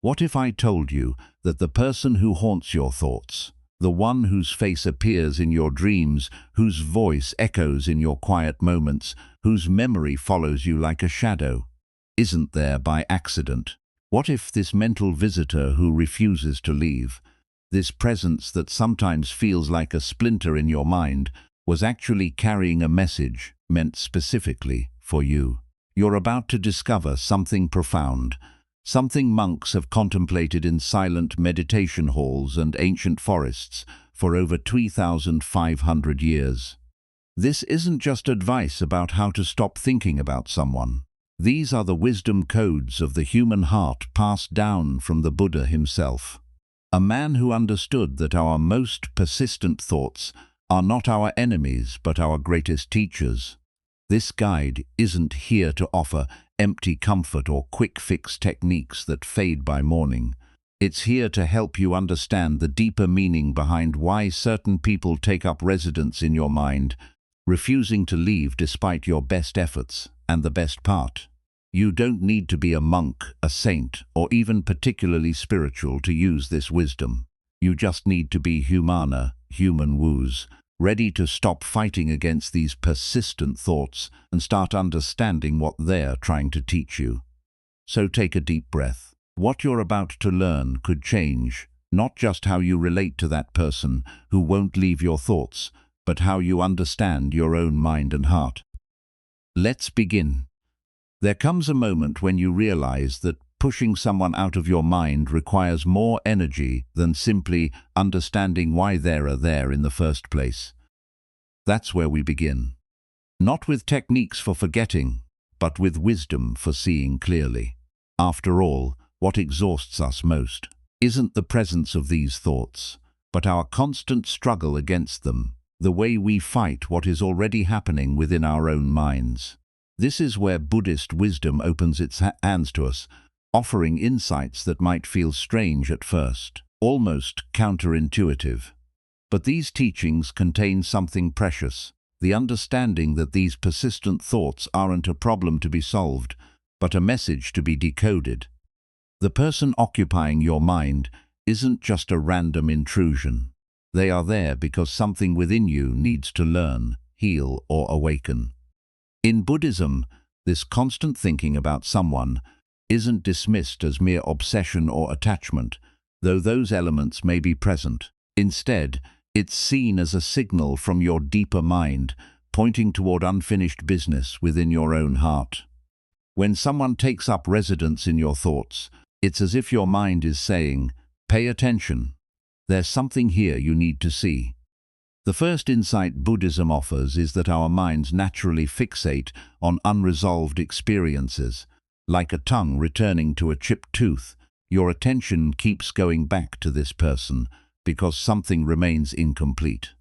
What if I told you that the person who haunts your thoughts, the one whose face appears in your dreams, whose voice echoes in your quiet moments, whose memory follows you like a shadow, isn't there by accident? What if this mental visitor who refuses to leave, this presence that sometimes feels like a splinter in your mind, was actually carrying a message meant specifically for you? You're about to discover something profound, something monks have contemplated in silent meditation halls and ancient forests for over 3,500 years. This isn't just advice about how to stop thinking about someone. These are the wisdom codes of the human heart passed down from the Buddha himself. A man who understood that our most persistent thoughts are not our enemies but our greatest teachers. This guide isn't here to offer empty comfort or quick-fix techniques that fade by morning. It's here to help you understand the deeper meaning behind why certain people take up residence in your mind, refusing to leave despite your best efforts. And the best part, you don't need to be a monk, a saint, or even particularly spiritual to use this wisdom. You just need to be human woos, ready to stop fighting against these persistent thoughts and start understanding what they're trying to teach you. So take a deep breath. What you're about to learn could change not just how you relate to that person who won't leave your thoughts, but how you understand your own mind and heart. Let's begin. There comes a moment when you realize that pushing someone out of your mind requires more energy than simply understanding why they're there in the first place. That's where we begin. Not with techniques for forgetting, but with wisdom for seeing clearly. After all, what exhausts us most isn't the presence of these thoughts, but our constant struggle against them, the way we fight what is already happening within our own minds. This is where Buddhist wisdom opens its hands to us, offering insights that might feel strange at first, almost counterintuitive. But these teachings contain something precious, the understanding that these persistent thoughts aren't a problem to be solved, but a message to be decoded. The person occupying your mind isn't just a random intrusion. They are there because something within you needs to learn, heal, or awaken. In Buddhism, this constant thinking about someone isn't dismissed as mere obsession or attachment, though those elements may be present. Instead, it's seen as a signal from your deeper mind, pointing toward unfinished business within your own heart. When someone takes up residence in your thoughts, it's as if your mind is saying, "Pay attention. There's something here you need to see." The first insight Buddhism offers is that our minds naturally fixate on unresolved experiences. Like a tongue returning to a chipped tooth, your attention keeps going back to this person because something remains incomplete.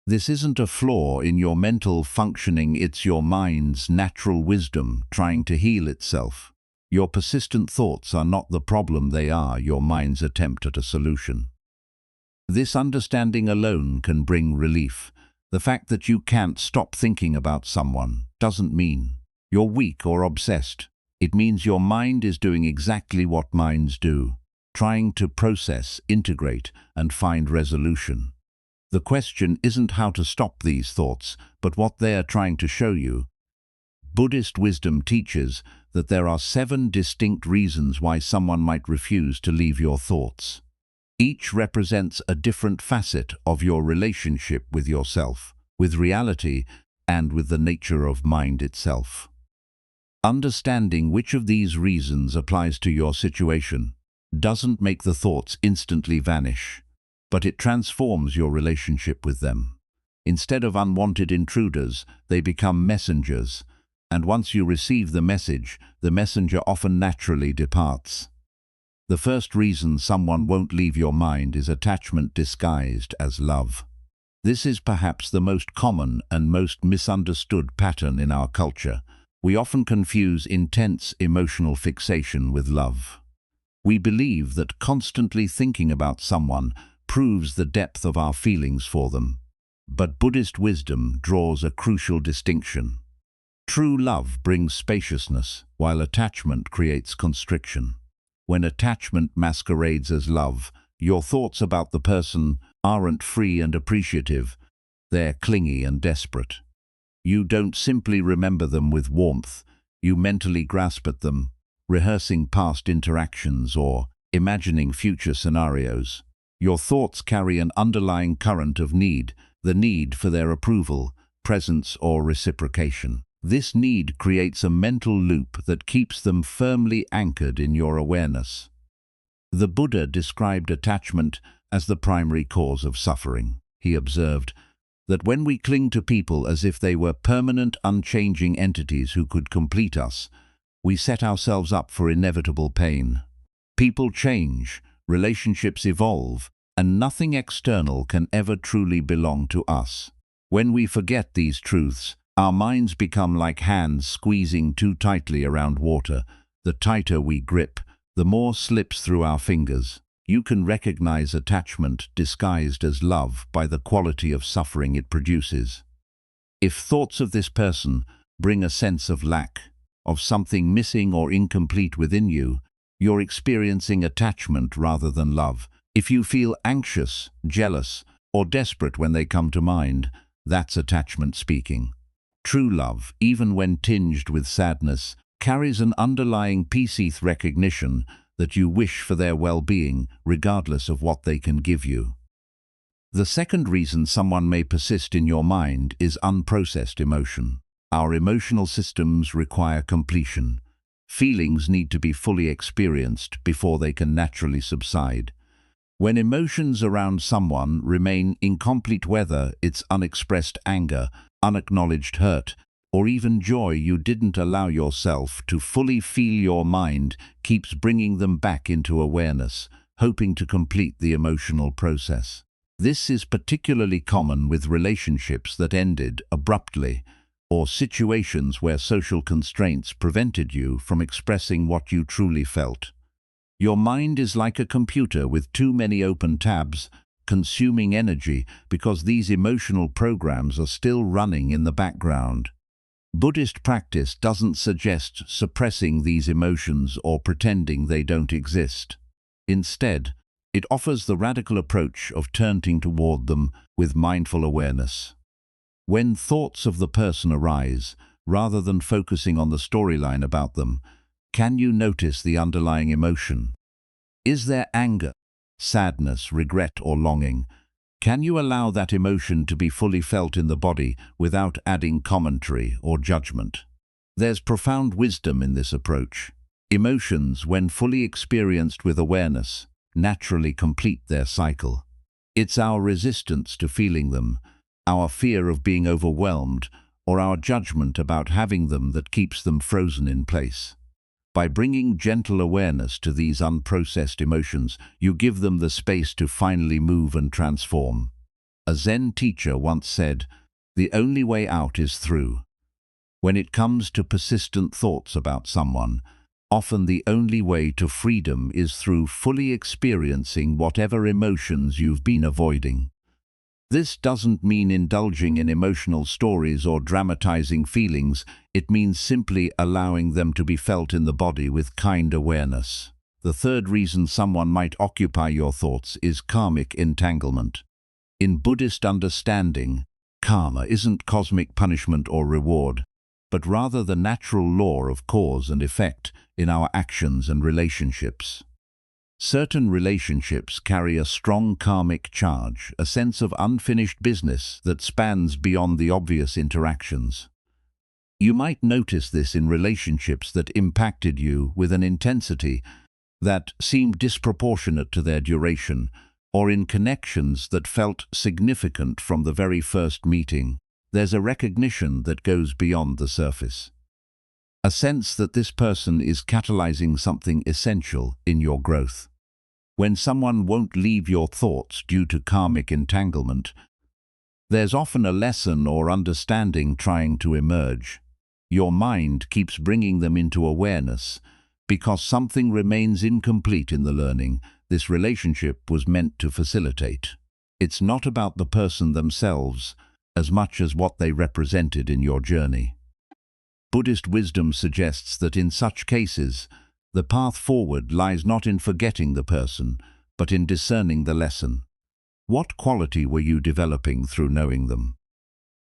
This isn't a flaw in your mental functioning, it's your mind's natural wisdom trying to heal itself. Your persistent thoughts are not the problem, they are your mind's attempt at a solution. This understanding alone can bring relief. The fact that you can't stop thinking about someone doesn't mean you're weak or obsessed. It means your mind is doing exactly what minds do, trying to process, integrate, and find resolution. The question isn't how to stop these thoughts, but what they are trying to show you. Buddhist wisdom teaches that there are 7 distinct reasons why someone might refuse to leave your thoughts. Each represents a different facet of your relationship with yourself, with reality, and with the nature of mind itself. Understanding which of these reasons applies to your situation doesn't make the thoughts instantly vanish, but it transforms your relationship with them. Instead of unwanted intruders, they become messengers, and once you receive the message, the messenger often naturally departs. The first reason someone won't leave your mind is attachment disguised as love. This is perhaps the most common and most misunderstood pattern in our culture. We often confuse intense emotional fixation with love. We believe that constantly thinking about someone proves the depth of our feelings for them. But Buddhist wisdom draws a crucial distinction. True love brings spaciousness, while attachment creates constriction. When attachment masquerades as love, your thoughts about the person aren't free and appreciative, they're clingy and desperate. You don't simply remember them with warmth, you mentally grasp at them, rehearsing past interactions or imagining future scenarios. Your thoughts carry an underlying current of need, the need for their approval, presence or reciprocation. This need creates a mental loop that keeps them firmly anchored in your awareness. The Buddha described attachment as the primary cause of suffering. He observed that when we cling to people as if they were permanent, unchanging entities who could complete us, we set ourselves up for inevitable pain. People change, relationships evolve, and nothing external can ever truly belong to us. When we forget these truths, our minds become like hands squeezing too tightly around water. The tighter we grip, the more slips through our fingers. You can recognize attachment disguised as love by the quality of suffering it produces. If thoughts of this person bring a sense of lack, of something missing or incomplete within you, you're experiencing attachment rather than love. If you feel anxious, jealous, or desperate when they come to mind, that's attachment speaking. True love, even when tinged with sadness, carries an underlying peace recognition that you wish for their well-being, regardless of what they can give you. The second reason someone may persist in your mind is unprocessed emotion. Our emotional systems require completion. Feelings need to be fully experienced before they can naturally subside. When emotions around someone remain incomplete, whether it's unexpressed anger, unacknowledged hurt, or even joy you didn't allow yourself to fully feel, your mind keeps bringing them back into awareness, hoping to complete the emotional process. This is particularly common with relationships that ended abruptly, or situations where social constraints prevented you from expressing what you truly felt. Your mind is like a computer with too many open tabs, consuming energy because these emotional programs are still running in the background. Buddhist practice doesn't suggest suppressing these emotions or pretending they don't exist. Instead, it offers the radical approach of turning toward them with mindful awareness. When thoughts of the person arise, rather than focusing on the storyline about them, can you notice the underlying emotion? Is there anger, sadness, regret, or longing? Can you allow that emotion to be fully felt in the body without adding commentary or judgment? There's profound wisdom in this approach. Emotions, when fully experienced with awareness, naturally complete their cycle. It's our resistance to feeling them, our fear of being overwhelmed, or our judgment about having them that keeps them frozen in place. By bringing gentle awareness to these unprocessed emotions, you give them the space to finally move and transform. A Zen teacher once said, "The only way out is through." When it comes to persistent thoughts about someone, often the only way to freedom is through fully experiencing whatever emotions you've been avoiding. This doesn't mean indulging in emotional stories or dramatizing feelings. It means simply allowing them to be felt in the body with kind awareness. The third reason someone might occupy your thoughts is karmic entanglement. In Buddhist understanding, karma isn't cosmic punishment or reward, but rather the natural law of cause and effect in our actions and relationships. Certain relationships carry a strong karmic charge, a sense of unfinished business that spans beyond the obvious interactions. You might notice this in relationships that impacted you with an intensity that seemed disproportionate to their duration, or in connections that felt significant from the very first meeting. There's a recognition that goes beyond the surface. A sense that this person is catalyzing something essential in your growth. When someone won't leave your thoughts due to karmic entanglement, there's often a lesson or understanding trying to emerge. Your mind keeps bringing them into awareness because something remains incomplete in the learning this relationship was meant to facilitate. It's not about the person themselves as much as what they represented in your journey. Buddhist wisdom suggests that in such cases, The path forward lies not in forgetting the person, but in discerning the lesson. What quality were you developing through knowing them?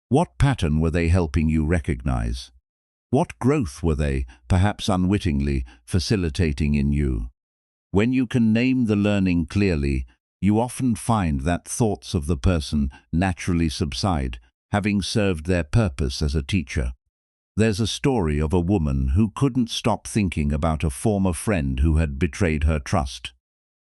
What pattern were they helping you recognize? What growth were they, perhaps unwittingly, facilitating in you? When you can name the learning clearly, you often find that thoughts of the person naturally subside, having served their purpose as a teacher. There's a story of a woman who couldn't stop thinking about a former friend who had betrayed her trust.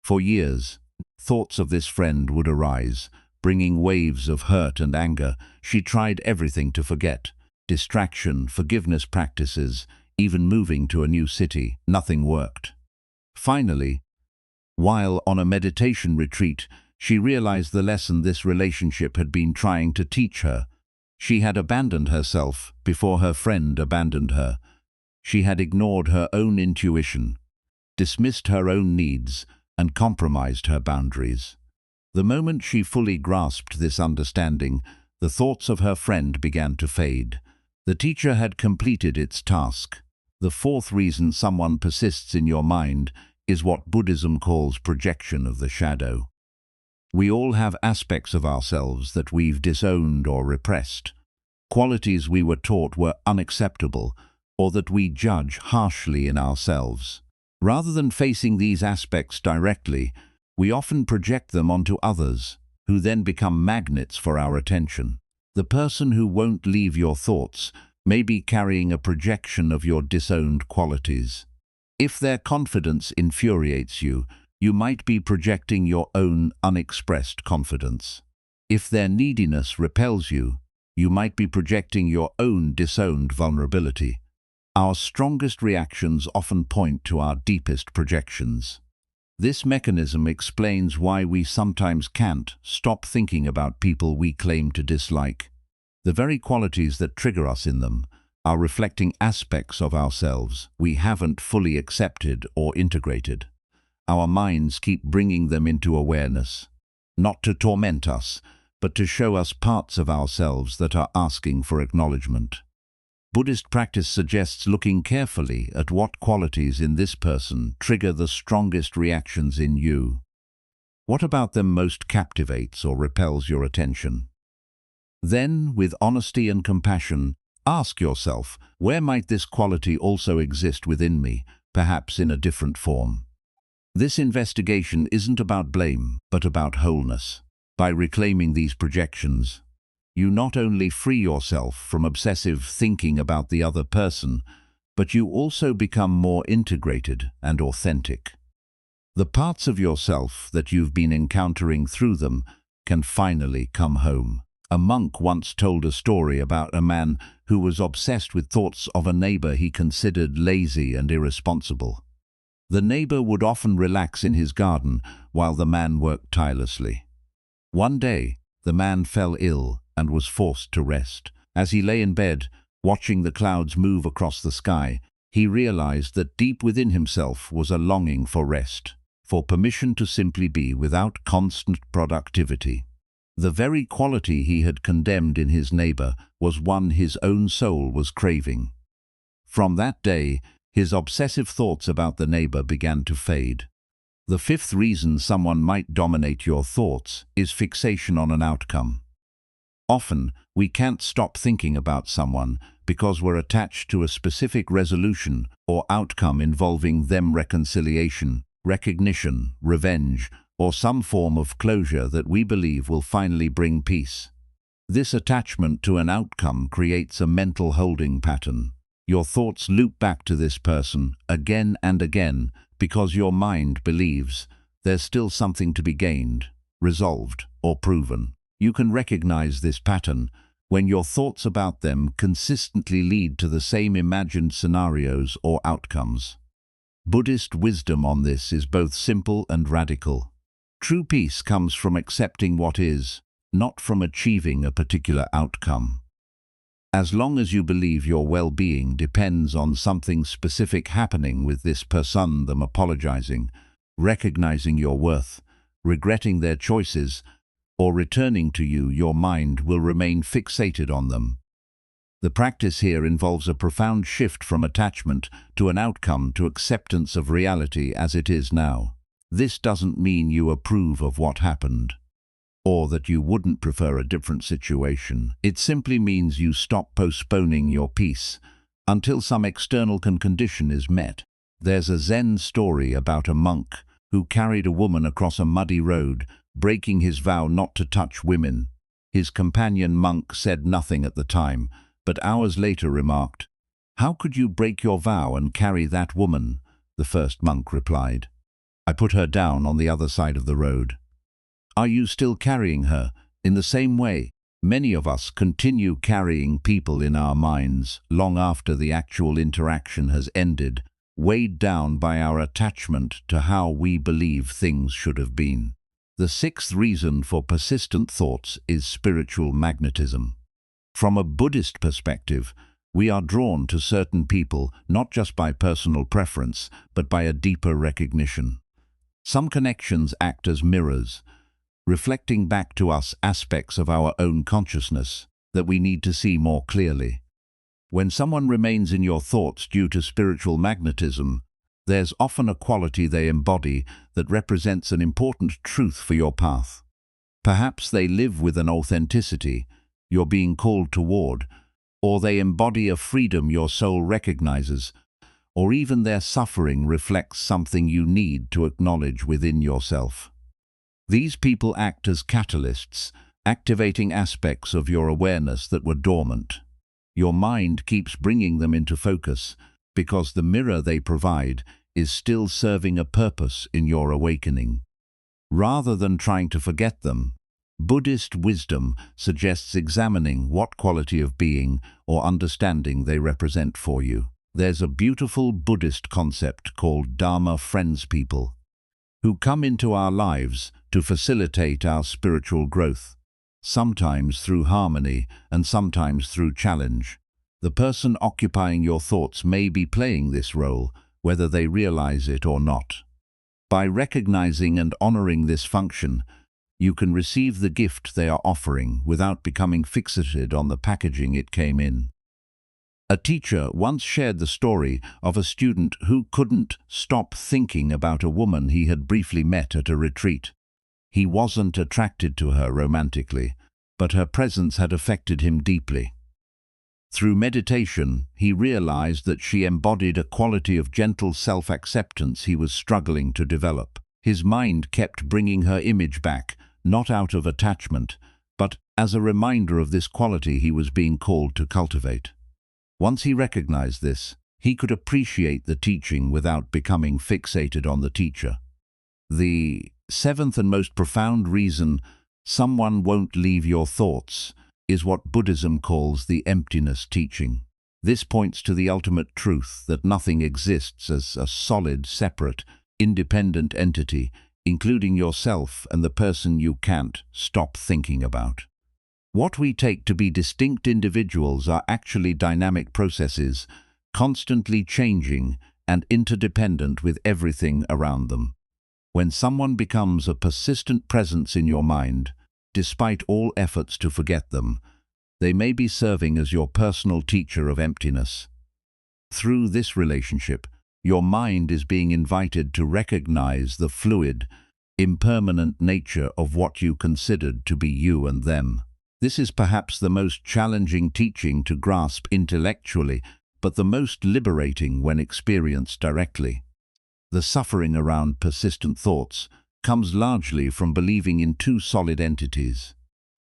For years, thoughts of this friend would arise, bringing waves of hurt and anger. She tried everything to forget: distraction, forgiveness practices, even moving to a new city. Nothing worked. Finally, while on a meditation retreat, she realized the lesson this relationship had been trying to teach her. She had abandoned herself before her friend abandoned her. She had ignored her own intuition, dismissed her own needs, and compromised her boundaries. The moment she fully grasped this understanding, the thoughts of her friend began to fade. The teacher had completed its task. The fourth reason someone persists in your mind is what Buddhism calls projection of the shadow. We all have aspects of ourselves that we've disowned or repressed, qualities we were taught were unacceptable, or that we judge harshly in ourselves. Rather than facing these aspects directly, we often project them onto others, who then become magnets for our attention. The person who won't leave your thoughts may be carrying a projection of your disowned qualities. If their confidence infuriates you, you might be projecting your own unexpressed confidence. If their neediness repels you, you might be projecting your own disowned vulnerability. Our strongest reactions often point to our deepest projections. This mechanism explains why we sometimes can't stop thinking about people we claim to dislike. The very qualities that trigger us in them are reflecting aspects of ourselves we haven't fully accepted or integrated. Our minds keep bringing them into awareness, not to torment us, but to show us parts of ourselves that are asking for acknowledgement. Buddhist practice suggests looking carefully at what qualities in this person trigger the strongest reactions in you. What about them most captivates or repels your attention? Then, with honesty and compassion, ask yourself, where might this quality also exist within me, perhaps in a different form? This investigation isn't about blame, but about wholeness. By reclaiming these projections, you not only free yourself from obsessive thinking about the other person, but you also become more integrated and authentic. The parts of yourself that you've been encountering through them can finally come home. A monk once told a story about a man who was obsessed with thoughts of a neighbor he considered lazy and irresponsible. The neighbor would often relax in his garden while the man worked tirelessly. One day, the man fell ill and was forced to rest. As he lay in bed, watching the clouds move across the sky, he realized that deep within himself was a longing for rest, for permission to simply be without constant productivity. The very quality he had condemned in his neighbor was one his own soul was craving. From that day, his obsessive thoughts about the neighbor began to fade. The fifth reason someone might dominate your thoughts is fixation on an outcome. Often, we can't stop thinking about someone because we're attached to a specific resolution or outcome involving them: reconciliation, recognition, revenge, or some form of closure that we believe will finally bring peace. This attachment to an outcome creates a mental holding pattern. Your thoughts loop back to this person again and again because your mind believes there's still something to be gained, resolved, or proven. You can recognize this pattern when your thoughts about them consistently lead to the same imagined scenarios or outcomes. Buddhist wisdom on this is both simple and radical. True peace comes from accepting what is, not from achieving a particular outcome. As long as you believe your well-being depends on something specific happening with this person, them apologizing, recognizing your worth, regretting their choices, or returning to you, your mind will remain fixated on them. The practice here involves a profound shift from attachment to an outcome to acceptance of reality as it is now. This doesn't mean you approve of what happened, or that you wouldn't prefer a different situation. It simply means you stop postponing your peace until some external condition is met. There's a Zen story about a monk who carried a woman across a muddy road, breaking his vow not to touch women. His companion monk said nothing at the time, but hours later remarked, "How could you break your vow and carry that woman?" The first monk replied, "I put her down on the other side of the road." Are you still carrying her? In the same way, many of us continue carrying people in our minds long after the actual interaction has ended, weighed down by our attachment to how we believe things should have been. The sixth reason for persistent thoughts is spiritual magnetism. From a Buddhist perspective, we are drawn to certain people not just by personal preference, but by a deeper recognition. Some connections act as mirrors, reflecting back to us aspects of our own consciousness that we need to see more clearly. When someone remains in your thoughts due to spiritual magnetism, there's often a quality they embody that represents an important truth for your path. Perhaps they live with an authenticity you're being called toward, or they embody a freedom your soul recognizes, or even their suffering reflects something you need to acknowledge within yourself. These people act as catalysts, activating aspects of your awareness that were dormant. Your mind keeps bringing them into focus because the mirror they provide is still serving a purpose in your awakening. Rather than trying to forget them, Buddhist wisdom suggests examining what quality of being or understanding they represent for you. There's a beautiful Buddhist concept called Dharma friendspeople, who come into our lives to facilitate our spiritual growth, sometimes through harmony and sometimes through challenge. The person occupying your thoughts may be playing this role, whether they realize it or not. By recognizing and honoring this function, you can receive the gift they are offering without becoming fixated on the packaging it came in. A teacher once shared the story of a student who couldn't stop thinking about a woman he had briefly met at a retreat. He wasn't attracted to her romantically, but her presence had affected him deeply. Through meditation, he realized that she embodied a quality of gentle self-acceptance he was struggling to develop. His mind kept bringing her image back, not out of attachment, but as a reminder of this quality he was being called to cultivate. Once he recognized this, he could appreciate the teaching without becoming fixated on the teacher. The seventh and most profound reason someone won't leave your thoughts is what Buddhism calls the emptiness teaching. This points to the ultimate truth that nothing exists as a solid, separate, independent entity, including yourself and the person you can't stop thinking about. What we take to be distinct individuals are actually dynamic processes, constantly changing and interdependent with everything around them. When someone becomes a persistent presence in your mind, despite all efforts to forget them, they may be serving as your personal teacher of emptiness. Through this relationship, your mind is being invited to recognize the fluid, impermanent nature of what you considered to be you and them. This is perhaps the most challenging teaching to grasp intellectually, but the most liberating when experienced directly. The suffering around persistent thoughts comes largely from believing in two solid entities,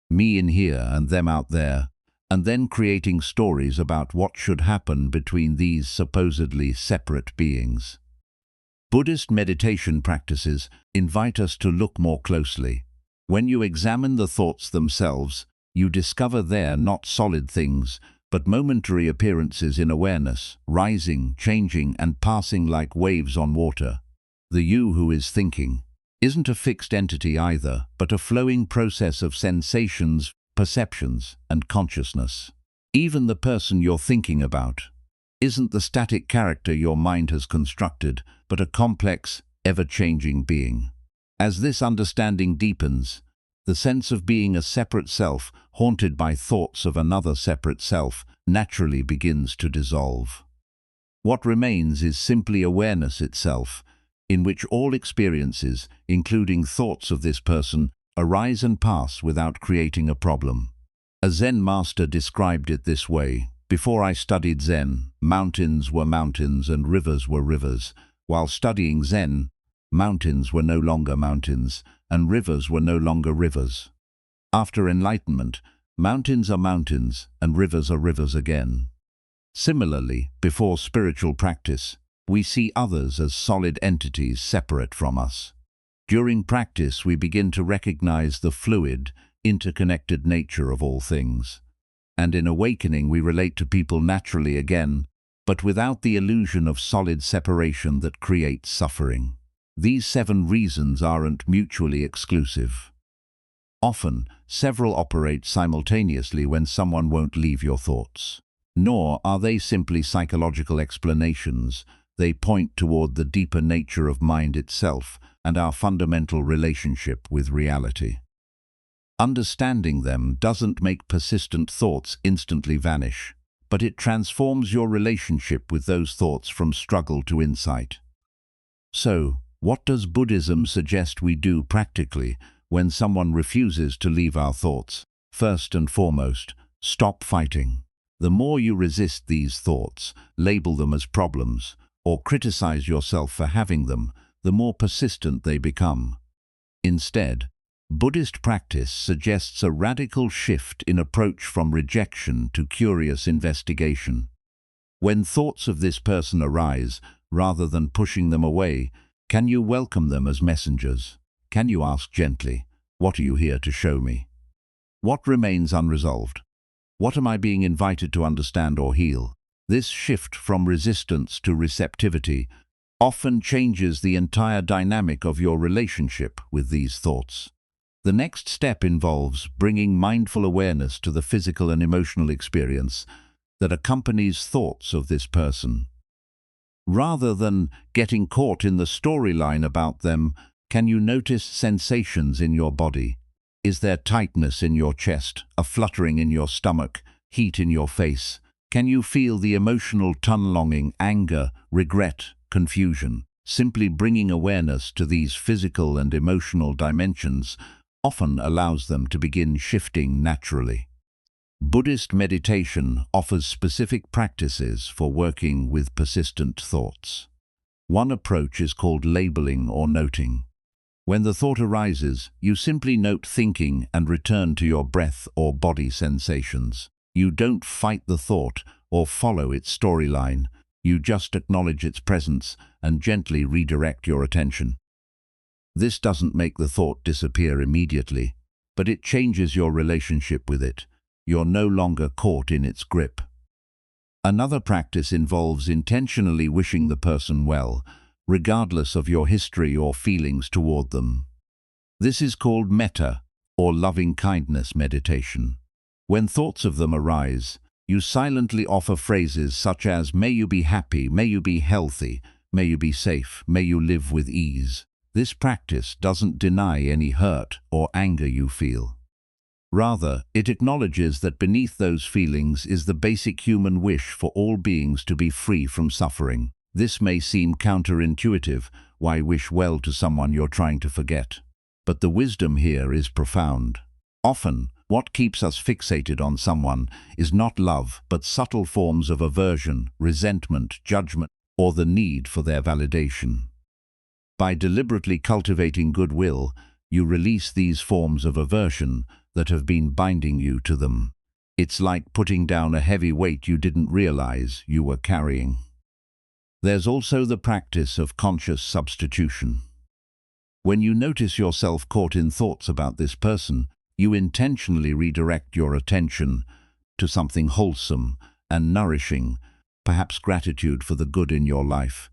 me in here and them out there, and then creating stories about what should happen between these supposedly separate beings. Buddhist meditation practices invite us to look more closely. When you examine the thoughts themselves, you discover they're not solid things, but momentary appearances in awareness, rising, changing, and passing like waves on water. The you who is thinking isn't a fixed entity either, but a flowing process of sensations, perceptions, and consciousness. Even the person you're thinking about isn't the static character your mind has constructed, but a complex, ever-changing being. As this understanding deepens, The sense of being a separate self, haunted by thoughts of another separate self, naturally begins to dissolve. What remains is simply awareness itself, in which all experiences, including thoughts of this person, arise and pass without creating a problem. A Zen master described it this way: "Before I studied Zen, mountains were mountains and rivers were rivers. While studying Zen, mountains were no longer mountains and rivers were no longer rivers. After enlightenment, mountains are mountains and rivers are rivers again." Similarly, before spiritual practice, we see others as solid entities separate from us. During practice, we begin to recognize the fluid, interconnected nature of all things. And in awakening, we relate to people naturally again, but without the illusion of solid separation that creates suffering. These 7 reasons aren't mutually exclusive. Often, several operate simultaneously when someone won't leave your thoughts. Nor are they simply psychological explanations. They point toward the deeper nature of mind itself and our fundamental relationship with reality. Understanding them doesn't make persistent thoughts instantly vanish, but it transforms your relationship with those thoughts from struggle to insight. So, what does Buddhism suggest we do practically when someone refuses to leave our thoughts? First and foremost, stop fighting. The more you resist these thoughts, label them as problems, or criticize yourself for having them, the more persistent they become. Instead, Buddhist practice suggests a radical shift in approach from rejection to curious investigation. When thoughts of this person arise, rather than pushing them away, can you welcome them as messengers? Can you ask gently, "What are you here to show me? What remains unresolved? What am I being invited to understand or heal?" This shift from resistance to receptivity often changes the entire dynamic of your relationship with these thoughts. The next step involves bringing mindful awareness to the physical and emotional experience that accompanies thoughts of this person. Rather than getting caught in the storyline about them, can you notice sensations in your body? Is there tightness in your chest, a fluttering in your stomach, heat in your face? Can you feel the emotional tongue-longing, anger, regret, confusion? Simply bringing awareness to these physical and emotional dimensions often allows them to begin shifting naturally. Buddhist meditation offers specific practices for working with persistent thoughts. One approach is called labeling or noting. When the thought arises, you simply note thinking and return to your breath or body sensations. You don't fight the thought or follow its storyline. You just acknowledge its presence and gently redirect your attention. This doesn't make the thought disappear immediately, but it changes your relationship with it. You're no longer caught in its grip. Another practice involves intentionally wishing the person well, regardless of your history or feelings toward them. This is called metta, or loving-kindness meditation. When thoughts of them arise, you silently offer phrases such as, "May you be happy, may you be healthy, may you be safe, may you live with ease." This practice doesn't deny any hurt or anger you feel. Rather, it acknowledges that beneath those feelings is the basic human wish for all beings to be free from suffering. This may seem counterintuitive. Why wish well to someone you're trying to forget? But the wisdom here is profound. Often, what keeps us fixated on someone is not love, but subtle forms of aversion, resentment, judgment, or the need for their validation. By deliberately cultivating goodwill, you release these forms of aversion that have been binding you to them. It's like putting down a heavy weight you didn't realize you were carrying. There's also the practice of conscious substitution. When you notice yourself caught in thoughts about this person, you intentionally redirect your attention to something wholesome and nourishing, perhaps gratitude for the good in your life,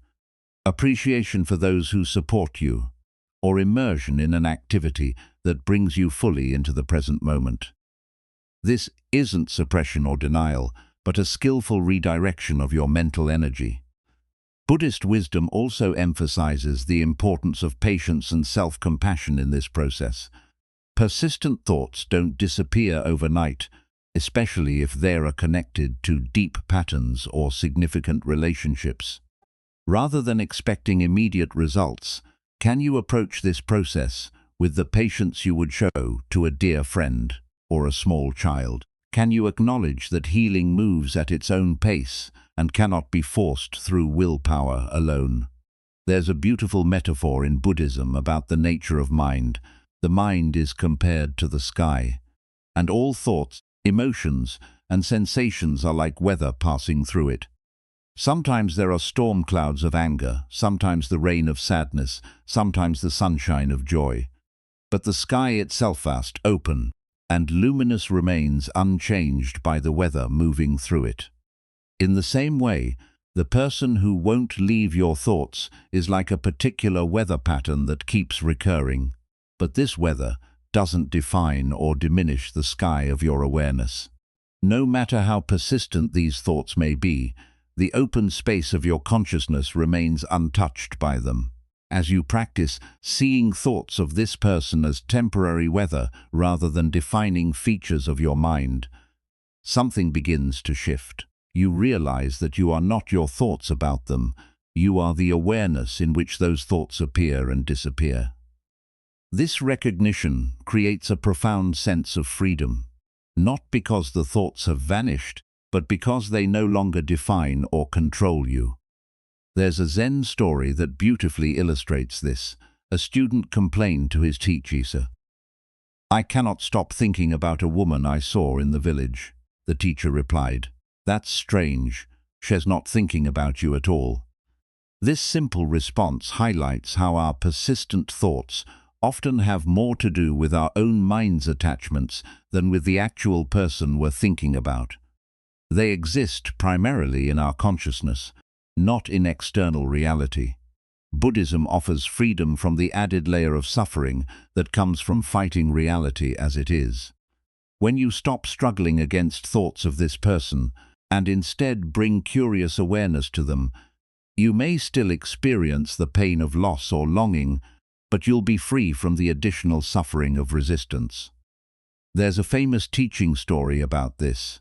appreciation for those who support you, or immersion in an activity that brings you fully into the present moment. This isn't suppression or denial, but a skillful redirection of your mental energy. Buddhist wisdom also emphasizes the importance of patience and self-compassion in this process. Persistent thoughts don't disappear overnight, especially if they are connected to deep patterns or significant relationships. Rather than expecting immediate results, can you approach this process with the patience you would show to a dear friend or a small child? Can you acknowledge that healing moves at its own pace and cannot be forced through willpower alone? There's a beautiful metaphor in Buddhism about the nature of mind. The mind is compared to the sky, and all thoughts, emotions, and sensations are like weather passing through it. Sometimes there are storm clouds of anger, sometimes the rain of sadness, sometimes the sunshine of joy. But the sky itself vast, open, and luminous remains unchanged by the weather moving through it. In the same way, the person who won't leave your thoughts is like a particular weather pattern that keeps recurring. But this weather doesn't define or diminish the sky of your awareness. No matter how persistent these thoughts may be, the open space of your consciousness remains untouched by them. As you practice seeing thoughts of this person as temporary weather rather than defining features of your mind, something begins to shift. You realize that you are not your thoughts about them. You are the awareness in which those thoughts appear and disappear. This recognition creates a profound sense of freedom, not because the thoughts have vanished, but because they no longer define or control you. There's a Zen story that beautifully illustrates this. A student complained to his teacher, "I cannot stop thinking about a woman I saw in the village." The teacher replied, "That's strange. She's not thinking about you at all." This simple response highlights how our persistent thoughts often have more to do with our own mind's attachments than with the actual person we're thinking about. They exist primarily in our consciousness, not in external reality. Buddhism offers freedom from the added layer of suffering that comes from fighting reality as it is. When you stop struggling against thoughts of this person and instead bring curious awareness to them, you may still experience the pain of loss or longing, but you'll be free from the additional suffering of resistance. There's a famous teaching story about this.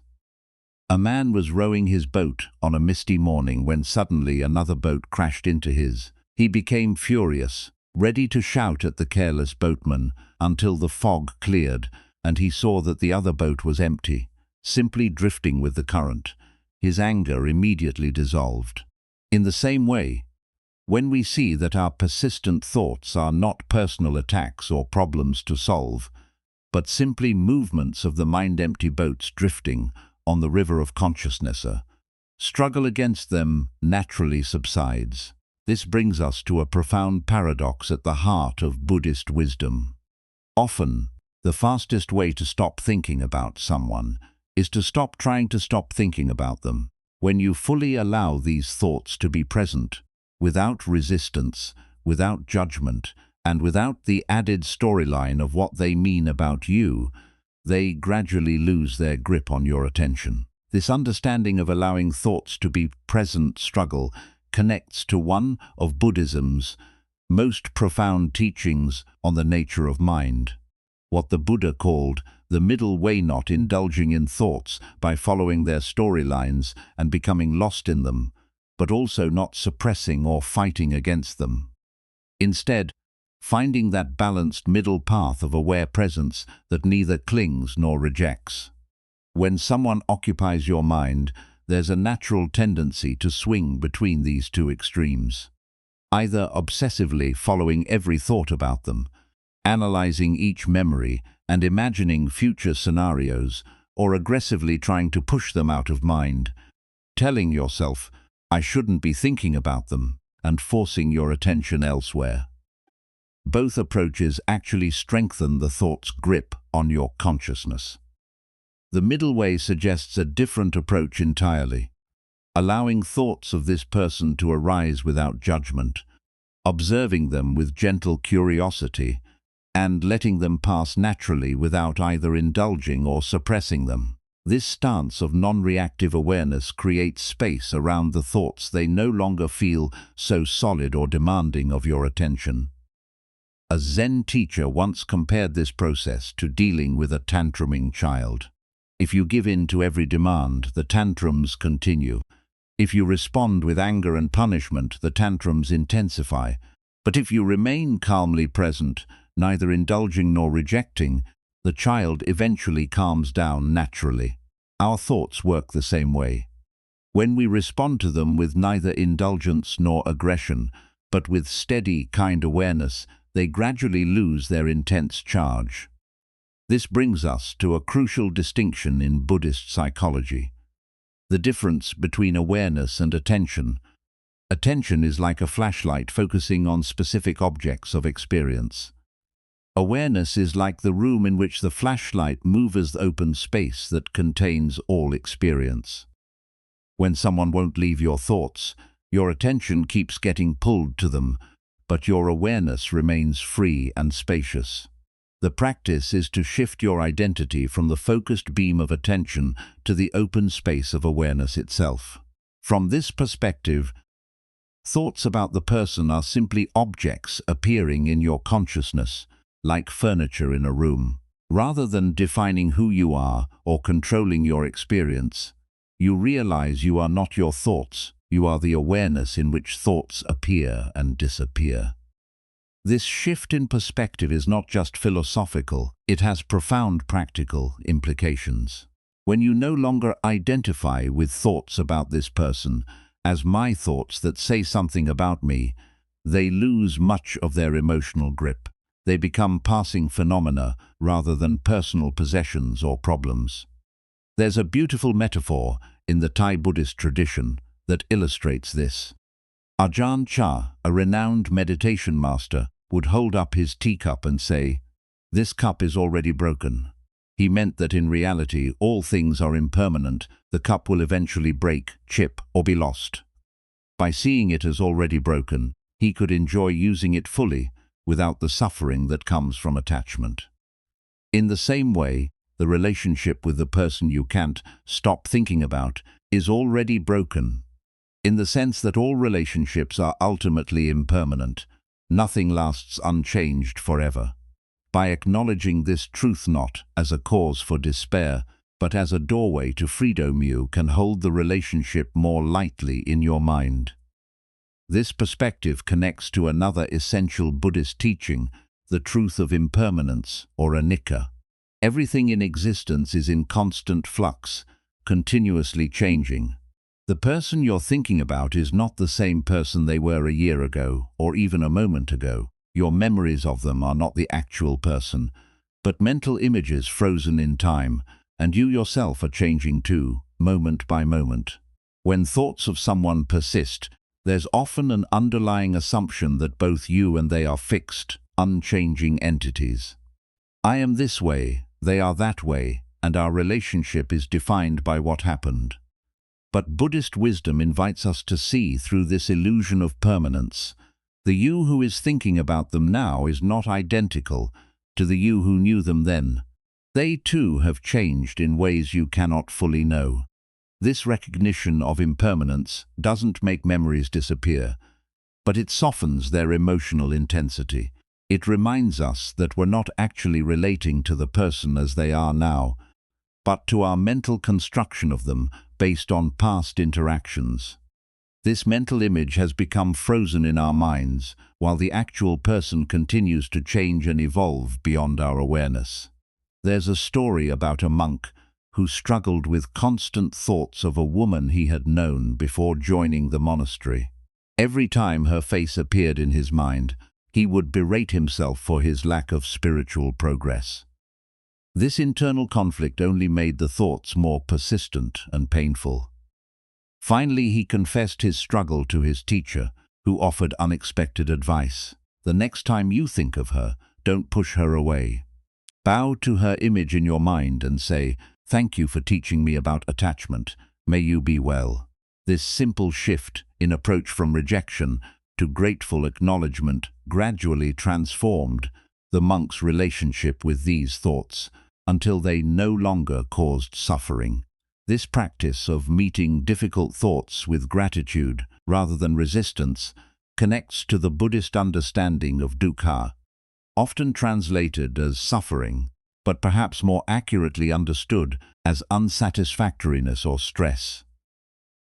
A man was rowing his boat on a misty morning when suddenly another boat crashed into his. He became furious, ready to shout at the careless boatman until the fog cleared and he saw that the other boat was empty, simply drifting with the current. His anger immediately dissolved. In the same way, when we see that our persistent thoughts are not personal attacks or problems to solve, but simply movements of the mind-empty boats drifting on the river of consciousness, struggle against them naturally subsides. This brings us to a profound paradox at the heart of Buddhist wisdom. Often, the fastest way to stop thinking about someone is to stop trying to stop thinking about them. When you fully allow these thoughts to be present, without resistance, without judgment, and without the added storyline of what they mean about you, they gradually lose their grip on your attention. This understanding of allowing thoughts to be present struggle connects to one of Buddhism's most profound teachings on the nature of mind. What the Buddha called the middle way, not indulging in thoughts by following their storylines and becoming lost in them, but also not suppressing or fighting against them. Instead, finding that balanced middle path of aware presence that neither clings nor rejects. When someone occupies your mind, there's a natural tendency to swing between these two extremes, either obsessively following every thought about them, analyzing each memory and imagining future scenarios, or aggressively trying to push them out of mind, telling yourself, "I shouldn't be thinking about them," and forcing your attention elsewhere. Both approaches actually strengthen the thought's grip on your consciousness. The middle way suggests a different approach entirely, allowing thoughts of this person to arise without judgment, observing them with gentle curiosity, and letting them pass naturally without either indulging or suppressing them. This stance of non-reactive awareness creates space around the thoughts. They no longer feel so solid or demanding of your attention. A Zen teacher once compared this process to dealing with a tantruming child. If you give in to every demand, the tantrums continue. If you respond with anger and punishment, the tantrums intensify. But if you remain calmly present, neither indulging nor rejecting, the child eventually calms down naturally. Our thoughts work the same way. When we respond to them with neither indulgence nor aggression, but with steady, kind awareness, they gradually lose their intense charge. This brings us to a crucial distinction in Buddhist psychology: the difference between awareness and attention. Attention is like a flashlight focusing on specific objects of experience. Awareness is like the room in which the flashlight moves the open space that contains all experience. When someone won't leave your thoughts, your attention keeps getting pulled to them, but your awareness remains free and spacious. The practice is to shift your identity from the focused beam of attention to the open space of awareness itself. From this perspective, thoughts about the person are simply objects appearing in your consciousness, like furniture in a room. Rather than defining who you are or controlling your experience, you realize you are not your thoughts, you are the awareness in which thoughts appear and disappear. This shift in perspective is not just philosophical, it has profound practical implications. When you no longer identify with thoughts about this person as my thoughts that say something about me, they lose much of their emotional grip. They become passing phenomena rather than personal possessions or problems. There's a beautiful metaphor in the Thai Buddhist tradition that illustrates this. Ajahn Chah, a renowned meditation master, would hold up his teacup and say, "This cup is already broken." He meant that in reality all things are impermanent, the cup will eventually break, chip, or be lost. By seeing it as already broken, he could enjoy using it fully, without the suffering that comes from attachment. In the same way, the relationship with the person you can't stop thinking about is already broken, in the sense that all relationships are ultimately impermanent. Nothing lasts unchanged forever. By acknowledging this truth not as a cause for despair, but as a doorway to freedom, you can hold the relationship more lightly in your mind. This perspective connects to another essential Buddhist teaching, the truth of impermanence, or anicca. Everything in existence is in constant flux, continuously changing. The person you're thinking about is not the same person they were a year ago, or even a moment ago. Your memories of them are not the actual person, but mental images frozen in time, and you yourself are changing too, moment by moment. When thoughts of someone persist, there's often an underlying assumption that both you and they are fixed, unchanging entities. I am this way, they are that way, and our relationship is defined by what happened. But Buddhist wisdom invites us to see through this illusion of permanence. The you who is thinking about them now is not identical to the you who knew them then. They too have changed in ways you cannot fully know. This recognition of impermanence doesn't make memories disappear, but it softens their emotional intensity. It reminds us that we're not actually relating to the person as they are now, but to our mental construction of them based on past interactions. This mental image has become frozen in our minds, while the actual person continues to change and evolve beyond our awareness. There's a story about a monk who struggled with constant thoughts of a woman he had known before joining the monastery. Every time her face appeared in his mind, he would berate himself for his lack of spiritual progress. This internal conflict only made the thoughts more persistent and painful. Finally, he confessed his struggle to his teacher, who offered unexpected advice. The next time you think of her, don't push her away. Bow to her image in your mind and say, "Thank you for teaching me about attachment. May you be well." This simple shift in approach from rejection to grateful acknowledgement gradually transformed the monk's relationship with these thoughts until they no longer caused suffering. This practice of meeting difficult thoughts with gratitude rather than resistance connects to the Buddhist understanding of dukkha, often translated as suffering, but perhaps more accurately understood as unsatisfactoriness or stress.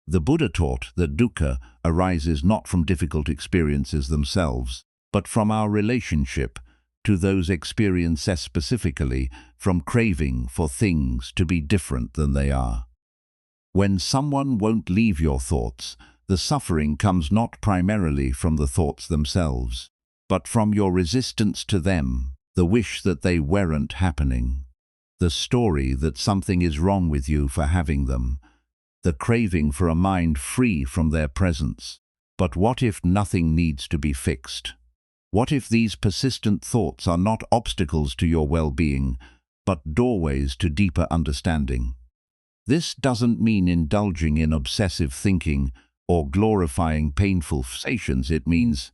The Buddha taught that dukkha arises not from difficult experiences themselves, but from our relationship to those experiences, specifically from craving for things to be different than they are. When someone won't leave your thoughts, the suffering comes not primarily from the thoughts themselves, but from your resistance to them, the wish that they weren't happening, the story that something is wrong with you for having them, the craving for a mind free from their presence. But what if nothing needs to be fixed? What if these persistent thoughts are not obstacles to your well-being, but doorways to deeper understanding? This doesn't mean indulging in obsessive thinking or glorifying painful sensations. It means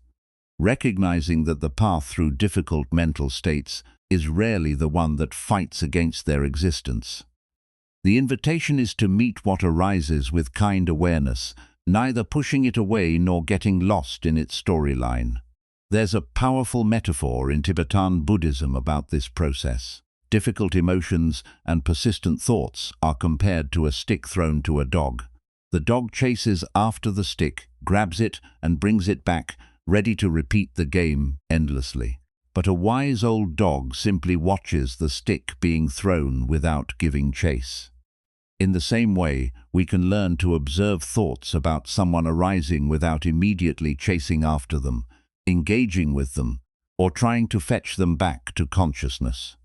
recognizing that the path through difficult mental states is rarely the one that fights against their existence. The invitation is to meet what arises with kind awareness, neither pushing it away nor getting lost in its storyline. There's a powerful metaphor in Tibetan Buddhism about this process. Difficult emotions and persistent thoughts are compared to a stick thrown to a dog. The dog chases after the stick, grabs it and brings it back, ready to repeat the game endlessly. But a wise old dog simply watches the stick being thrown without giving chase. In the same way, we can learn to observe thoughts about someone arising without immediately chasing after them, engaging with them, or trying to fetch them back to consciousness.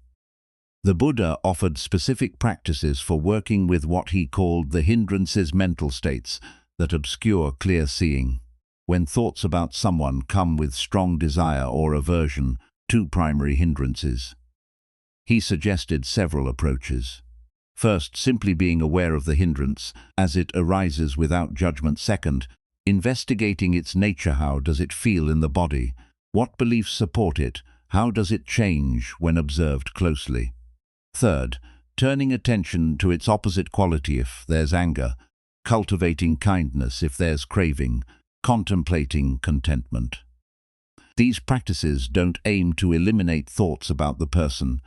The Buddha offered specific practices for working with what he called the hindrances, mental states that obscure clear seeing. When thoughts about someone come with strong desire or aversion, two primary hindrances. He suggested several approaches. First, simply being aware of the hindrance as it arises without judgment. Second, investigating its nature. How does it feel in the body? What beliefs support it? How does it change when observed closely? Third, turning attention to its opposite quality if there's anger, cultivating kindness if there's craving, contemplating contentment. These practices don't aim to eliminate thoughts about the person,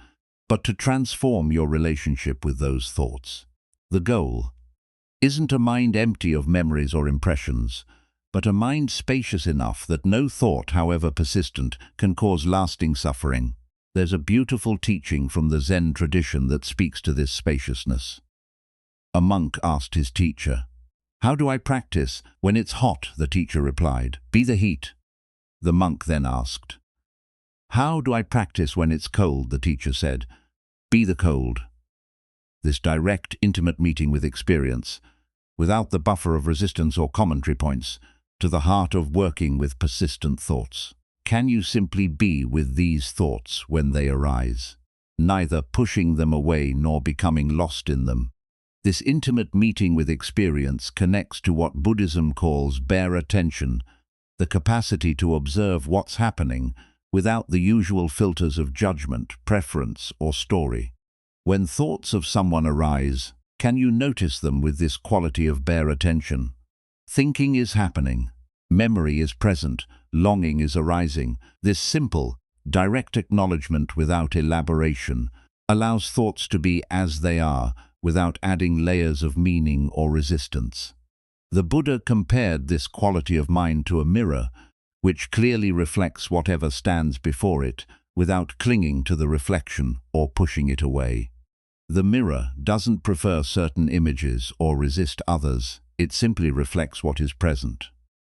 but to transform your relationship with those thoughts. The goal isn't a mind empty of memories or impressions, but a mind spacious enough that no thought, however persistent, can cause lasting suffering. There's a beautiful teaching from the Zen tradition that speaks to this spaciousness. A monk asked his teacher, "How do I practice when it's hot?" The teacher replied, "Be the heat." The monk then asked, "How do I practice when it's cold?" The teacher said, "Be the cold." This direct, intimate meeting with experience, without the buffer of resistance or commentary points, to the heart of working with persistent thoughts. Can you simply be with these thoughts when they arise, neither pushing them away nor becoming lost in them? This intimate meeting with experience connects to what Buddhism calls bare attention, the capacity to observe what's happening without the usual filters of judgment, preference, or story. When thoughts of someone arise, can you notice them with this quality of bare attention? Thinking is happening, memory is present, longing is arising. This simple, direct acknowledgement without elaboration allows thoughts to be as they are, without adding layers of meaning or resistance. The Buddha compared this quality of mind to a mirror, which clearly reflects whatever stands before it, without clinging to the reflection or pushing it away. The mirror doesn't prefer certain images or resist others, it simply reflects what is present.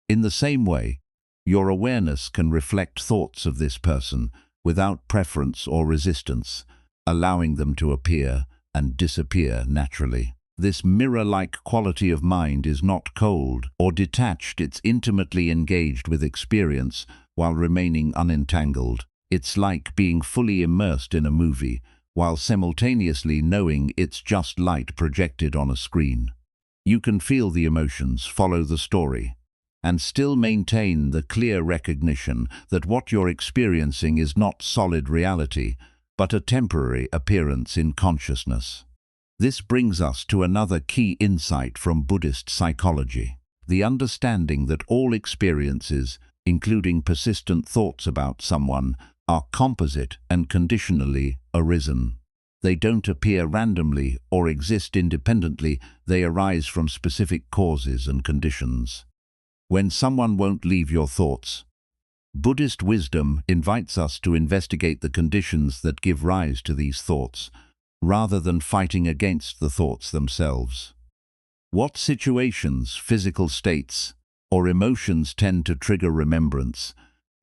In the same way, your awareness can reflect thoughts of this person without preference or resistance, allowing them to appear and disappear naturally. This mirror-like quality of mind is not cold or detached, it's intimately engaged with experience while remaining unentangled. It's like being fully immersed in a movie, while simultaneously knowing it's just light projected on a screen. You can feel the emotions, follow the story, and still maintain the clear recognition that what you're experiencing is not solid reality, but a temporary appearance in consciousness. This brings us to another key insight from Buddhist psychology: the understanding that all experiences, including persistent thoughts about someone, are composite and conditionally arisen. They don't appear randomly or exist independently, they arise from specific causes and conditions. When someone won't leave your thoughts, Buddhist wisdom invites us to investigate the conditions that give rise to these thoughts, rather than fighting against the thoughts themselves. What situations, physical states, or emotions tend to trigger remembrance?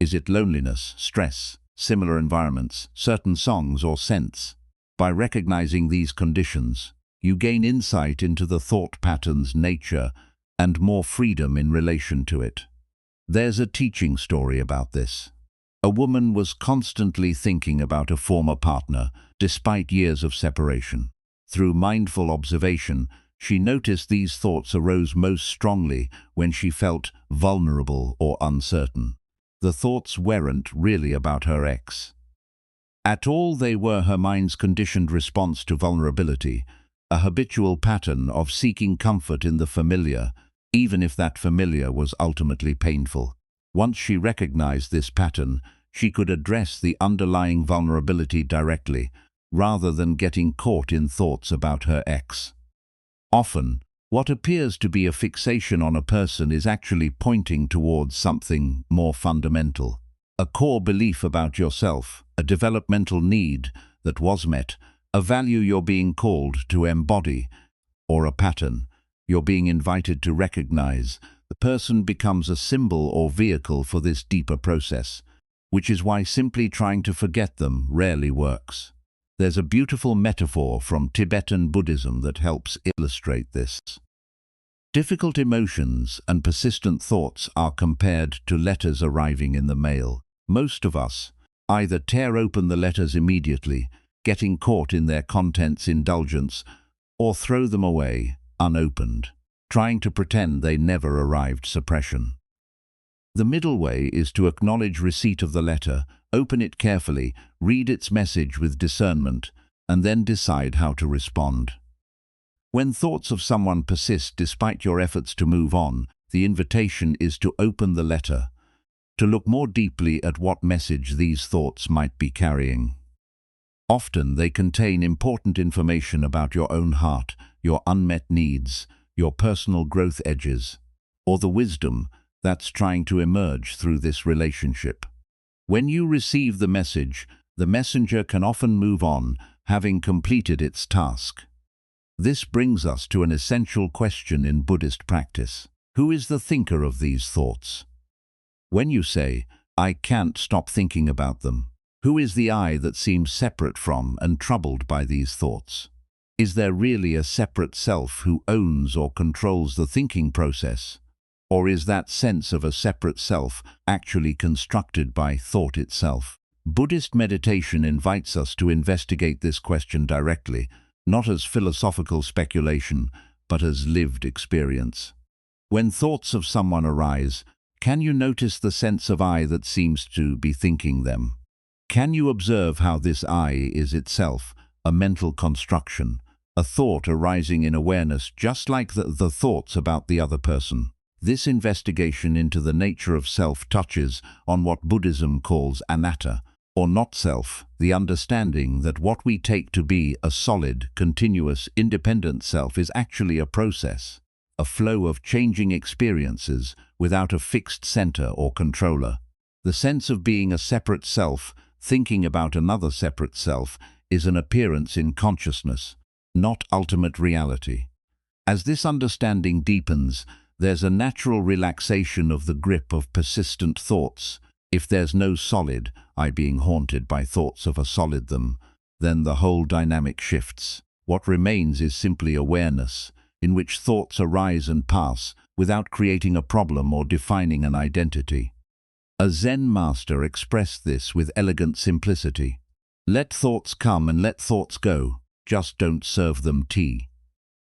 Is it loneliness, stress, similar environments, certain songs or scents? By recognizing these conditions, you gain insight into the thought pattern's nature and more freedom in relation to it. There's a teaching story about this. A woman was constantly thinking about a former partner, despite years of separation. Through mindful observation, she noticed these thoughts arose most strongly when she felt vulnerable or uncertain. The thoughts weren't really about her ex at all, they were her mind's conditioned response to vulnerability, a habitual pattern of seeking comfort in the familiar, even if that familiar was ultimately painful. Once she recognized this pattern, she could address the underlying vulnerability directly, rather than getting caught in thoughts about her ex. Often, what appears to be a fixation on a person is actually pointing towards something more fundamental. A core belief about yourself, a developmental need that was met, a value you're being called to embody, or a pattern you're being invited to recognize. The person becomes a symbol or vehicle for this deeper process, which is why simply trying to forget them rarely works. There's a beautiful metaphor from Tibetan Buddhism that helps illustrate this. Difficult emotions and persistent thoughts are compared to letters arriving in the mail. Most of us either tear open the letters immediately, getting caught in their contents' indulgence, or throw them away, unopened, trying to pretend they never arrived. Suppression. The middle way is to acknowledge receipt of the letter, open it carefully, read its message with discernment, and then decide how to respond. When thoughts of someone persist despite your efforts to move on, the invitation is to open the letter, to look more deeply at what message these thoughts might be carrying. Often they contain important information about your own heart, your unmet needs, your personal growth edges, or the wisdom that's trying to emerge through this relationship. When you receive the message, the messenger can often move on, having completed its task. This brings us to an essential question in Buddhist practice. Who is the thinker of these thoughts? When you say, "I can't stop thinking about them," who is the I that seems separate from and troubled by these thoughts? Is there really a separate self who owns or controls the thinking process? Or is that sense of a separate self actually constructed by thought itself? Buddhist meditation invites us to investigate this question directly, not as philosophical speculation, but as lived experience. When thoughts of someone arise, can you notice the sense of I that seems to be thinking them? Can you observe how this I is itself a mental construction, a thought arising in awareness just like the thoughts about the other person? This investigation into the nature of self touches on what Buddhism calls anatta, or not self, the understanding that what we take to be a solid, continuous, independent self is actually a process, a flow of changing experiences without a fixed center or controller. The sense of being a separate self, thinking about another separate self, is an appearance in consciousness, not ultimate reality. As this understanding deepens, there's a natural relaxation of the grip of persistent thoughts. If there's no solid I being haunted by thoughts of a solid them, then the whole dynamic shifts. What remains is simply awareness, in which thoughts arise and pass without creating a problem or defining an identity. A Zen master expressed this with elegant simplicity. Let thoughts come and let thoughts go, just don't serve them tea.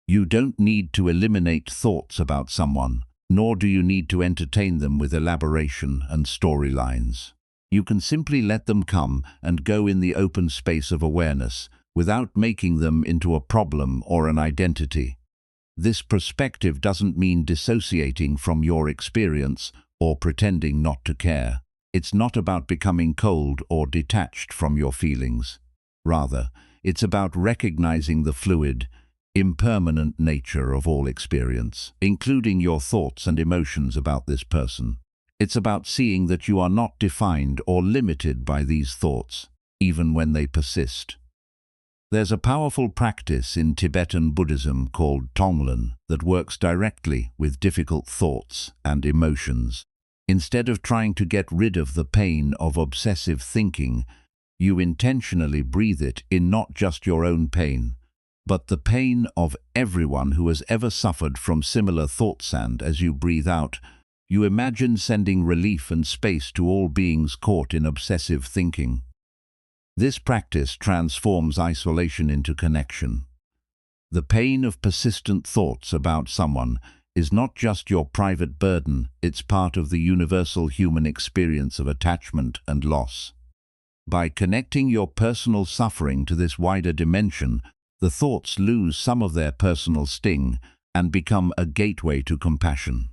You don't need to eliminate thoughts about someone, nor do you need to entertain them with elaboration and storylines. You can simply let them come and go in the open space of awareness, without making them into a problem or an identity. This perspective doesn't mean dissociating from your experience or pretending not to care. It's not about becoming cold or detached from your feelings. Rather, it's about recognizing the fluid, impermanent nature of all experience, including your thoughts and emotions about this person. It's about seeing that you are not defined or limited by these thoughts, even when they persist. There's a powerful practice in Tibetan Buddhism called Tonglen that works directly with difficult thoughts and emotions. Instead of trying to get rid of the pain of obsessive thinking, you intentionally breathe it in, not just your own pain, but the pain of everyone who has ever suffered from similar thoughts. And as you breathe out, you imagine sending relief and space to all beings caught in obsessive thinking. This practice transforms isolation into connection. The pain of persistent thoughts about someone is not just your private burden, it's part of the universal human experience of attachment and loss. By connecting your personal suffering to this wider dimension, the thoughts lose some of their personal sting and become a gateway to compassion.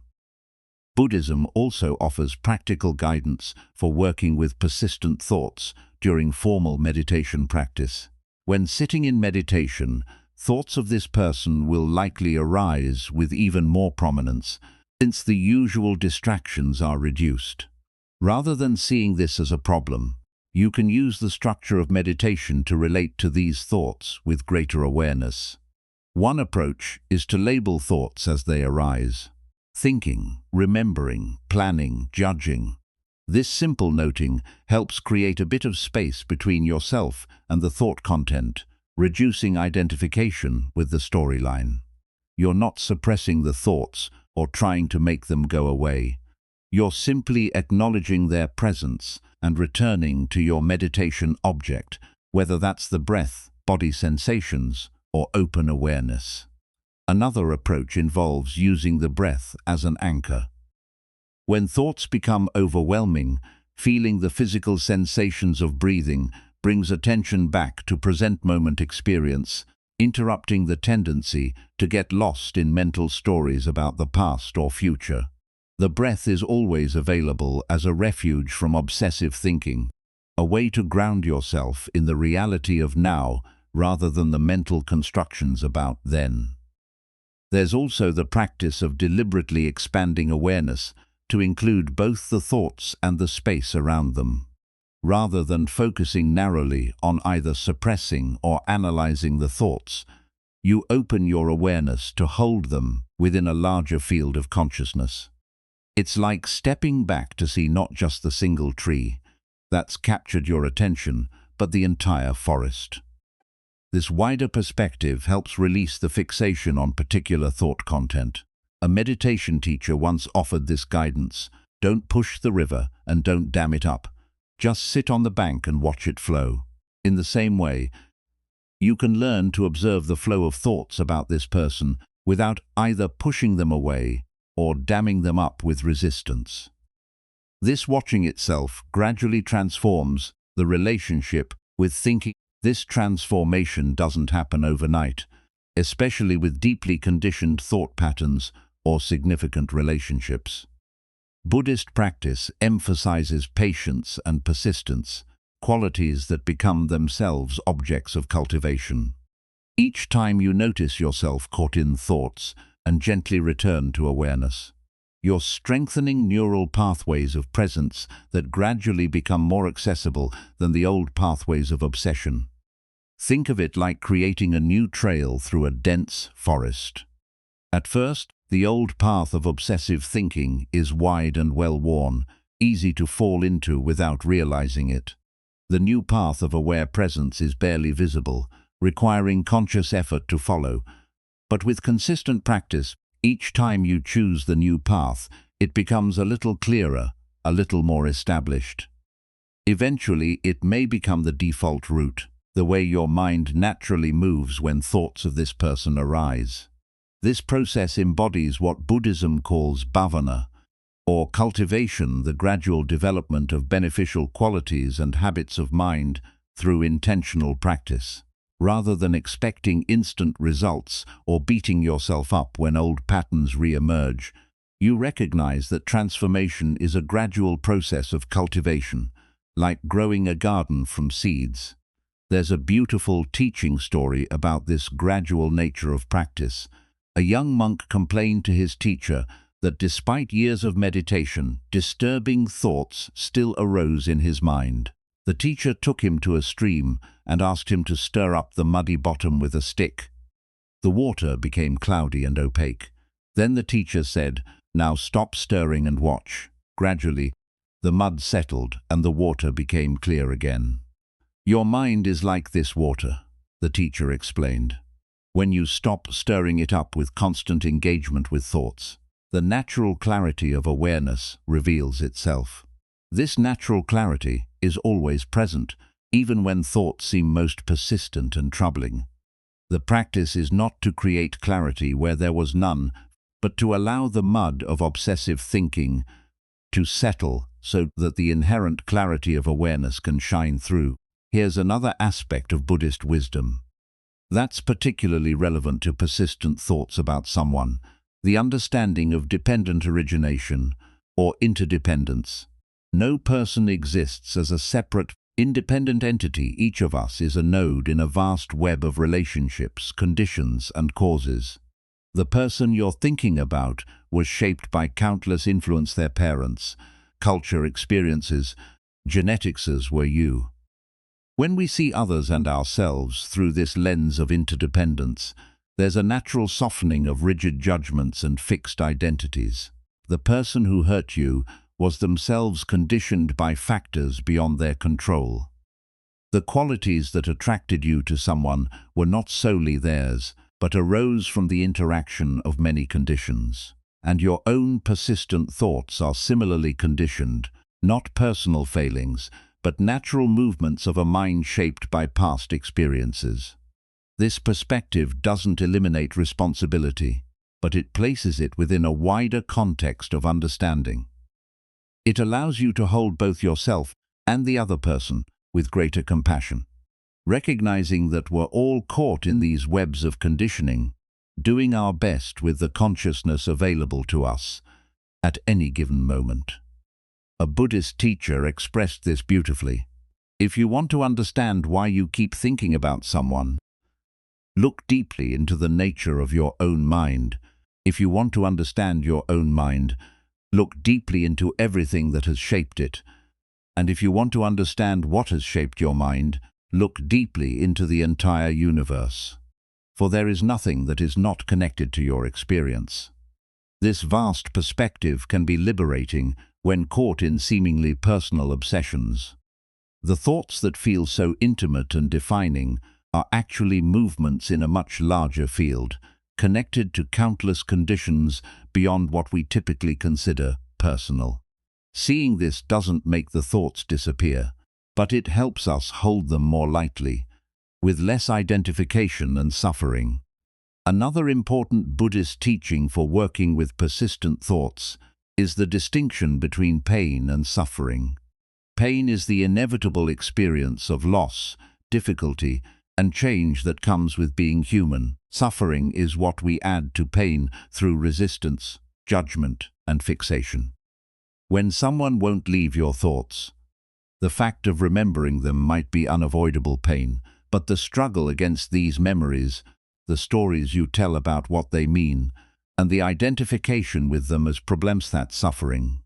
Buddhism also offers practical guidance for working with persistent thoughts during formal meditation practice. When sitting in meditation, thoughts of this person will likely arise with even more prominence, since the usual distractions are reduced. Rather than seeing this as a problem, you can use the structure of meditation to relate to these thoughts with greater awareness. One approach is to label thoughts as they arise: thinking, remembering, planning, judging. This simple noting helps create a bit of space between yourself and the thought content, reducing identification with the storyline. You're not suppressing the thoughts or trying to make them go away. You're simply acknowledging their presence and returning to your meditation object, whether that's the breath, body sensations, or open awareness. Another approach involves using the breath as an anchor. When thoughts become overwhelming, feeling the physical sensations of breathing brings attention back to present moment experience, interrupting the tendency to get lost in mental stories about the past or future. The breath is always available as a refuge from obsessive thinking, a way to ground yourself in the reality of now rather than the mental constructions about then. There's also the practice of deliberately expanding awareness to include both the thoughts and the space around them. Rather than focusing narrowly on either suppressing or analyzing the thoughts, you open your awareness to hold them within a larger field of consciousness. It's like stepping back to see not just the single tree that's captured your attention, but the entire forest. This wider perspective helps release the fixation on particular thought content. A meditation teacher once offered this guidance: don't push the river and don't dam it up. Just sit on the bank and watch it flow. In the same way, you can learn to observe the flow of thoughts about this person without either pushing them away or damming them up with resistance. This watching itself gradually transforms the relationship with thinking. This transformation doesn't happen overnight, especially with deeply conditioned thought patterns or significant relationships. Buddhist practice emphasizes patience and persistence, qualities that become themselves objects of cultivation. Each time you notice yourself caught in thoughts and gently return to awareness, you're strengthening neural pathways of presence that gradually become more accessible than the old pathways of obsession. Think of it like creating a new trail through a dense forest. At first, the old path of obsessive thinking is wide and well-worn, easy to fall into without realizing it. The new path of aware presence is barely visible, requiring conscious effort to follow. But with consistent practice, each time you choose the new path, it becomes a little clearer, a little more established. Eventually, it may become the default route, the way your mind naturally moves when thoughts of this person arise. This process embodies what Buddhism calls bhavana, or cultivation, the gradual development of beneficial qualities and habits of mind through intentional practice. Rather than expecting instant results or beating yourself up when old patterns re-emerge, You recognize that transformation is a gradual process of cultivation, like growing a garden from seeds. There's a beautiful teaching story about this gradual nature of practice. A young monk complained to his teacher that despite years of meditation, disturbing thoughts still arose in his mind. The teacher took him to a stream and asked him to stir up the muddy bottom with a stick. The water became cloudy and opaque. Then the teacher said, "Now stop stirring and watch." Gradually, the mud settled and the water became clear again. "Your mind is like this water," the teacher explained. When you stop stirring it up with constant engagement with thoughts, the natural clarity of awareness reveals itself. This natural clarity is always present, even when thoughts seem most persistent and troubling. The practice is not to create clarity where there was none, but to allow the mud of obsessive thinking to settle so that the inherent clarity of awareness can shine through. Here's another aspect of Buddhist wisdom that's particularly relevant to persistent thoughts about someone: the understanding of dependent origination, or interdependence. No person exists as a separate, independent entity. Each of us is a node in a vast web of relationships, conditions, and causes. The person you're thinking about was shaped by countless influences: their parents, culture, experiences, genetics, as were you. When we see others and ourselves through this lens of interdependence, there's a natural softening of rigid judgments and fixed identities. The person who hurt you was themselves conditioned by factors beyond their control. The qualities that attracted you to someone were not solely theirs, but arose from the interaction of many conditions. And your own persistent thoughts are similarly conditioned, not personal failings, but natural movements of a mind shaped by past experiences. This perspective doesn't eliminate responsibility, but it places it within a wider context of understanding. It allows you to hold both yourself and the other person with greater compassion, recognizing that we're all caught in these webs of conditioning, doing our best with the consciousness available to us at any given moment. A Buddhist teacher expressed this beautifully. If you want to understand why you keep thinking about someone, look deeply into the nature of your own mind. If you want to understand your own mind, look deeply into everything that has shaped it. And if you want to understand what has shaped your mind, look deeply into the entire universe. For there is nothing that is not connected to your experience. This vast perspective can be liberating when caught in seemingly personal obsessions. The thoughts that feel so intimate and defining are actually movements in a much larger field, connected to countless conditions beyond what we typically consider personal. Seeing this doesn't make the thoughts disappear, but it helps us hold them more lightly, with less identification and suffering. Another important Buddhist teaching for working with persistent thoughts is the distinction between pain and suffering. Pain is the inevitable experience of loss, difficulty, and change that comes with being human. Suffering is what we add to pain through resistance, judgment, and fixation. When someone won't leave your thoughts, the fact of remembering them might be unavoidable pain, but the struggle against these memories, the stories you tell about what they mean, and the identification with them as problems, that suffering.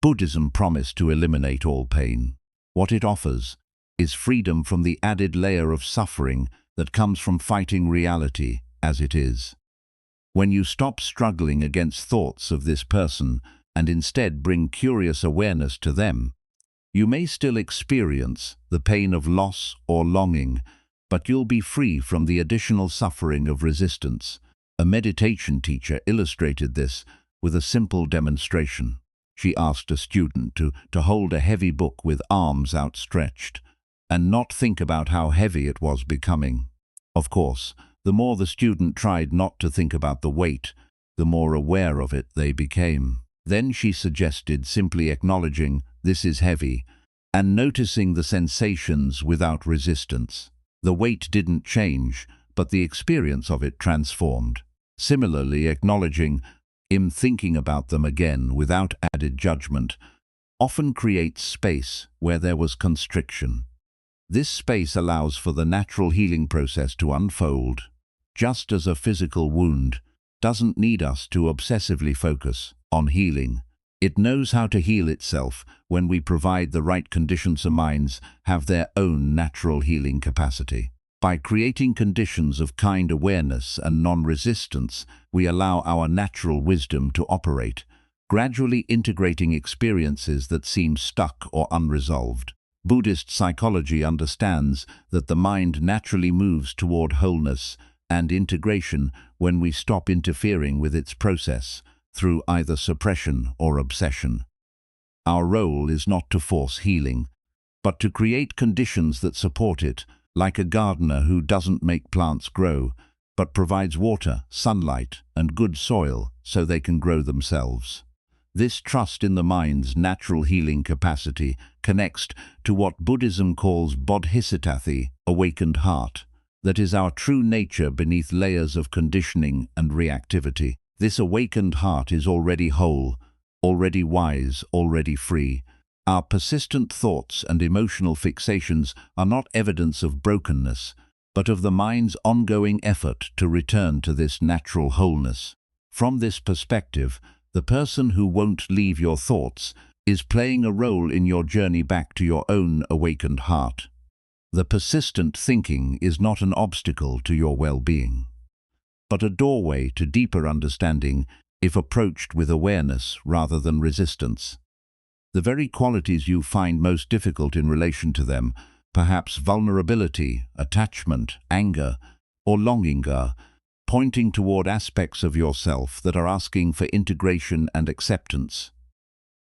Buddhism promised to eliminate all pain. What it offers is freedom from the added layer of suffering that comes from fighting reality as it is. When you stop struggling against thoughts of this person and instead bring curious awareness to them, you may still experience the pain of loss or longing, but you'll be free from the additional suffering of resistance. A meditation teacher illustrated this with a simple demonstration. She asked a student to hold a heavy book with arms outstretched and not think about how heavy it was becoming. Of course, the more the student tried not to think about the weight, the more aware of it they became. Then she suggested simply acknowledging, "This is heavy," and noticing the sensations without resistance. The weight didn't change, but the experience of it transformed. Similarly, acknowledging, Him thinking about them again without added judgment often creates space where there was constriction. This space allows for the natural healing process to unfold, just as a physical wound doesn't need us to obsessively focus on healing. It knows how to heal itself when we provide the right conditions. Our minds have their own natural healing capacity. By creating conditions of kind awareness and non-resistance, we allow our natural wisdom to operate, gradually integrating experiences that seem stuck or unresolved. Buddhist psychology understands that the mind naturally moves toward wholeness and integration when we stop interfering with its process through either suppression or obsession. Our role is not to force healing, but to create conditions that support it, like a gardener who doesn't make plants grow, but provides water, sunlight, and good soil so they can grow themselves. This trust in the mind's natural healing capacity connects to what Buddhism calls bodhisattva, awakened heart, that is our true nature beneath layers of conditioning and reactivity. This awakened heart is already whole, already wise, already free. Our persistent thoughts and emotional fixations are not evidence of brokenness, but of the mind's ongoing effort to return to this natural wholeness. From this perspective, the person who won't leave your thoughts is playing a role in your journey back to your own awakened heart. The persistent thinking is not an obstacle to your well-being, but a doorway to deeper understanding if approached with awareness rather than resistance. The very qualities you find most difficult in relation to them, perhaps vulnerability, attachment, anger, or longing, are pointing toward aspects of yourself that are asking for integration and acceptance.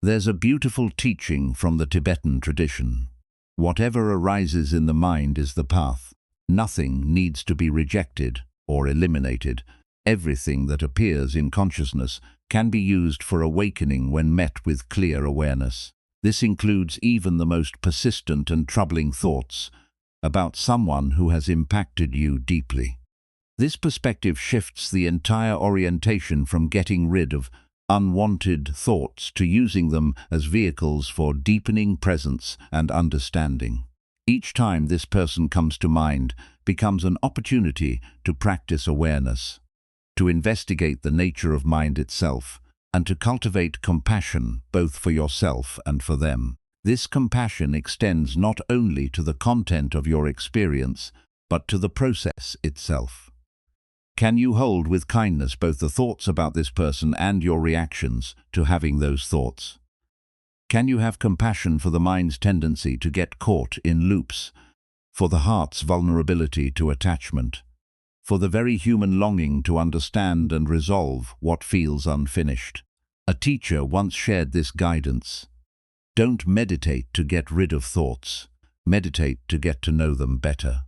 There's a beautiful teaching from the Tibetan tradition. Whatever arises in the mind is the path. Nothing needs to be rejected or eliminated. Everything that appears in consciousness can be used for awakening when met with clear awareness. This includes even the most persistent and troubling thoughts about someone who has impacted you deeply. This perspective shifts the entire orientation from getting rid of unwanted thoughts to using them as vehicles for deepening presence and understanding. Each time this person comes to mind becomes an opportunity to practice awareness, to investigate the nature of mind itself, and to cultivate compassion both for yourself and for them. This compassion extends not only to the content of your experience, but to the process itself. Can you hold with kindness both the thoughts about this person and your reactions to having those thoughts? Can you have compassion for the mind's tendency to get caught in loops, for the heart's vulnerability to attachment, for the very human longing to understand and resolve what feels unfinished? A teacher once shared this guidance: don't meditate to get rid of thoughts, meditate to get to know them better.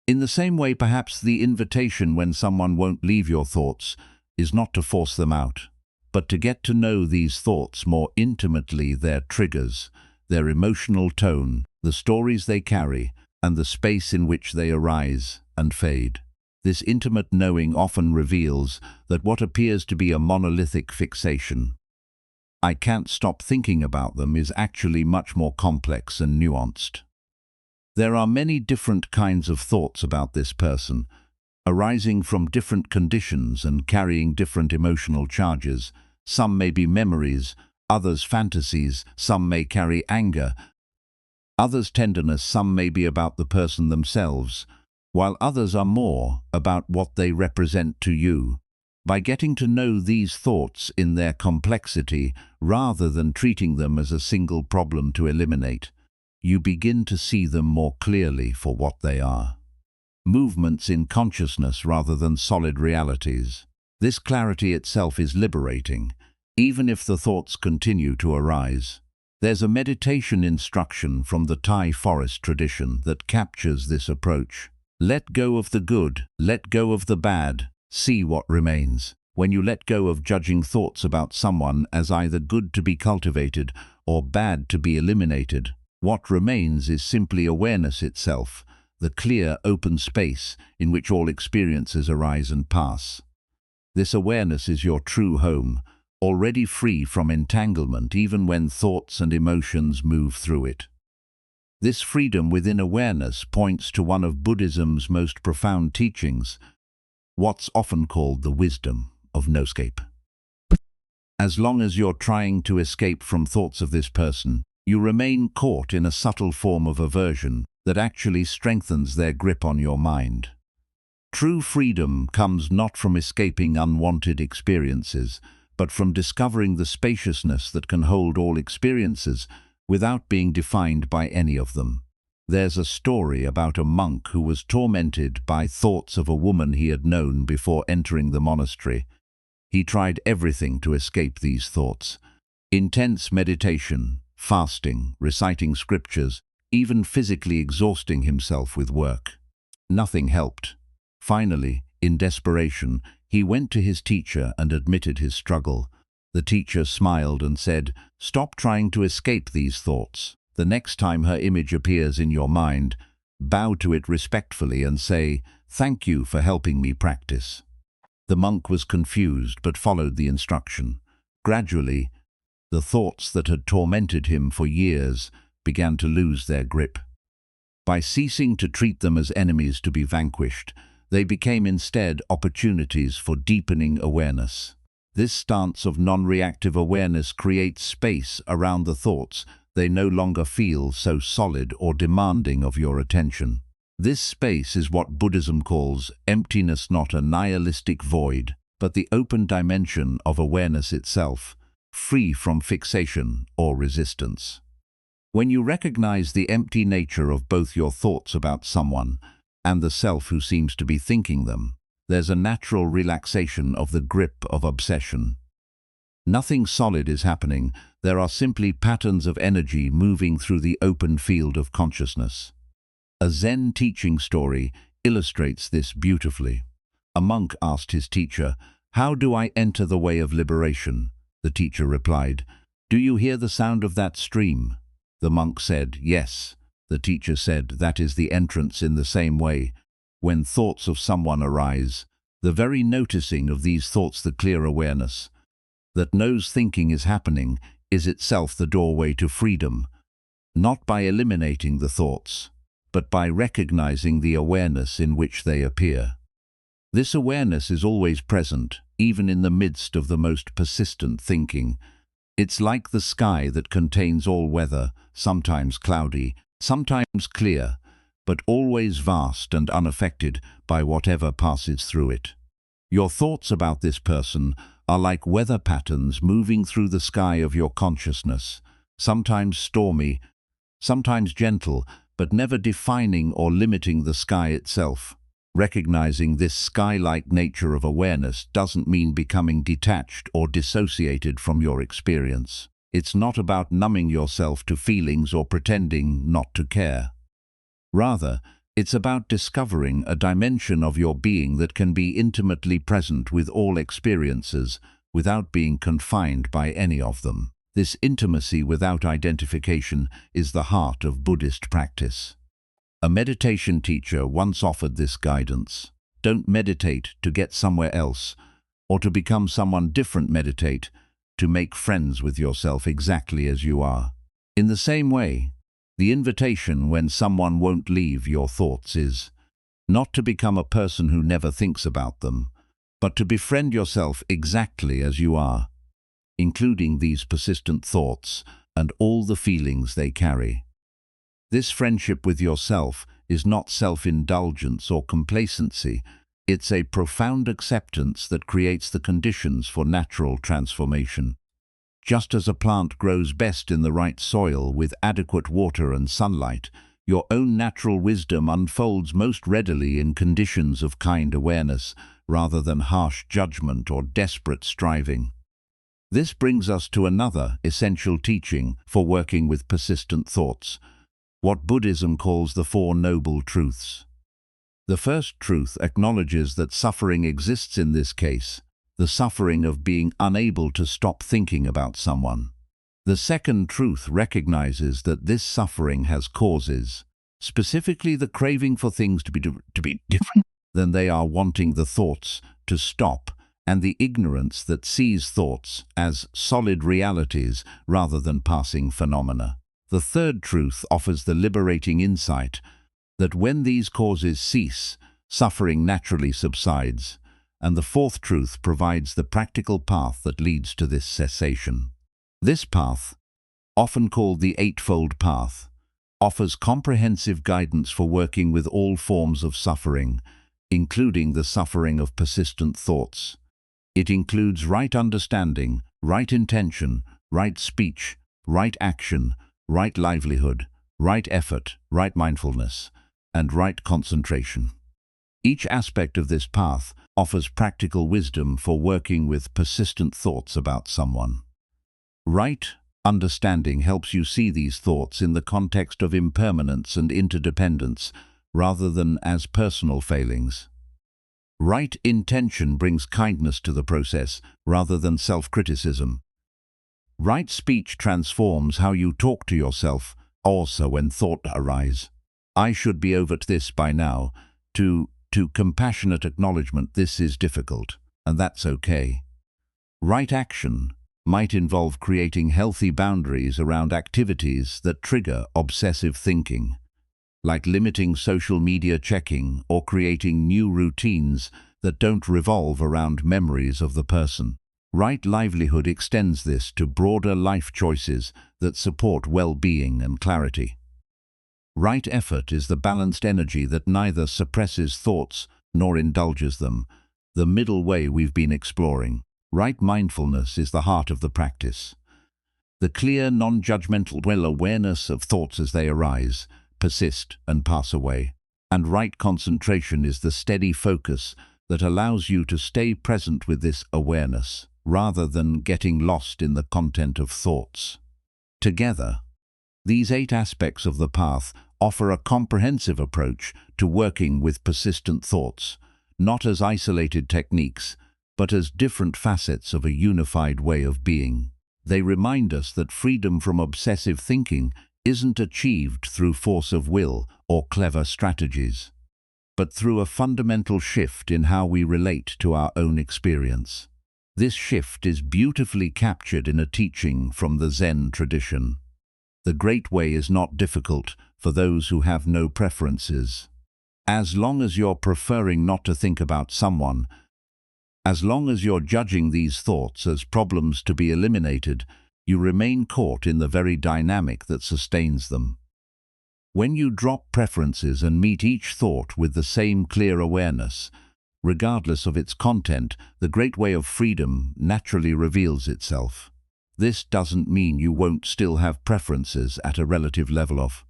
In the same way, perhaps the invitation when someone won't leave your thoughts is not to force them out, but to get to know these thoughts more intimately, their triggers, their emotional tone, the stories they carry, and the space in which they arise and fade. This intimate knowing often reveals that what appears to be a monolithic fixation, "I can't stop thinking about them," is actually much more complex and nuanced. There are many different kinds of thoughts about this person, arising from different conditions and carrying different emotional charges. Some may be memories, others fantasies, some may carry anger, others tenderness, some may be about the person themselves, while others are more about what they represent to you. By getting to know these thoughts in their complexity, rather than treating them as a single problem to eliminate, you begin to see them more clearly for what they are: movements in consciousness rather than solid realities. This clarity itself is liberating, even if the thoughts continue to arise. There's a meditation instruction from the Thai forest tradition that captures this approach. Let go of the good, let go of the bad, see what remains. When you let go of judging thoughts about someone as either good to be cultivated or bad to be eliminated, what remains is simply awareness itself, the clear, open space in which all experiences arise and pass. This awareness is your true home, already free from entanglement even when thoughts and emotions move through it. This freedom within awareness points to one of Buddhism's most profound teachings, what's often called the wisdom of no escape. As long as you're trying to escape from thoughts of this person, you remain caught in a subtle form of aversion that actually strengthens their grip on your mind. True freedom comes not from escaping unwanted experiences, but from discovering the spaciousness that can hold all experiences without being defined by any of them. There's a story about a monk who was tormented by thoughts of a woman he had known before entering the monastery. He tried everything to escape these thoughts. Intense meditation, fasting, reciting scriptures, even physically exhausting himself with work. Nothing helped. Finally, in desperation, he went to his teacher and admitted his struggle. The teacher smiled and said, "Stop trying to escape these thoughts. The next time her image appears in your mind, bow to it respectfully and say, 'Thank you for helping me practice.'" The monk was confused but followed the instruction. Gradually, the thoughts that had tormented him for years began to lose their grip. By ceasing to treat them as enemies to be vanquished, they became instead opportunities for deepening awareness. This stance of non-reactive awareness creates space around the thoughts. They no longer feel so solid or demanding of your attention. This space is what Buddhism calls emptiness, not a nihilistic void, but the open dimension of awareness itself, free from fixation or resistance. When you recognize the empty nature of both your thoughts about someone and the self who seems to be thinking them, there's a natural relaxation of the grip of obsession. Nothing solid is happening. There are simply patterns of energy moving through the open field of consciousness. A Zen teaching story illustrates this beautifully. A monk asked his teacher, "How do I enter the way of liberation?" The teacher replied, "Do you hear the sound of that stream?" The monk said, "Yes." The teacher said, "That is the entrance in the same way. When thoughts of someone arise, the very noticing of these thoughts, the clear awareness that knows thinking is happening, is itself the doorway to freedom, not by eliminating the thoughts, but by recognizing the awareness in which they appear. This awareness is always present, even in the midst of the most persistent thinking. It's like the sky that contains all weather, sometimes cloudy, sometimes clear, but always vast and unaffected by whatever passes through it. Your thoughts about this person are like weather patterns moving through the sky of your consciousness, sometimes stormy, sometimes gentle, but never defining or limiting the sky itself. Recognizing this sky-like nature of awareness doesn't mean becoming detached or dissociated from your experience. It's not about numbing yourself to feelings or pretending not to care. Rather, it's about discovering a dimension of your being that can be intimately present with all experiences without being confined by any of them. This intimacy without identification is the heart of Buddhist practice. A meditation teacher once offered this guidance: don't meditate to get somewhere else or to become someone different. Meditate to make friends with yourself exactly as you are. In the same way, the invitation when someone won't leave your thoughts is not to become a person who never thinks about them, but to befriend yourself exactly as you are, including these persistent thoughts and all the feelings they carry. This friendship with yourself is not self-indulgence or complacency. It's a profound acceptance that creates the conditions for natural transformation. Just as a plant grows best in the right soil with adequate water and sunlight, your own natural wisdom unfolds most readily in conditions of kind awareness rather than harsh judgment or desperate striving. This brings us to another essential teaching for working with persistent thoughts, what Buddhism calls the Four Noble Truths. The first truth acknowledges that suffering exists in this case, the suffering of being unable to stop thinking about someone. The second truth recognizes that this suffering has causes, specifically the craving for things to be different than they are, wanting the thoughts to stop, and the ignorance that sees thoughts as solid realities rather than passing phenomena. The third truth offers the liberating insight that when these causes cease, suffering naturally subsides, and the fourth truth provides the practical path that leads to this cessation. This path, often called the Eightfold Path, offers comprehensive guidance for working with all forms of suffering, including the suffering of persistent thoughts. It includes right understanding, right intention, right speech, right action, right livelihood, right effort, right mindfulness, and right concentration. Each aspect of this path offers practical wisdom for working with persistent thoughts about someone. Right understanding helps you see these thoughts in the context of impermanence and interdependence, rather than as personal failings. Right intention brings kindness to the process, rather than self-criticism. Right speech transforms how you talk to yourself, also when thought arise. I should be over this by now. To compassionate acknowledgement, this is difficult, and that's okay. Right action might involve creating healthy boundaries around activities that trigger obsessive thinking, like limiting social media checking or creating new routines that don't revolve around memories of the person. Right livelihood extends this to broader life choices that support well-being and clarity. Right effort is the balanced energy that neither suppresses thoughts nor indulges them, the middle way we've been exploring. Right mindfulness is the heart of the practice. The clear, non-judgmental awareness of thoughts as they arise, persist, and pass away. And right concentration is the steady focus that allows you to stay present with this awareness, rather than getting lost in the content of thoughts. Together, these 8 aspects of the path offer a comprehensive approach to working with persistent thoughts, not as isolated techniques, but as different facets of a unified way of being. They remind us that freedom from obsessive thinking isn't achieved through force of will or clever strategies, but through a fundamental shift in how we relate to our own experience. This shift is beautifully captured in a teaching from the Zen tradition. The Great Way is not difficult for those who have no preferences. As long as you're preferring not to think about someone, as long as you're judging these thoughts as problems to be eliminated, you remain caught in the very dynamic that sustains them. When you drop preferences and meet each thought with the same clear awareness, regardless of its content, the great way of freedom naturally reveals itself. This doesn't mean you won't still have preferences at a relative level. Of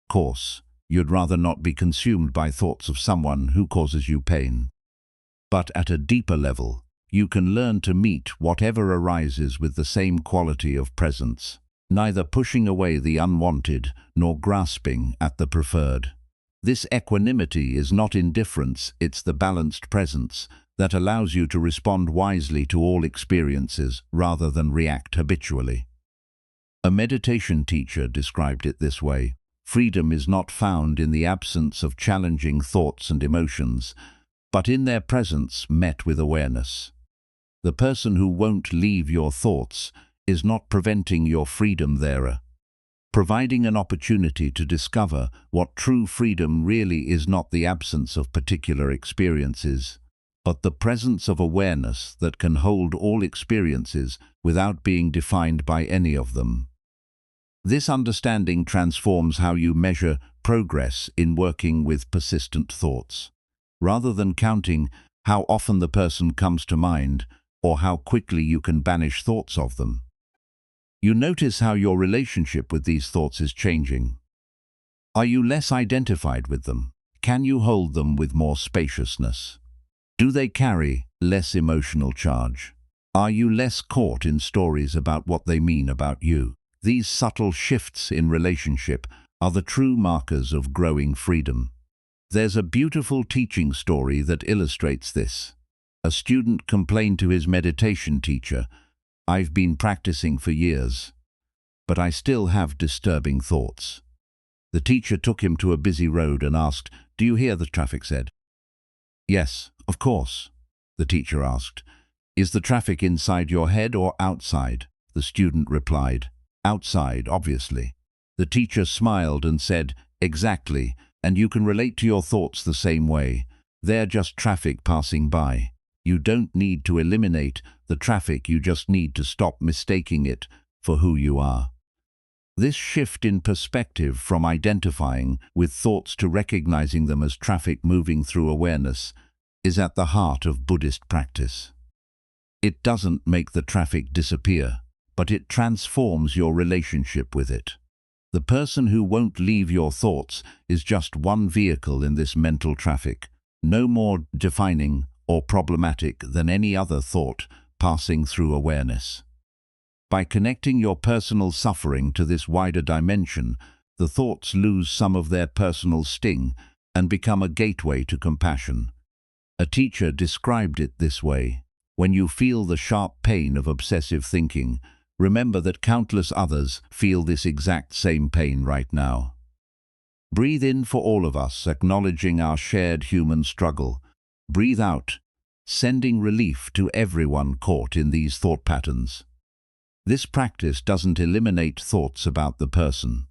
course, you'd rather not be consumed by thoughts of someone who causes you pain. But at a deeper level, you can learn to meet whatever arises with the same quality of presence, neither pushing away the unwanted nor grasping at the preferred. This equanimity is not indifference, it's the balanced presence that allows you to respond wisely to all experiences rather than react habitually. A meditation teacher described it this way: freedom is not found in the absence of challenging thoughts and emotions, but in their presence met with awareness. The person who won't leave your thoughts is not preventing your freedom there, providing an opportunity to discover what true freedom really is: not the absence of particular experiences, but the presence of awareness that can hold all experiences without being defined by any of them. This understanding transforms how you measure progress in working with persistent thoughts. Rather than counting how often the person comes to mind or how quickly you can banish thoughts of them, you notice how your relationship with these thoughts is changing. Are you less identified with them? Can you hold them with more spaciousness? Do they carry less emotional charge? Are you less caught in stories about what they mean about you? These subtle shifts in relationship are the true markers of growing freedom. There's a beautiful teaching story that illustrates this. A student complained to his meditation teacher, "I've been practicing for years, but I still have disturbing thoughts." The teacher took him to a busy road and asked, "Do you hear the traffic?" said. "Yes, of course," the teacher asked. Is the traffic inside your head or outside? The student replied, outside, obviously. The teacher smiled and said, exactly, and you can relate to your thoughts the same way. They're just traffic passing by. You don't need to eliminate the traffic, you just need to stop mistaking it for who you are. This shift in perspective from identifying with thoughts to recognizing them as traffic moving through awareness is at the heart of Buddhist practice. It doesn't make the traffic disappear, but it transforms your relationship with it. The person who won't leave your thoughts is just one vehicle in this mental traffic, no more defining or problematic than any other thought passing through awareness. By connecting your personal suffering to this wider dimension, the thoughts lose some of their personal sting and become a gateway to compassion. A teacher described it this way: when you feel the sharp pain of obsessive thinking, remember that countless others feel this exact same pain right now. Breathe in for all of us, acknowledging our shared human struggle. Breathe out, sending relief to everyone caught in these thought patterns. This practice doesn't eliminate thoughts about the person,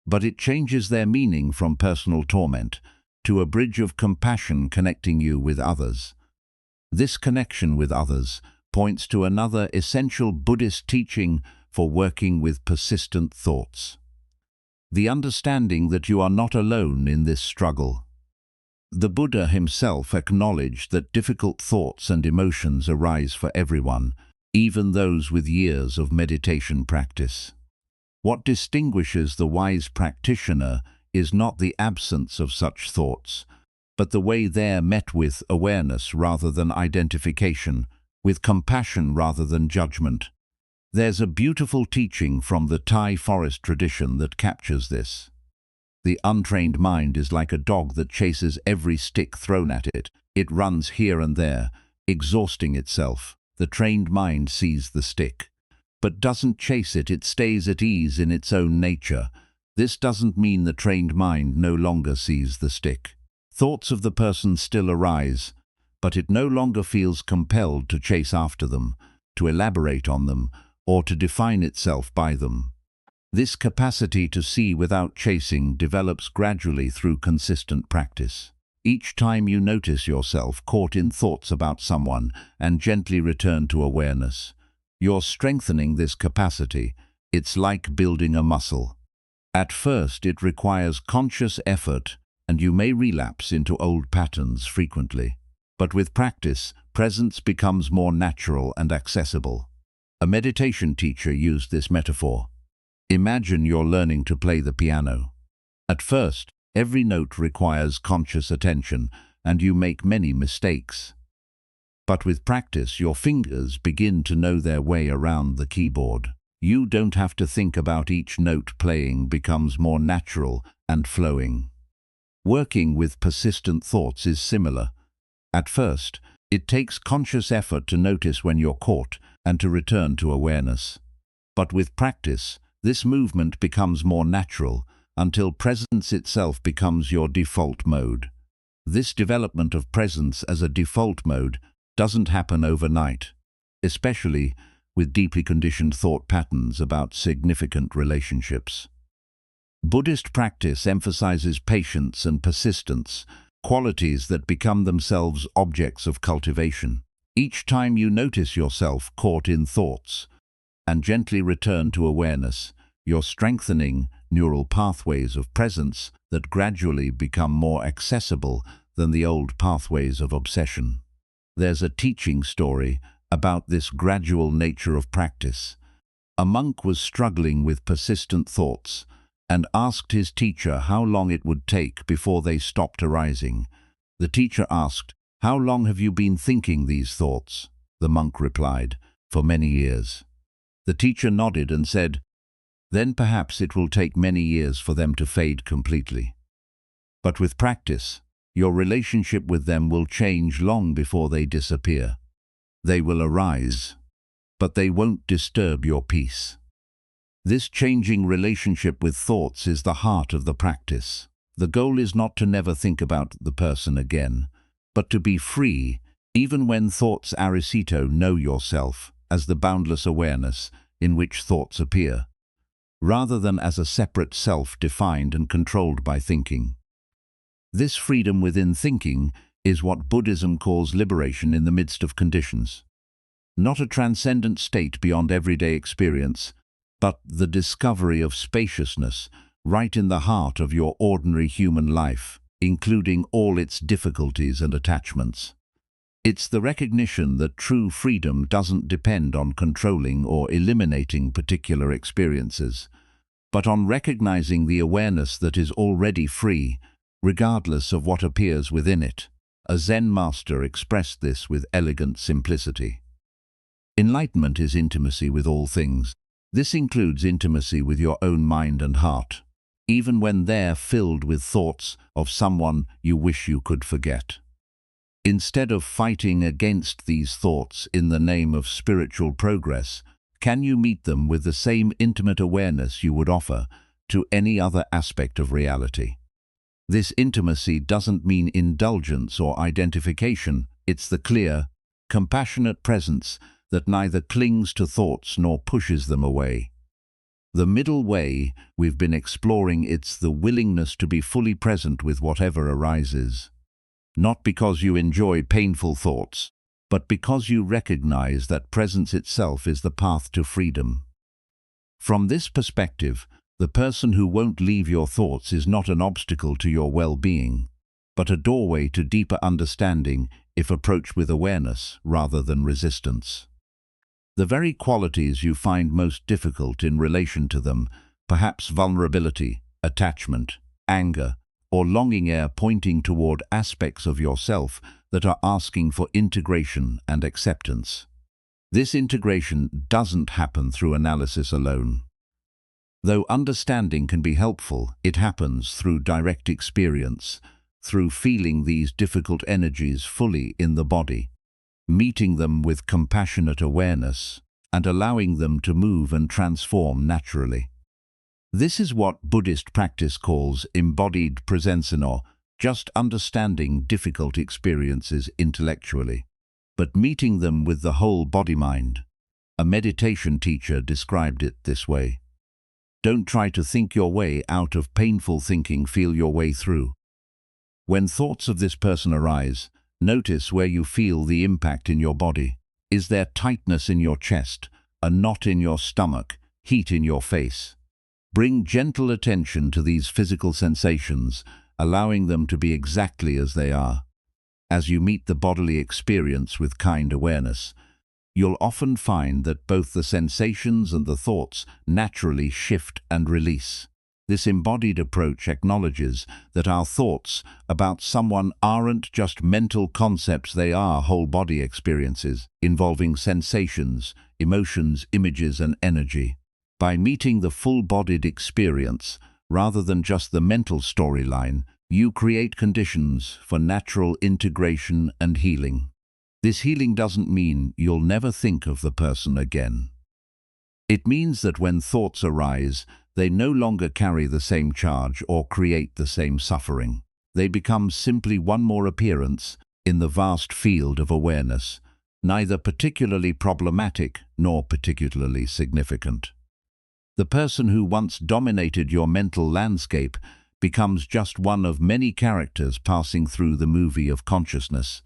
but it changes their meaning from personal torment to a bridge of compassion connecting you with others. This connection with others points to another essential Buddhist teaching for working with persistent thoughts: the understanding that you are not alone in this struggle. The Buddha himself acknowledged that difficult thoughts and emotions arise for everyone, even those with years of meditation practice. What distinguishes the wise practitioner is not the absence of such thoughts, but the way they're met with awareness rather than identification, with compassion rather than judgment. There's a beautiful teaching from the Thai forest tradition that captures this. The untrained mind is like a dog that chases every stick thrown at it. It runs here and there, exhausting itself. The trained mind sees the stick, but doesn't chase it. It stays at ease in its own nature. This doesn't mean the trained mind no longer sees the stick. Thoughts of the person still arise, but it no longer feels compelled to chase after them, to elaborate on them, or to define itself by them. This capacity to see without chasing develops gradually through consistent practice. Each time you notice yourself caught in thoughts about someone and gently return to awareness, you're strengthening this capacity. It's like building a muscle. At first, it requires conscious effort, and you may relapse into old patterns frequently. But with practice, presence becomes more natural and accessible. A meditation teacher used this metaphor. Imagine you're learning to play the piano. At first, every note requires conscious attention, and you make many mistakes. But with practice, your fingers begin to know their way around the keyboard. You don't have to think about each note. Playing becomes more natural and flowing. Working with persistent thoughts is similar. At first, it takes conscious effort to notice when you're caught and to return to awareness. But with practice, this movement becomes more natural until presence itself becomes your default mode. This development of presence as a default mode doesn't happen overnight, especially with deeply conditioned thought patterns about significant relationships. Buddhist practice emphasizes patience and persistence, qualities that become themselves objects of cultivation. Each time you notice yourself caught in thoughts and gently return to awareness, you're strengthening neural pathways of presence that gradually become more accessible than the old pathways of obsession. There's a teaching story about this gradual nature of practice. A monk was struggling with persistent thoughts and asked his teacher how long it would take before they stopped arising. The teacher asked, "How long have you been thinking these thoughts?" The monk replied, "For many years." The teacher nodded and said, "Then perhaps it will take many years for them to fade completely. But with practice, your relationship with them will change long before they disappear. They will arise, but they won't disturb your peace." This changing relationship with thoughts is the heart of the practice. The goal is not to never think about the person again, but to be free Even when thoughts arisito, know yourself as the boundless awareness in which thoughts appear, rather than as a separate self defined and controlled by thinking. This freedom within thinking is what Buddhism calls liberation in the midst of conditions. Not a transcendent state beyond everyday experience, but the discovery of spaciousness right in the heart of your ordinary human life, including all its difficulties and attachments. It's the recognition that true freedom doesn't depend on controlling or eliminating particular experiences, but on recognizing the awareness that is already free, regardless of what appears within it. A Zen master expressed this with elegant simplicity. Enlightenment is intimacy with all things. This includes intimacy with your own mind and heart, even when they're filled with thoughts of someone you wish you could forget. Instead of fighting against these thoughts in the name of spiritual progress, can you meet them with the same intimate awareness you would offer to any other aspect of reality? This intimacy doesn't mean indulgence or identification. It's the clear, compassionate presence that neither clings to thoughts nor pushes them away. The middle way we've been exploring, it's the willingness to be fully present with whatever arises. Not because you enjoy painful thoughts, but because you recognize that presence itself is the path to freedom. From this perspective, the person who won't leave your thoughts is not an obstacle to your well-being, but a doorway to deeper understanding if approached with awareness rather than resistance. The very qualities you find most difficult in relation to them, perhaps vulnerability, attachment, anger, or longing, are pointing toward aspects of yourself that are asking for integration and acceptance. This integration doesn't happen through analysis alone. Though understanding can be helpful, it happens through direct experience, through feeling these difficult energies fully in the body, meeting them with compassionate awareness, and allowing them to move and transform naturally. This is what Buddhist practice calls embodied presensen, or just understanding difficult experiences intellectually, but meeting them with the whole body-mind. A meditation teacher described it this way: don't try to think your way out of painful thinking, feel your way through. When thoughts of this person arise, notice where you feel the impact in your body. Is there tightness in your chest, a knot in your stomach, heat in your face? Bring gentle attention to these physical sensations, allowing them to be exactly as they are. As you meet the bodily experience with kind awareness, you'll often find that both the sensations and the thoughts naturally shift and release. This embodied approach acknowledges that our thoughts about someone aren't just mental concepts, they are whole body experiences, involving sensations, emotions, images, and energy. By meeting the full-bodied experience, rather than just the mental storyline, you create conditions for natural integration and healing. This healing doesn't mean you'll never think of the person again. It means that when thoughts arise, they no longer carry the same charge or create the same suffering. They become simply one more appearance in the vast field of awareness, neither particularly problematic nor particularly significant. The person who once dominated your mental landscape becomes just one of many characters passing through the movie of consciousness.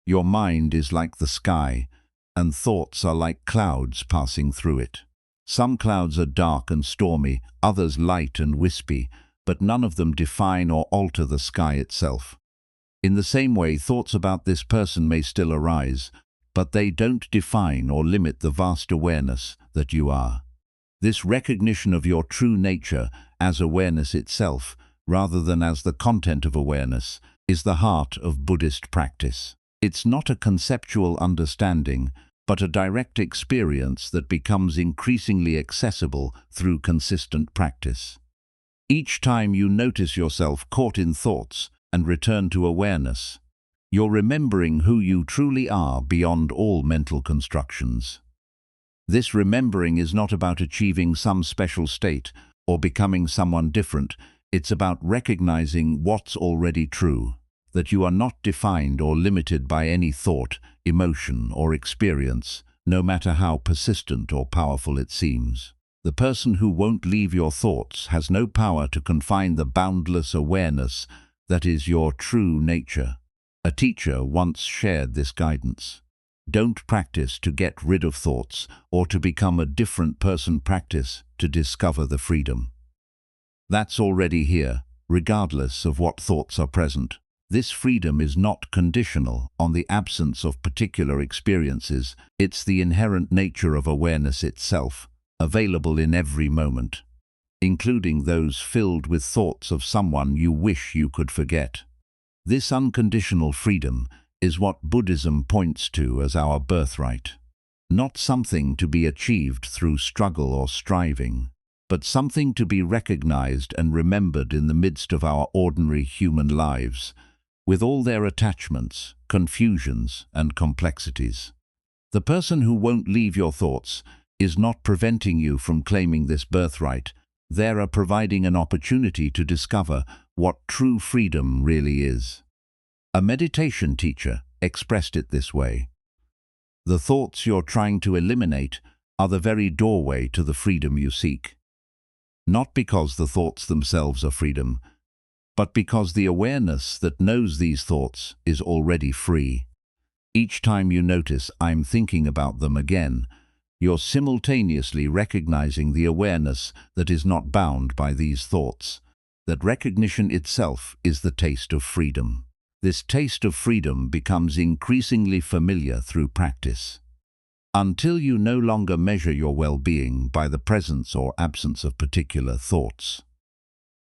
Your mind is like the sky, and thoughts are like clouds passing through it. Some clouds are dark and stormy, others light and wispy, but none of them define or alter the sky itself. In the same way, thoughts about this person may still arise, but they don't define or limit the vast awareness that you are. This recognition of your true nature as awareness itself, rather than as the content of awareness, is the heart of Buddhist practice. It's not a conceptual understanding, but a direct experience that becomes increasingly accessible through consistent practice. Each time you notice yourself caught in thoughts and return to awareness, you're remembering who you truly are beyond all mental constructions. This remembering is not about achieving some special state or becoming someone different. It's about recognizing what's already true. that you are not defined or limited by any thought, emotion, or experience, no matter how persistent or powerful it seems. The person who won't leave your thoughts has no power to confine the boundless awareness that is your true nature. A teacher once shared this guidance. Don't practice to get rid of thoughts or to become a different person. Practice to discover the freedom that's already here, regardless of what thoughts are present. This freedom is not conditional on the absence of particular experiences. It's the inherent nature of awareness itself, available in every moment, including those filled with thoughts of someone you wish you could forget. This unconditional freedom is what Buddhism points to as our birthright. Not something to be achieved through struggle or striving, but something to be recognized and remembered in the midst of our ordinary human lives, with all their attachments, confusions, and complexities. The person who won't leave your thoughts is not preventing you from claiming this birthright. They are providing an opportunity to discover what true freedom really is. A meditation teacher expressed it this way: the thoughts you're trying to eliminate are the very doorway to the freedom you seek. Not because the thoughts themselves are freedom, but because the awareness that knows these thoughts is already free. Each time you notice "I'm thinking about them again," you're simultaneously recognizing the awareness that is not bound by these thoughts. That recognition itself is the taste of freedom. This taste of freedom becomes increasingly familiar through practice, until you no longer measure your well-being by the presence or absence of particular thoughts,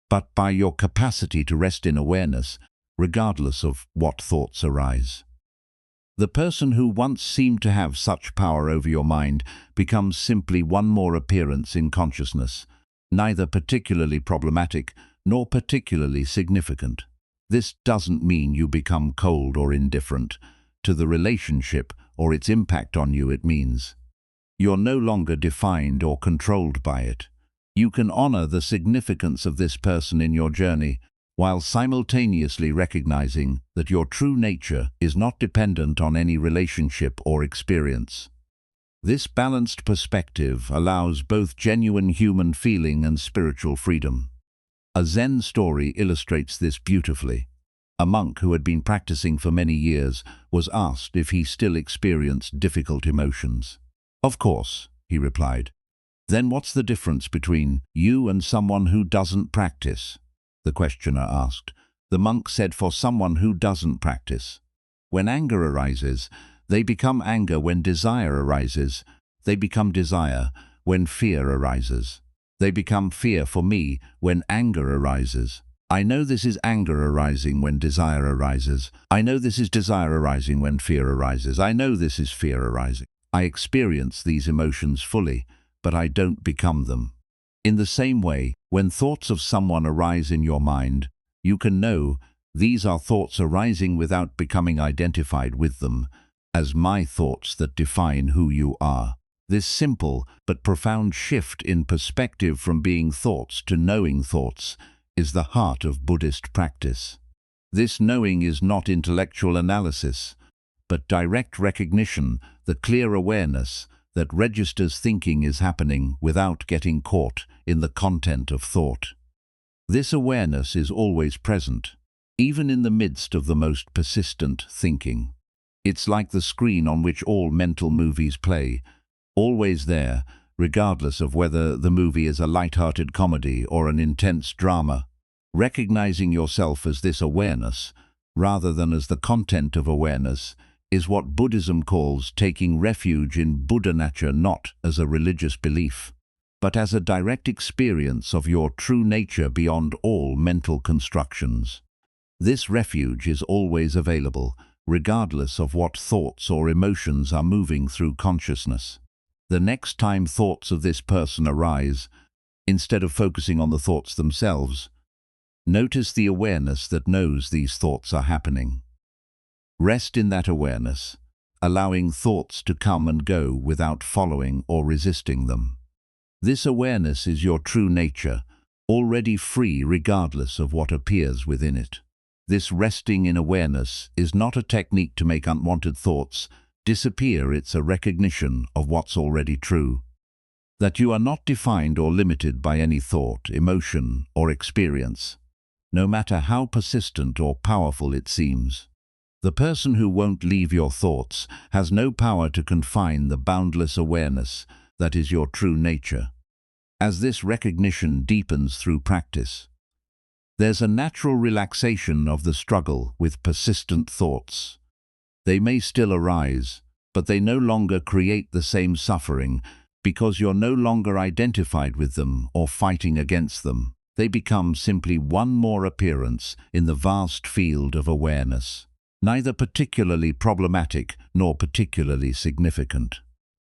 but by your capacity to rest in awareness, regardless of what thoughts arise. The person who once seemed to have such power over your mind becomes simply one more appearance in consciousness, neither particularly problematic nor particularly significant. This doesn't mean you become cold or indifferent to the relationship or its impact on you. It means you're no longer defined or controlled by it. You can honor the significance of this person in your journey, while simultaneously recognizing that your true nature is not dependent on any relationship or experience. This balanced perspective allows both genuine human feeling and spiritual freedom. A Zen story illustrates this beautifully. A monk who had been practicing for many years was asked if he still experienced difficult emotions. "Of course," he replied. "Then what's the difference between you and someone who doesn't practice?" the questioner asked. The monk said, "For someone who doesn't practice, when anger arises, they become anger. When desire arises, they become desire. When fear arises, they become fear. For me, when anger arises, I know this is anger arising. When desire arises, I know this is desire arising. When fear arises, I know this is fear arising. I experience these emotions fully, but I don't become them." In the same way, when thoughts of someone arise in your mind, you can know these are thoughts arising without becoming identified with them as my thoughts that define who you are. This simple but profound shift in perspective from being thoughts to knowing thoughts is the heart of Buddhist practice. This knowing is not intellectual analysis, but direct recognition, the clear awareness that registers thinking is happening without getting caught in the content of thought. This awareness is always present, even in the midst of the most persistent thinking. It's like the screen on which all mental movies play, always there, regardless of whether the movie is a light-hearted comedy or an intense drama. Recognizing yourself as this awareness, rather than as the content of awareness, is what Buddhism calls taking refuge in Buddha nature, not as a religious belief, but as a direct experience of your true nature beyond all mental constructions. This refuge is always available, regardless of what thoughts or emotions are moving through consciousness. The next time thoughts of this person arise, instead of focusing on the thoughts themselves, notice the awareness that knows these thoughts are happening. Rest in that awareness, allowing thoughts to come and go without following or resisting them. This awareness is your true nature, already free regardless of what appears within it. This resting in awareness is not a technique to make unwanted thoughts disappear, it's a recognition of what's already true. That you are not defined or limited by any thought, emotion, or experience, no matter how persistent or powerful it seems. The person who won't leave your thoughts has no power to confine the boundless awareness that is your true nature. As this recognition deepens through practice, there's a natural relaxation of the struggle with persistent thoughts. They may still arise, but they no longer create the same suffering because you're no longer identified with them or fighting against them. They become simply one more appearance in the vast field of awareness, neither particularly problematic nor particularly significant.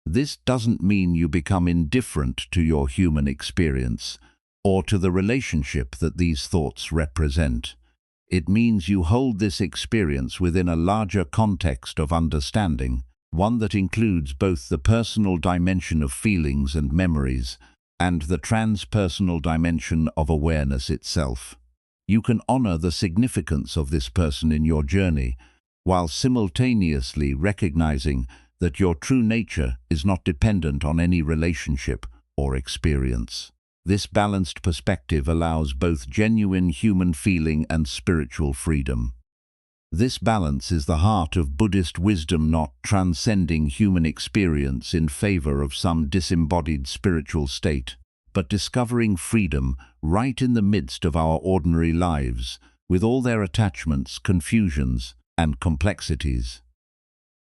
This doesn't mean you become indifferent to your human experience or to the relationship that these thoughts represent. It means you hold this experience within a larger context of understanding, one that includes both the personal dimension of feelings and memories and the transpersonal dimension of awareness itself. You can honor the significance of this person in your journey, while simultaneously recognizing that your true nature is not dependent on any relationship or experience. This balanced perspective allows both genuine human feeling and spiritual freedom. This balance is the heart of Buddhist wisdom, not transcending human experience in favor of some disembodied spiritual state, but discovering freedom right in the midst of our ordinary lives, with all their attachments, confusions, and complexities.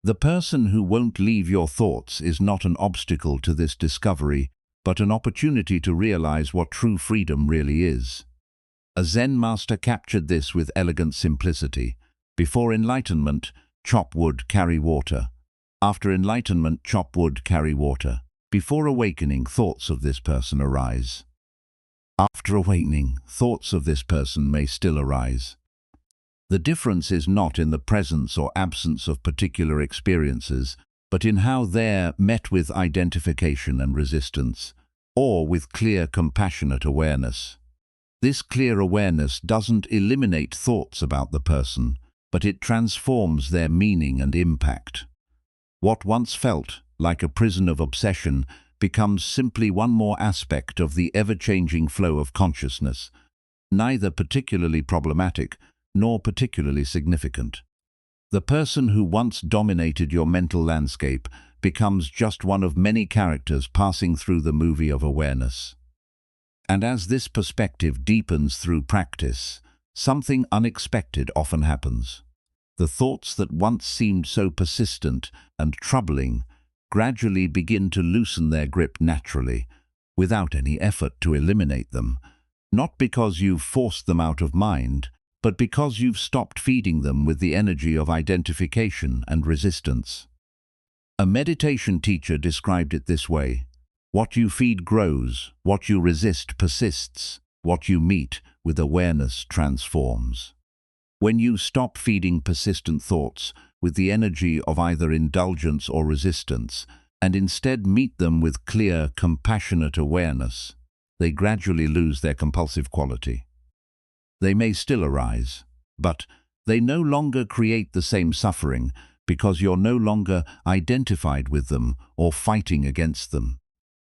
The person who won't leave your thoughts is not an obstacle to this discovery, but an opportunity to realize what true freedom really is. A Zen master captured this with elegant simplicity. Before enlightenment, chop wood, carry water. After enlightenment, chop wood, carry water. Before awakening, thoughts of this person arise. After awakening, thoughts of this person may still arise. The difference is not in the presence or absence of particular experiences, but in how they're met with identification and resistance, or with clear, compassionate awareness. This clear awareness doesn't eliminate thoughts about the person, but it transforms their meaning and impact. What once felt like a prison of obsession becomes simply one more aspect of the ever-changing flow of consciousness, neither particularly problematic nor particularly significant. The person who once dominated your mental landscape becomes just one of many characters passing through the movie of awareness. And as this perspective deepens through practice, something unexpected often happens. The thoughts that once seemed so persistent and troubling gradually begin to loosen their grip naturally, without any effort to eliminate them, not because you've forced them out of mind, but because you've stopped feeding them with the energy of identification and resistance. A meditation teacher described it this way: what you feed grows, what you resist persists, what you meet with awareness transforms. When you stop feeding persistent thoughts with the energy of either indulgence or resistance, and instead meet them with clear, compassionate awareness, they gradually lose their compulsive quality. They may still arise, but they no longer create the same suffering because you're no longer identified with them or fighting against them.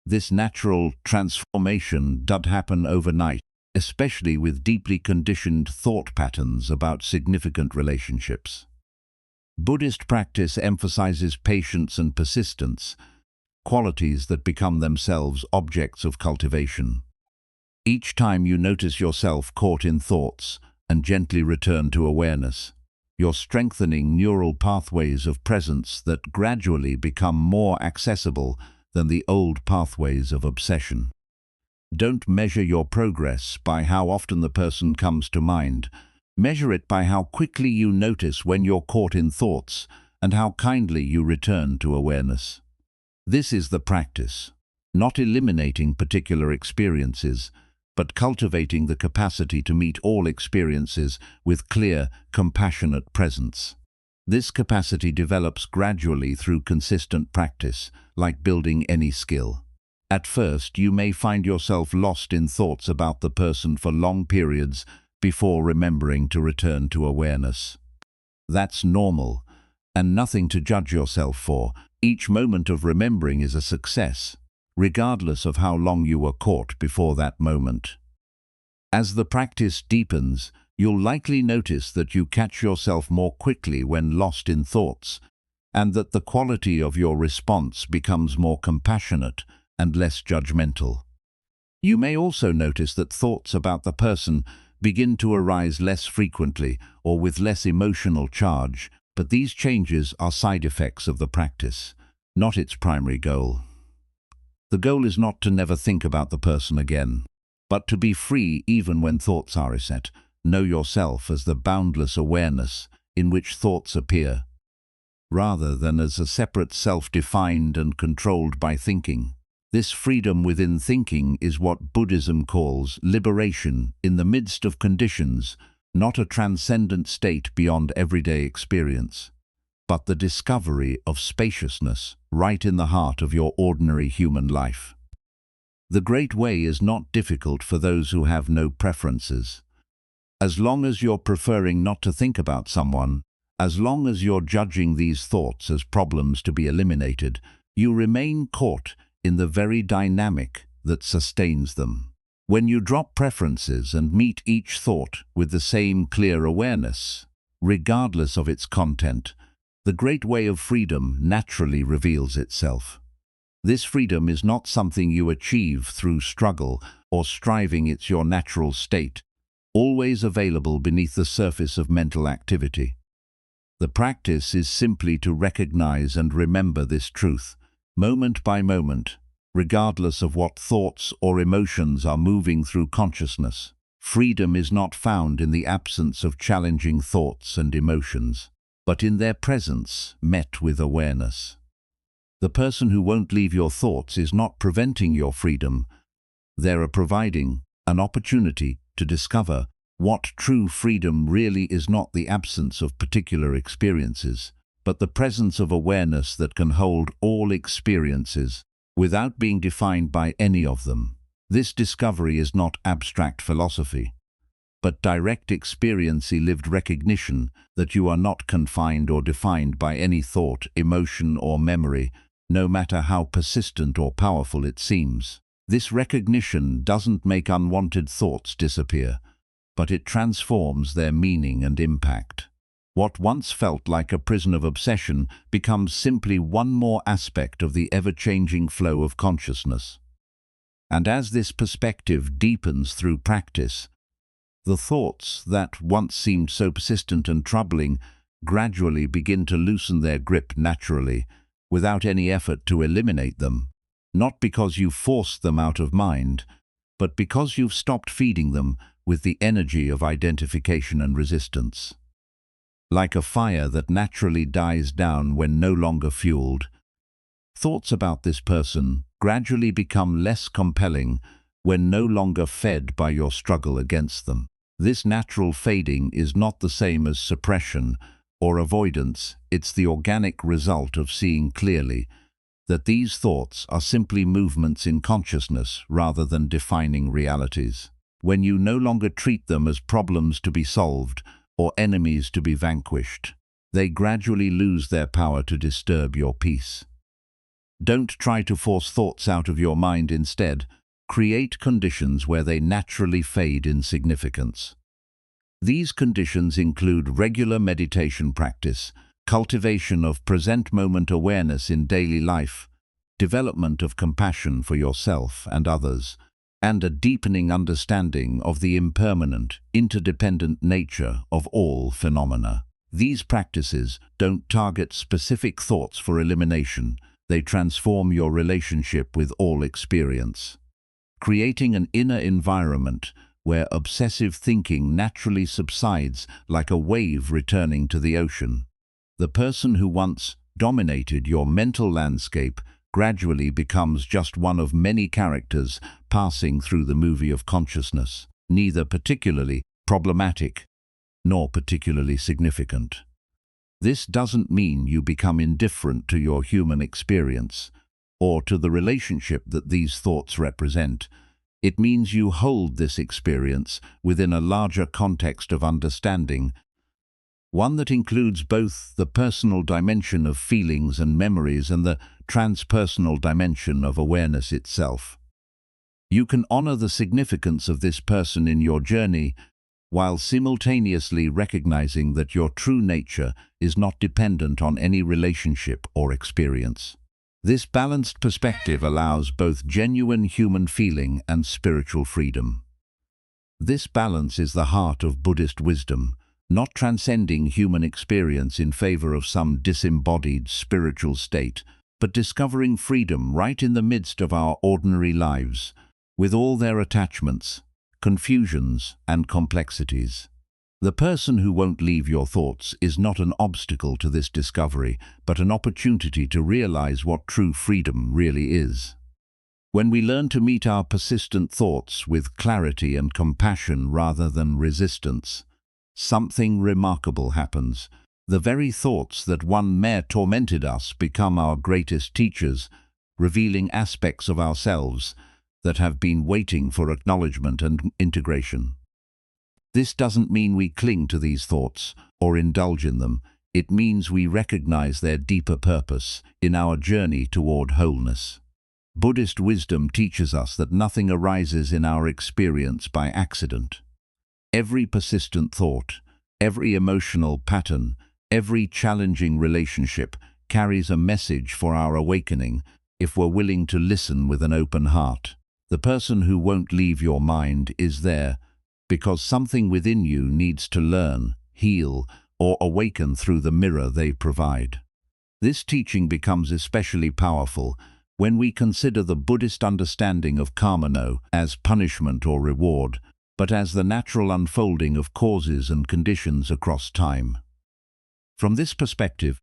This natural transformation doesn't happen overnight, especially with deeply conditioned thought patterns about significant relationships. Buddhist practice emphasizes patience and persistence, qualities that become themselves objects of cultivation. Each time you notice yourself caught in thoughts and gently return to awareness, you're strengthening neural pathways of presence that gradually become more accessible than the old pathways of obsession. Don't measure your progress by how often the person comes to mind. Measure it by how quickly you notice when you're caught in thoughts and how kindly you return to awareness. This is the practice, not eliminating particular experiences, but cultivating the capacity to meet all experiences with clear, compassionate presence. This capacity develops gradually through consistent practice, like building any skill. At first, you may find yourself lost in thoughts about the person for long periods before remembering to return to awareness. That's normal, and nothing to judge yourself for. Each moment of remembering is a success, regardless of how long you were caught before that moment. As the practice deepens, you'll likely notice that you catch yourself more quickly when lost in thoughts, and that the quality of your response becomes more compassionate and less judgmental. You may also notice that thoughts about the person begin to arise less frequently or with less emotional charge, but these changes are side effects of the practice, not its primary goal. The goal is not to never think about the person again, but to be free even when thoughts are reset. Know yourself as the boundless awareness in which thoughts appear, rather than as a separate self-defined and controlled by thinking. This freedom within thinking is what Buddhism calls liberation in the midst of conditions, not a transcendent state beyond everyday experience, but the discovery of spaciousness right in the heart of your ordinary human life. The Great Way is not difficult for those who have no preferences. As long as you're preferring not to think about someone, as long as you're judging these thoughts as problems to be eliminated, you remain caught in the very dynamic that sustains them. When you drop preferences and meet each thought with the same clear awareness, regardless of its content, the great way of freedom naturally reveals itself. This freedom is not something you achieve through struggle or striving. It's your natural state, always available beneath the surface of mental activity. The practice is simply to recognize and remember this truth, moment by moment, regardless of what thoughts or emotions are moving through consciousness. Freedom is not found in the absence of challenging thoughts and emotions, but in their presence met with awareness. The person who won't leave your thoughts is not preventing your freedom. They're providing an opportunity to discover what true freedom really is: not the absence of particular experiences, but the presence of awareness that can hold all experiences without being defined by any of them. This discovery is not abstract philosophy, but direct experience-y lived recognition that you are not confined or defined by any thought, emotion, or memory, no matter how persistent or powerful it seems. This recognition doesn't make unwanted thoughts disappear, but it transforms their meaning and impact. What once felt like a prison of obsession becomes simply one more aspect of the ever-changing flow of consciousness. And as this perspective deepens through practice, the thoughts that once seemed so persistent and troubling gradually begin to loosen their grip naturally, without any effort to eliminate them, not because you forced them out of mind, but because you've stopped feeding them with the energy of identification and resistance. Like a fire that naturally dies down when no longer fueled, thoughts about this person gradually become less compelling when no longer fed by your struggle against them. This natural fading is not the same as suppression or avoidance. It's the organic result of seeing clearly that these thoughts are simply movements in consciousness rather than defining realities. When you no longer treat them as problems to be solved or enemies to be vanquished, they gradually lose their power to disturb your peace. Don't try to force thoughts out of your mind. Instead, create conditions where they naturally fade in significance. These conditions include regular meditation practice, cultivation of present moment awareness in daily life, development of compassion for yourself and others, and a deepening understanding of the impermanent, interdependent nature of all phenomena. These practices don't target specific thoughts for elimination. They transform your relationship with all experience, creating an inner environment where obsessive thinking naturally subsides like a wave returning to the ocean. The person who once dominated your mental landscape gradually becomes just one of many characters passing through the movie of consciousness, neither particularly problematic nor particularly significant. This doesn't mean you become indifferent to your human experience or to the relationship that these thoughts represent. It means you hold this experience within a larger context of understanding, one that includes both the personal dimension of feelings and memories and the transpersonal dimension of awareness itself. You can honor the significance of this person in your journey while simultaneously recognizing that your true nature is not dependent on any relationship or experience. This balanced perspective allows both genuine human feeling and spiritual freedom. This balance is the heart of Buddhist wisdom, not transcending human experience in favor of some disembodied spiritual state, but discovering freedom right in the midst of our ordinary lives, with all their attachments, confusions, and complexities. The person who won't leave your thoughts is not an obstacle to this discovery, but an opportunity to realize what true freedom really is. When we learn to meet our persistent thoughts with clarity and compassion rather than resistance, something remarkable happens. The very thoughts that one mere tormented us become our greatest teachers, revealing aspects of ourselves that have been waiting for acknowledgement and integration. This doesn't mean we cling to these thoughts or indulge in them. It means we recognize their deeper purpose in our journey toward wholeness. Buddhist wisdom teaches us that nothing arises in our experience by accident. Every persistent thought, every emotional pattern, every challenging relationship carries a message for our awakening if we're willing to listen with an open heart. The person who won't leave your mind is there because something within you needs to learn, heal, or awaken through the mirror they provide. This teaching becomes especially powerful when we consider the Buddhist understanding of karma not as punishment or reward, but as the natural unfolding of causes and conditions across time. From this perspective,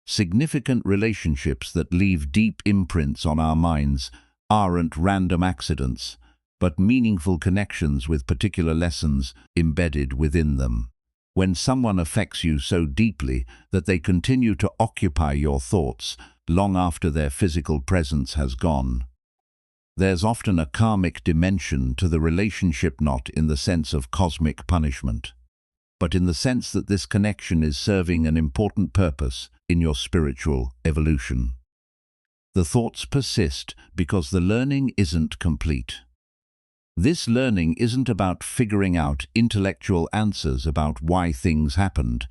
significant relationships that leave deep imprints on our minds aren't random accidents, but meaningful connections with particular lessons embedded within them. When someone affects you so deeply that they continue to occupy your thoughts long after their physical presence has gone, there's often a karmic dimension to the relationship, not in the sense of cosmic punishment, but in the sense that this connection is serving an important purpose in your spiritual evolution. The thoughts persist because the learning isn't complete. This learning isn't about figuring out intellectual answers about why things happened,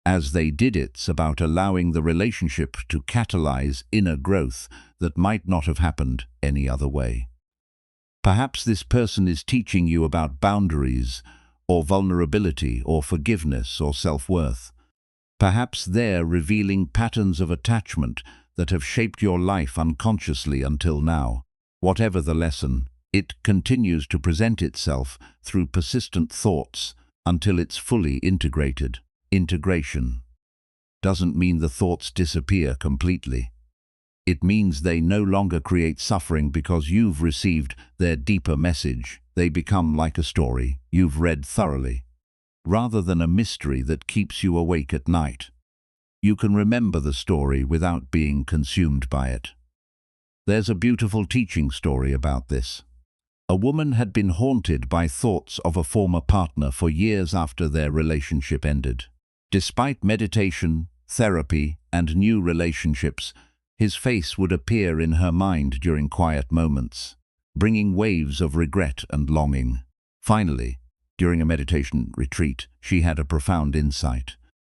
as they did. It's about allowing the relationship to catalyze inner growth that might not have happened any other way. Perhaps this person is teaching you about boundaries, or vulnerability, or forgiveness, or self-worth. Perhaps they're revealing patterns of attachment that have shaped your life unconsciously until now. Whatever the lesson, it continues to present itself through persistent thoughts until it's fully integrated. Integration doesn't mean the thoughts disappear completely. It means they no longer create suffering because you've received their deeper message. They become like a story you've read thoroughly, rather than a mystery that keeps you awake at night. You can remember the story without being consumed by it. There's a beautiful teaching story about this. A woman had been haunted by thoughts of a former partner for years after their relationship ended. Despite meditation, therapy, and new relationships, his face would appear in her mind during quiet moments, bringing waves of regret and longing. Finally, during a meditation retreat, she had a profound insight.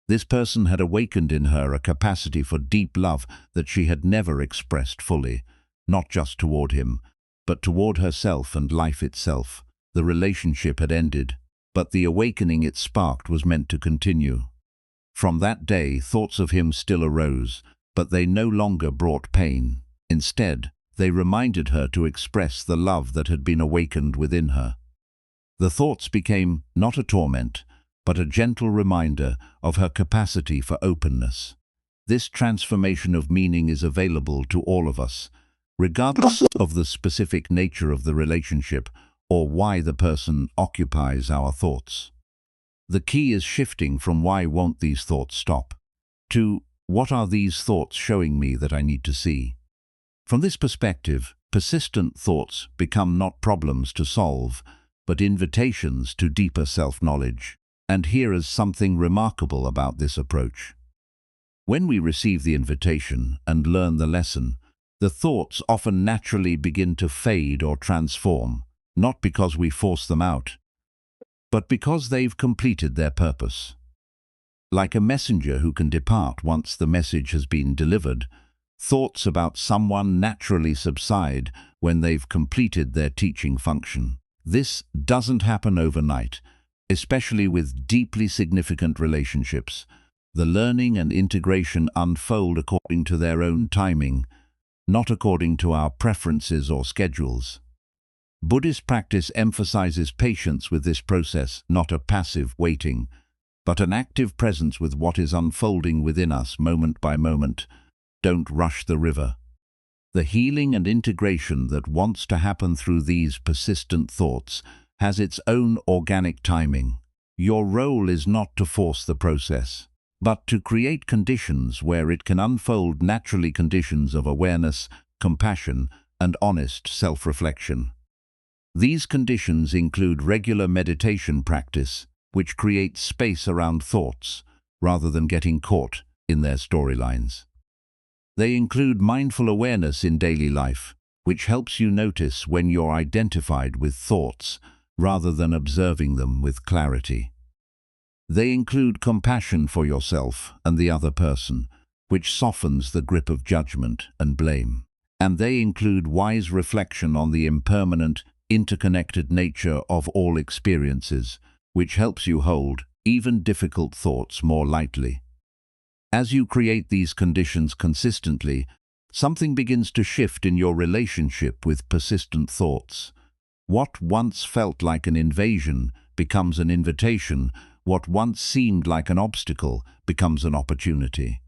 This person had awakened in her a capacity for deep love that she had never expressed fully, not just toward him, but toward herself and life itself. The relationship had ended, but the awakening it sparked was meant to continue. From that day, thoughts of him still arose, but they no longer brought pain. Instead, they reminded her to express the love that had been awakened within her. The thoughts became not a torment, but a gentle reminder of her capacity for openness. This transformation of meaning is available to all of us, regardless of the specific nature of the relationship or why the person occupies our thoughts. The key is shifting from "why won't these thoughts stop?" to "what are these thoughts showing me that I need to see?" From this perspective, Persistent thoughts become not problems to solve, but invitations to deeper self-knowledge. And here is something remarkable about this approach. When we receive the invitation and learn the lesson, the thoughts often naturally begin to fade or transform, not because we force them out, but because they've completed their purpose. Like a messenger who can depart once the message has been delivered, thoughts about someone naturally subside when they've completed their teaching function. This doesn't happen overnight, especially with deeply significant relationships. The learning and integration unfold according to their own timing, not according to our preferences or schedules. Buddhist practice emphasizes patience with this process, not a passive waiting, but an active presence with what is unfolding within us moment by moment. Don't rush the river. The healing and integration that wants to happen through these persistent thoughts has its own organic timing. Your role is not to force the process, but to create conditions where it can unfold naturally, conditions of awareness, compassion, and honest self-reflection. These conditions include regular meditation practice, which creates space around thoughts, rather than getting caught in their storylines. They include mindful awareness in daily life, which helps you notice when you're identified with thoughts, rather than observing them with clarity. They include compassion for yourself and the other person, which softens the grip of judgment and blame. And they include wise reflection on the impermanent, interconnected nature of all experiences, which helps you hold even difficult thoughts more lightly. As you create these conditions consistently, something begins to shift in your relationship with persistent thoughts. What once felt like an invasion becomes an invitation. What once seemed like an obstacle becomes an opportunity.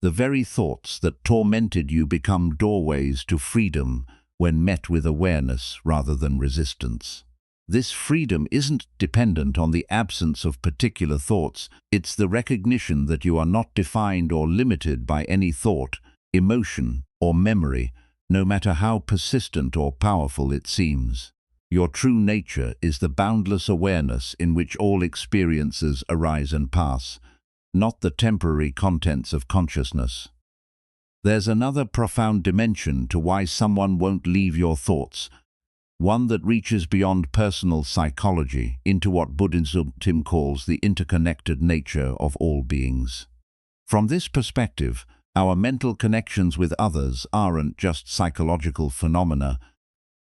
The very thoughts that tormented you become doorways to freedom when met with awareness rather than resistance. This freedom isn't dependent on the absence of particular thoughts. It's the recognition that you are not defined or limited by any thought, emotion, or memory, no matter how persistent or powerful it seems. Your true nature is the boundless awareness in which all experiences arise and pass, not the temporary contents of consciousness. There's another profound dimension to why someone won't leave your thoughts, one that reaches beyond personal psychology into what Buddhism calls the interconnected nature of all beings. From this perspective, our mental connections with others aren't just psychological phenomena,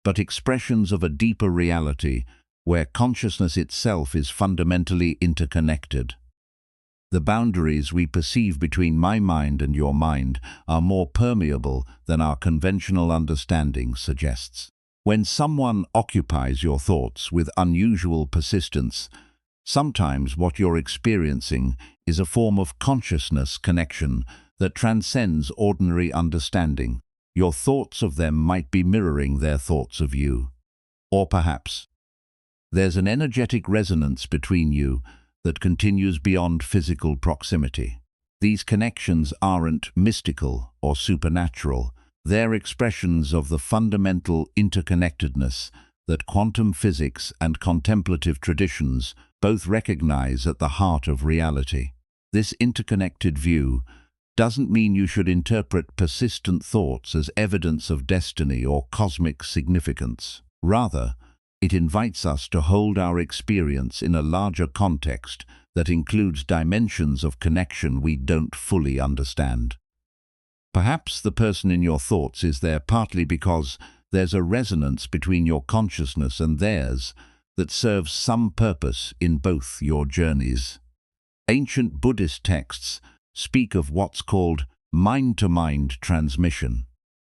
but expressions of a deeper reality where consciousness itself is fundamentally interconnected. The boundaries we perceive between my mind and your mind are more permeable than our conventional understanding suggests. When someone occupies your thoughts with unusual persistence, sometimes what you're experiencing is a form of consciousness connection that transcends ordinary understanding. Your thoughts of them might be mirroring their thoughts of you. Or perhaps there's an energetic resonance between you that continues beyond physical proximity. These connections aren't mystical or supernatural. They're expressions of the fundamental interconnectedness that quantum physics and contemplative traditions both recognize at the heart of reality. This interconnected view doesn't mean you should interpret persistent thoughts as evidence of destiny or cosmic significance. Rather, it invites us to hold our experience in a larger context that includes dimensions of connection we don't fully understand. Perhaps the person in your thoughts is there partly because there's a resonance between your consciousness and theirs that serves some purpose in both your journeys. Ancient Buddhist texts speak of what's called mind-to-mind transmission,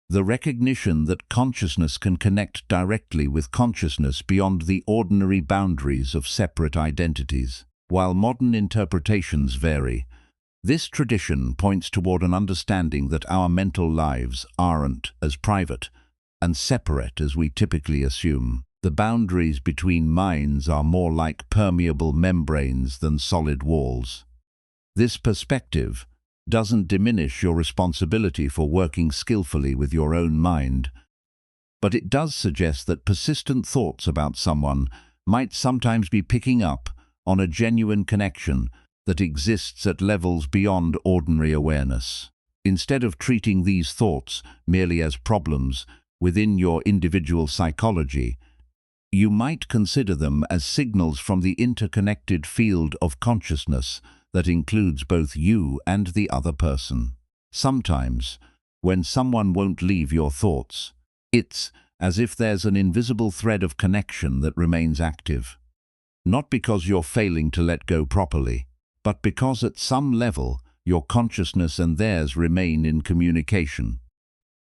the recognition that consciousness can connect directly with consciousness beyond the ordinary boundaries of separate identities. While modern interpretations vary, this tradition points toward an understanding that our mental lives aren't as private and separate as we typically assume. The boundaries between minds are more like permeable membranes than solid walls. This perspective doesn't diminish your responsibility for working skillfully with your own mind, but it does suggest that persistent thoughts about someone might sometimes be picking up on a genuine connection that exists at levels beyond ordinary awareness. Instead of treating these thoughts merely as problems within your individual psychology, you might consider them as signals from the interconnected field of consciousness that includes both you and the other person. Sometimes, when someone won't leave your thoughts, it's as if there's an invisible thread of connection that remains active. Not because you're failing to let go properly, but because at some level your consciousness and theirs remain in communication.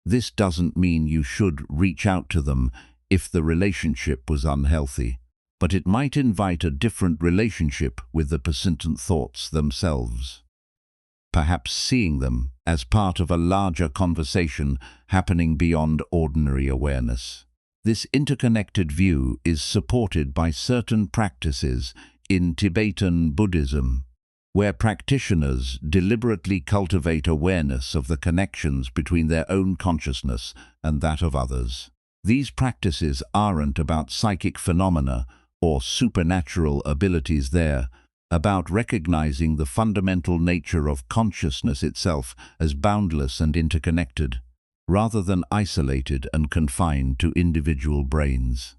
This doesn't mean you should reach out to them if the relationship was unhealthy, but it might invite a different relationship with the persistent thoughts themselves. Perhaps seeing them as part of a larger conversation happening beyond ordinary awareness. This interconnected view is supported by certain practices in Tibetan Buddhism, where practitioners deliberately cultivate awareness of the connections between their own consciousness and that of others. These practices aren't about psychic phenomena or supernatural abilities. They're about recognizing the fundamental nature of consciousness itself as boundless and interconnected, rather than isolated and confined to individual brains.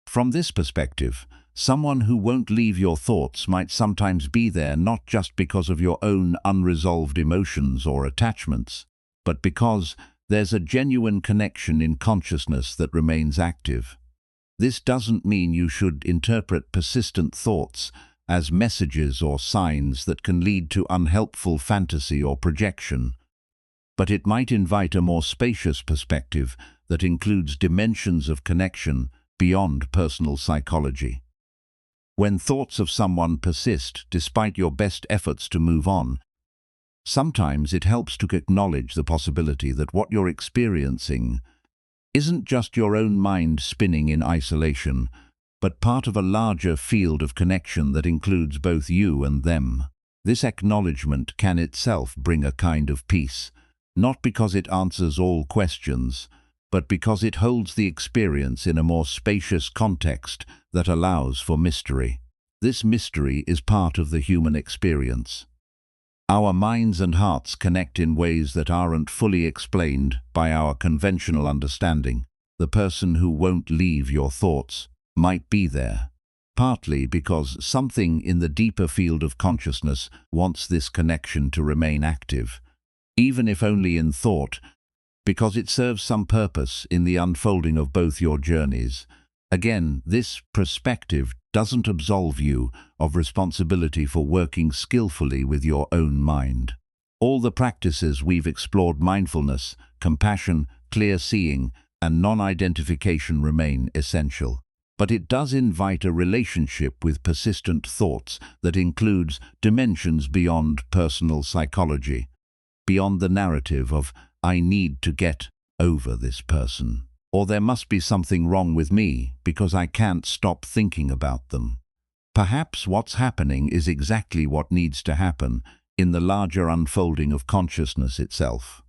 From this perspective, someone who won't leave your thoughts might sometimes be there not just because of your own unresolved emotions or attachments, but because there's a genuine connection in consciousness that remains active. This doesn't mean you should interpret persistent thoughts as messages or signs that can lead to unhelpful fantasy or projection, but it might invite a more spacious perspective that includes dimensions of connection beyond personal psychology. When thoughts of someone persist despite your best efforts to move on, sometimes it helps to acknowledge the possibility that what you're experiencing isn't just your own mind spinning in isolation, but part of a larger field of connection that includes both you and them. This acknowledgement can itself bring a kind of peace, not because it answers all questions, but because it holds the experience in a more spacious context that allows for mystery. This mystery is part of the human experience. Our minds and hearts connect in ways that aren't fully explained by our conventional understanding. The person who won't leave your thoughts might be there, partly because something in the deeper field of consciousness wants this connection to remain active, even if only in thought, because it serves some purpose in the unfolding of both your journeys. Again, this perspective doesn't absolve you of responsibility for working skillfully with your own mind. All the practices we've explored, mindfulness, compassion, clear seeing, and non-identification, remain essential. But it does invite a relationship with persistent thoughts that includes dimensions beyond personal psychology, beyond the narrative of "I need to get over this person," or "there must be something wrong with me because I can't stop thinking about them." Perhaps what's happening is exactly what needs to happen in the larger unfolding of consciousness itself.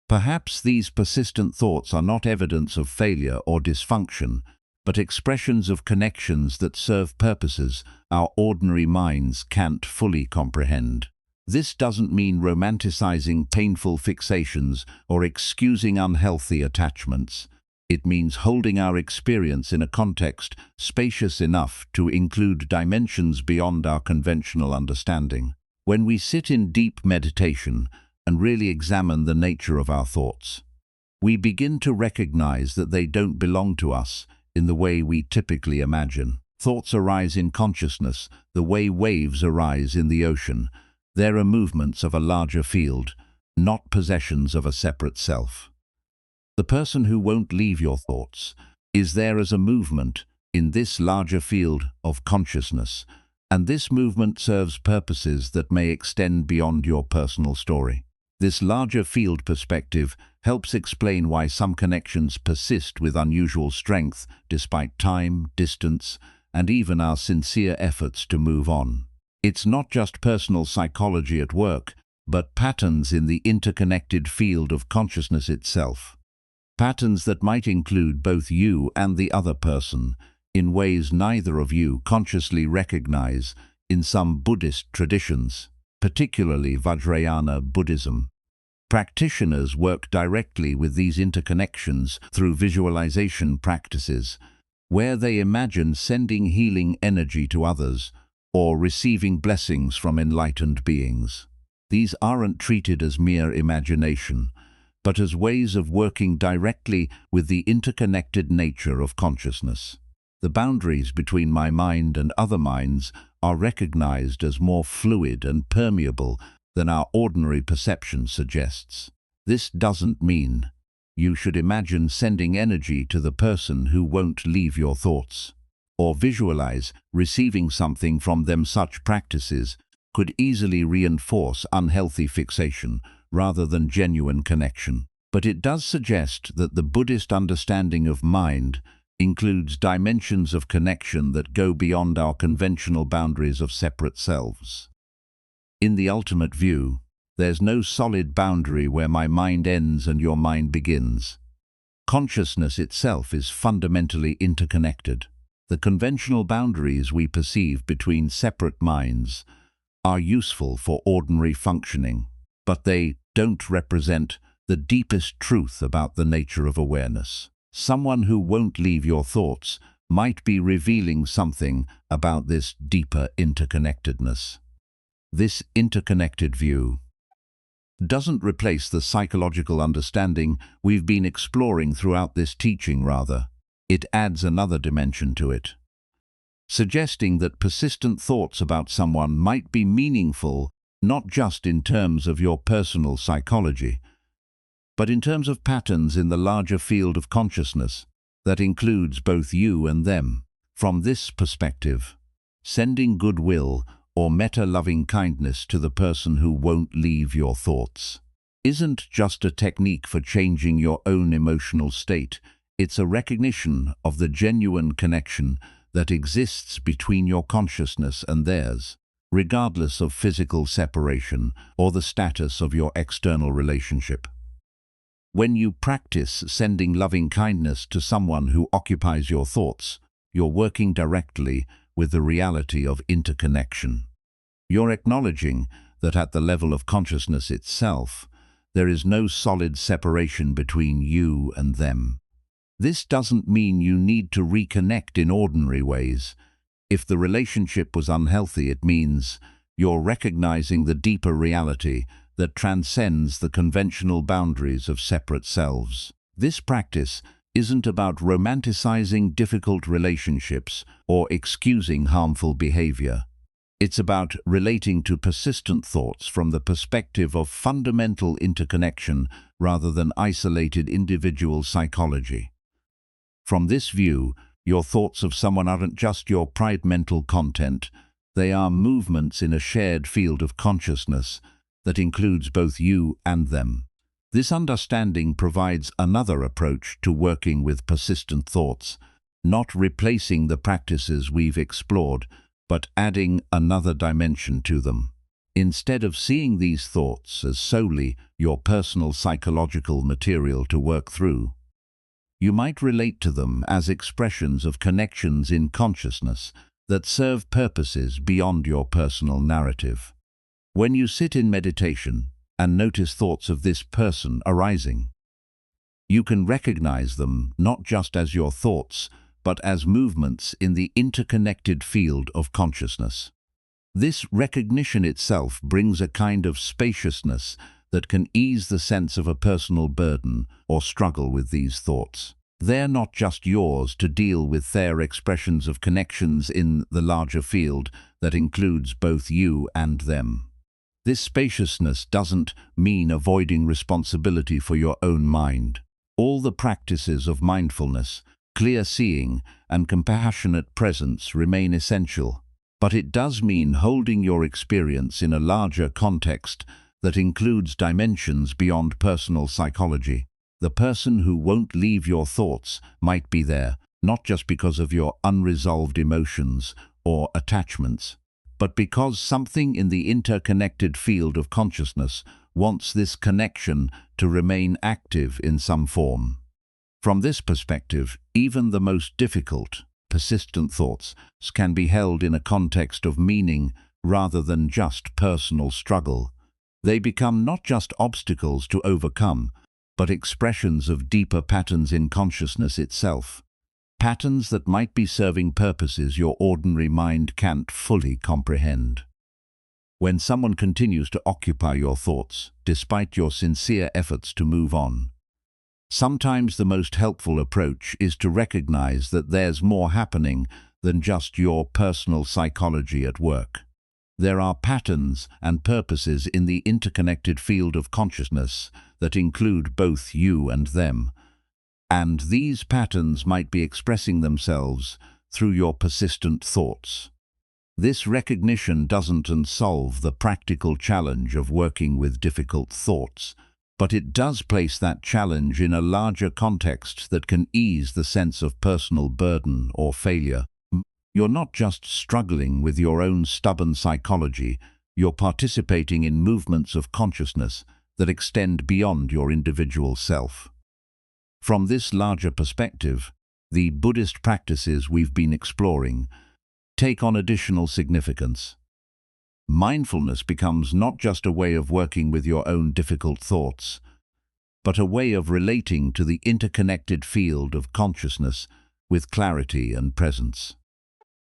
Perhaps these persistent thoughts are not evidence of failure or dysfunction, but expressions of connections that serve purposes our ordinary minds can't fully comprehend. This doesn't mean romanticizing painful fixations or excusing unhealthy attachments. It means holding our experience in a context spacious enough to include dimensions beyond our conventional understanding. When we sit in deep meditation and really examine the nature of our thoughts, we begin to recognize that they don't belong to us in the way we typically imagine. Thoughts arise in consciousness the way waves arise in the ocean. They are movements of a larger field, not possessions of a separate self. The person who won't leave your thoughts is there as a movement in this larger field of consciousness, and this movement serves purposes that may extend beyond your personal story. This larger field perspective helps explain why some connections persist with unusual strength despite time, distance, and even our sincere efforts to move on. It's not just personal psychology at work, but patterns in the interconnected field of consciousness itself. patterns that might include both you and the other person in ways neither of you consciously recognize in some Buddhist traditions, particularly Vajrayana Buddhism. Practitioners work directly with these interconnections through visualization practices, where they imagine sending healing energy to others or receiving blessings from enlightened beings. These aren't treated as mere imagination, but as ways of working directly with the interconnected nature of consciousness. The boundaries between my mind and other minds are recognized as more fluid and permeable than our ordinary perception suggests. This doesn't mean you should imagine sending energy to the person who won't leave your thoughts, or visualize receiving something from them. Such practices could easily reinforce unhealthy fixation rather than genuine connection. But it does suggest that the Buddhist understanding of mind includes dimensions of connection that go beyond our conventional boundaries of separate selves. In the ultimate view, there's no solid boundary where my mind ends and your mind begins. Consciousness itself is fundamentally interconnected. The conventional boundaries we perceive between separate minds are useful for ordinary functioning, but they don't represent the deepest truth about the nature of awareness. Someone who won't leave your thoughts might be revealing something about this deeper interconnectedness. This interconnected view doesn't replace the psychological understanding we've been exploring throughout this teaching. Rather, it adds another dimension to it, suggesting that persistent thoughts about someone might be meaningful not just in terms of your personal psychology, but in terms of patterns in the larger field of consciousness that includes both you and them. From this perspective, sending goodwill or meta-loving kindness to the person who won't leave your thoughts isn't just a technique for changing your own emotional state. It's a recognition of the genuine connection that exists between your consciousness and theirs, regardless of physical separation or the status of your external relationship. When you practice sending loving kindness to someone who occupies your thoughts, you're working directly with the reality of interconnection. You're acknowledging that at the level of consciousness itself, there is no solid separation between you and them. This doesn't mean you need to reconnect in ordinary ways. If the relationship was unhealthy, it means you're recognizing the deeper reality that transcends the conventional boundaries of separate selves. This practice isn't about romanticizing difficult relationships or excusing harmful behavior. It's about relating to persistent thoughts from the perspective of fundamental interconnection rather than isolated individual psychology. From this view, your thoughts of someone aren't just your private mental content. They are movements in a shared field of consciousness that includes both you and them. This understanding provides another approach to working with persistent thoughts, not replacing the practices we've explored, but adding another dimension to them. Instead of seeing these thoughts as solely your personal psychological material to work through, you might relate to them as expressions of connections in consciousness that serve purposes beyond your personal narrative. When you sit in meditation and notice thoughts of this person arising, you can recognize them not just as your thoughts, but as movements in the interconnected field of consciousness. This recognition itself brings a kind of spaciousness that can ease the sense of a personal burden or struggle with these thoughts. They're not just yours to deal with, they're expressions of connections in the larger field that includes both you and them. This spaciousness doesn't mean avoiding responsibility for your own mind. All the practices of mindfulness, clear seeing, and compassionate presence remain essential, but it does mean holding your experience in a larger context that includes dimensions beyond personal psychology. The person who won't leave your thoughts might be there, not just because of your unresolved emotions or attachments, but because something in the interconnected field of consciousness wants this connection to remain active in some form. From this perspective, even the most difficult, persistent thoughts can be held in a context of meaning rather than just personal struggle. They become not just obstacles to overcome, but expressions of deeper patterns in consciousness itself. Patterns that might be serving purposes your ordinary mind can't fully comprehend. When someone continues to occupy your thoughts, despite your sincere efforts to move on, sometimes the most helpful approach is to recognize that there's more happening than just your personal psychology at work. There are patterns and purposes in the interconnected field of consciousness that include both you and them. And these patterns might be expressing themselves through your persistent thoughts. This recognition doesn't solve the practical challenge of working with difficult thoughts, but it does place that challenge in a larger context that can ease the sense of personal burden or failure. You're not just struggling with your own stubborn psychology, you're participating in movements of consciousness that extend beyond your individual self. From this larger perspective, the Buddhist practices we've been exploring take on additional significance. Mindfulness becomes not just a way of working with your own difficult thoughts, but a way of relating to the interconnected field of consciousness with clarity and presence.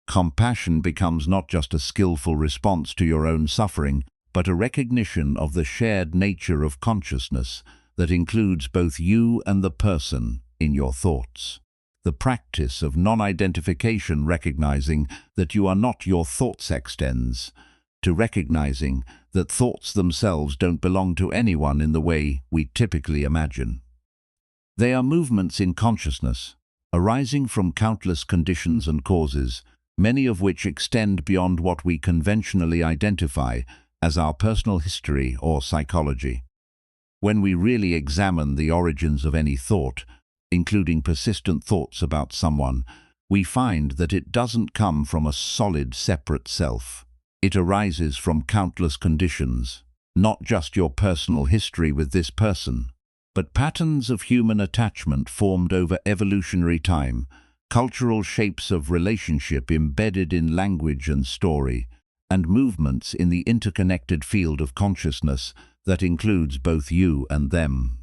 Compassion becomes not just a skillful response to your own suffering, but a recognition of the shared nature of consciousness that includes both you and the person in your thoughts. The practice of non-identification, recognizing that you are not your thoughts, extends to recognizing that thoughts themselves don't belong to anyone in the way we typically imagine. They are movements in consciousness, arising from countless conditions and causes, many of which extend beyond what we conventionally identify as our personal history or psychology. When we really examine the origins of any thought, including persistent thoughts about someone, we find that it doesn't come from a solid, separate self. It arises from countless conditions, not just your personal history with this person, but patterns of human attachment formed over evolutionary time, cultural shapes of relationship embedded in language and story, and movements in the interconnected field of consciousness that includes both you and them.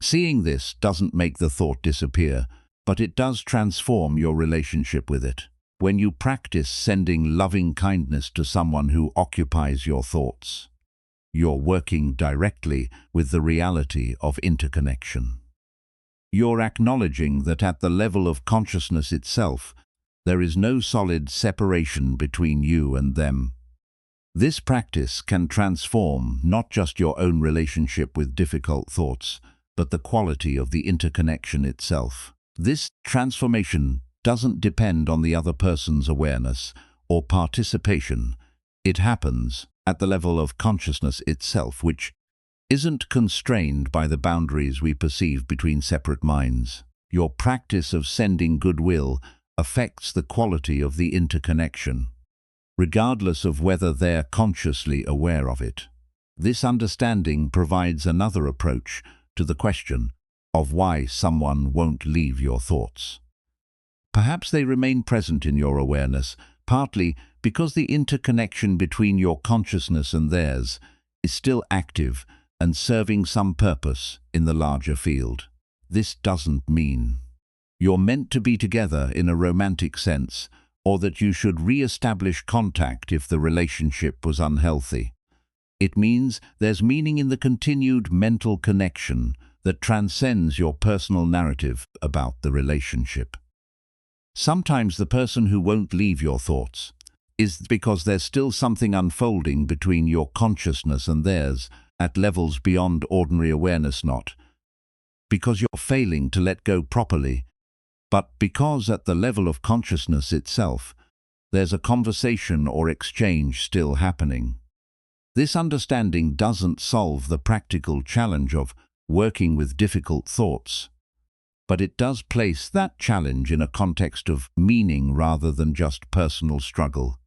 Seeing this doesn't make the thought disappear, but it does transform your relationship with it. When you practice sending loving kindness to someone who occupies your thoughts, you're working directly with the reality of interconnection. You're acknowledging that at the level of consciousness itself, there is no solid separation between you and them. This practice can transform not just your own relationship with difficult thoughts, but the quality of the interconnection itself. This transformation doesn't depend on the other person's awareness or participation. It happens at the level of consciousness itself, which isn't constrained by the boundaries we perceive between separate minds. Your practice of sending goodwill affects the quality of the interconnection, regardless of whether they're consciously aware of it. This understanding provides another approach to the question of why someone won't leave your thoughts. Perhaps they remain present in your awareness, partly because the interconnection between your consciousness and theirs is still active and serving some purpose in the larger field. This doesn't mean you're meant to be together in a romantic sense, or that you should re-establish contact if the relationship was unhealthy. It means there's meaning in the continued mental connection that transcends your personal narrative about the relationship. Sometimes the person who won't leave your thoughts is because there's still something unfolding between your consciousness and theirs at levels beyond ordinary awareness, not because you're failing to let go properly, but because at the level of consciousness itself, there's a conversation or exchange still happening. This understanding doesn't solve the practical challenge of working with difficult thoughts, but it does place that challenge in a context of meaning rather than just personal struggle.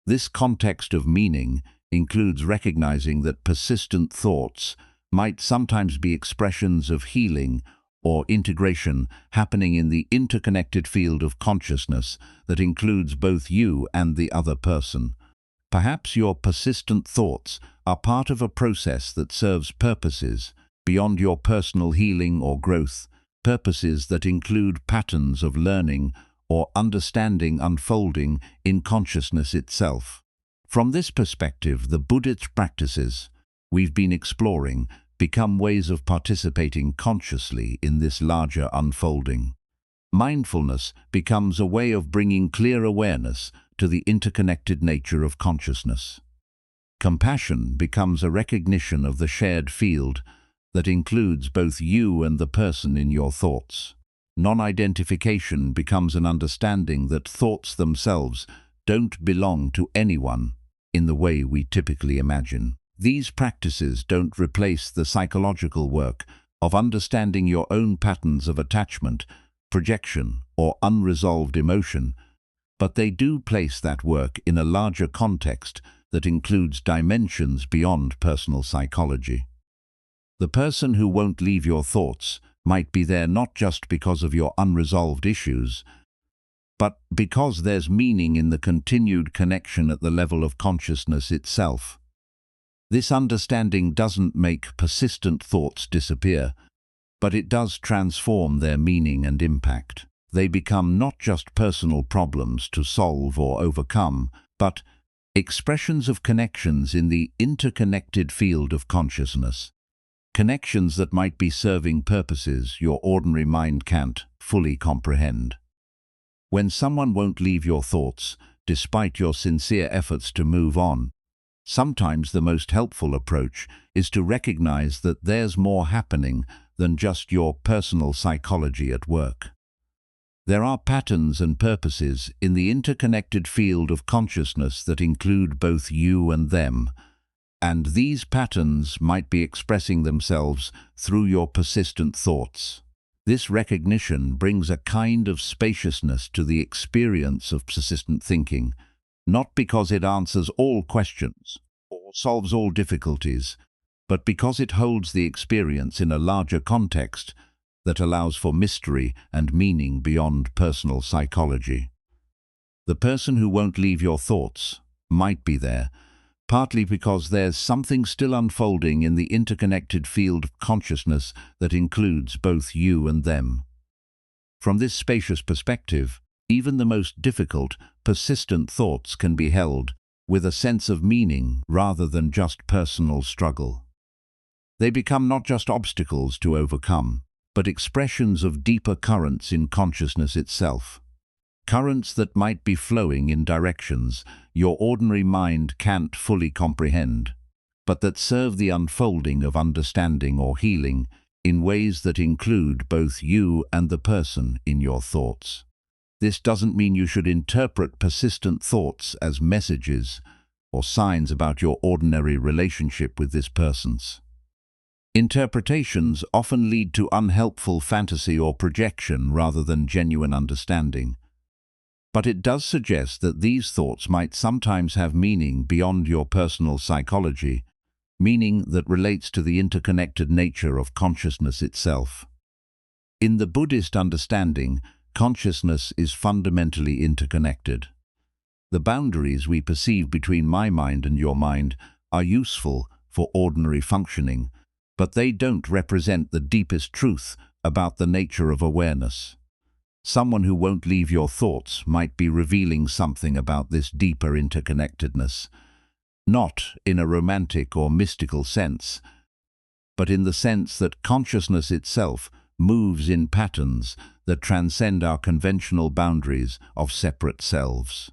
This context of meaning includes recognizing that persistent thoughts might sometimes be expressions of healing or integration happening in the interconnected field of consciousness that includes both you and the other person. Perhaps your persistent thoughts are part of a process that serves purposes beyond your personal healing or growth, purposes that include patterns of learning or understanding unfolding in consciousness itself. From this perspective, the Buddhist practices we've been exploring become ways of participating consciously in this larger unfolding. Mindfulness becomes a way of bringing clear awareness to the interconnected nature of consciousness. Compassion becomes a recognition of the shared field that includes both you and the person in your thoughts. Non-identification becomes an understanding that thoughts themselves don't belong to anyone in the way we typically imagine. These practices don't replace the psychological work of understanding your own patterns of attachment, projection, or unresolved emotion, but they do place that work in a larger context that includes dimensions beyond personal psychology. The person who won't leave your thoughts might be there not just because of your unresolved issues, but because there's meaning in the continued connection at the level of consciousness itself. This understanding doesn't make persistent thoughts disappear, but it does transform their meaning and impact. They become not just personal problems to solve or overcome, but expressions of connections in the interconnected field of consciousness. Connections that might be serving purposes your ordinary mind can't fully comprehend. When someone won't leave your thoughts, despite your sincere efforts to move on, sometimes the most helpful approach is to recognize that there's more happening than just your personal psychology at work. There are patterns and purposes in the interconnected field of consciousness that include both you and them, and these patterns might be expressing themselves through your persistent thoughts. This recognition brings a kind of spaciousness to the experience of persistent thinking, not because it answers all questions or solves all difficulties, but because it holds the experience in a larger context that allows for mystery and meaning beyond personal psychology. The person who won't leave your thoughts might be there, partly because there's something still unfolding in the interconnected field of consciousness that includes both you and them. From this spacious perspective, even the most difficult, persistent thoughts can be held with a sense of meaning rather than just personal struggle. They become not just obstacles to overcome, but expressions of deeper currents in consciousness itself. Currents that might be flowing in directions your ordinary mind can't fully comprehend, but that serve the unfolding of understanding or healing in ways that include both you and the person in your thoughts. This doesn't mean you should interpret persistent thoughts as messages or signs about your ordinary relationship with this person's. Interpretations often lead to unhelpful fantasy or projection rather than genuine understanding. But it does suggest that these thoughts might sometimes have meaning beyond your personal psychology, meaning that relates to the interconnected nature of consciousness itself. In the Buddhist understanding, consciousness is fundamentally interconnected. The boundaries we perceive between my mind and your mind are useful for ordinary functioning, but they don't represent the deepest truth about the nature of awareness. Someone who won't leave your thoughts might be revealing something about this deeper interconnectedness, not in a romantic or mystical sense, but in the sense that consciousness itself moves in patterns that transcend our conventional boundaries of separate selves.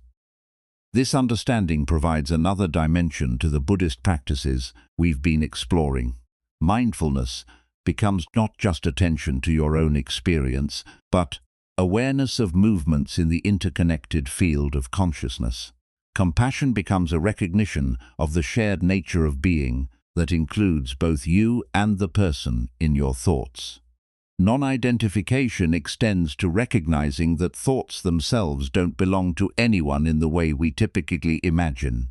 This understanding provides another dimension to the Buddhist practices we've been exploring. Mindfulness becomes not just attention to your own experience, but awareness of movements in the interconnected field of consciousness. Compassion becomes a recognition of the shared nature of being that includes both you and the person in your thoughts. Non-identification extends to recognizing that thoughts themselves don't belong to anyone in the way we typically imagine.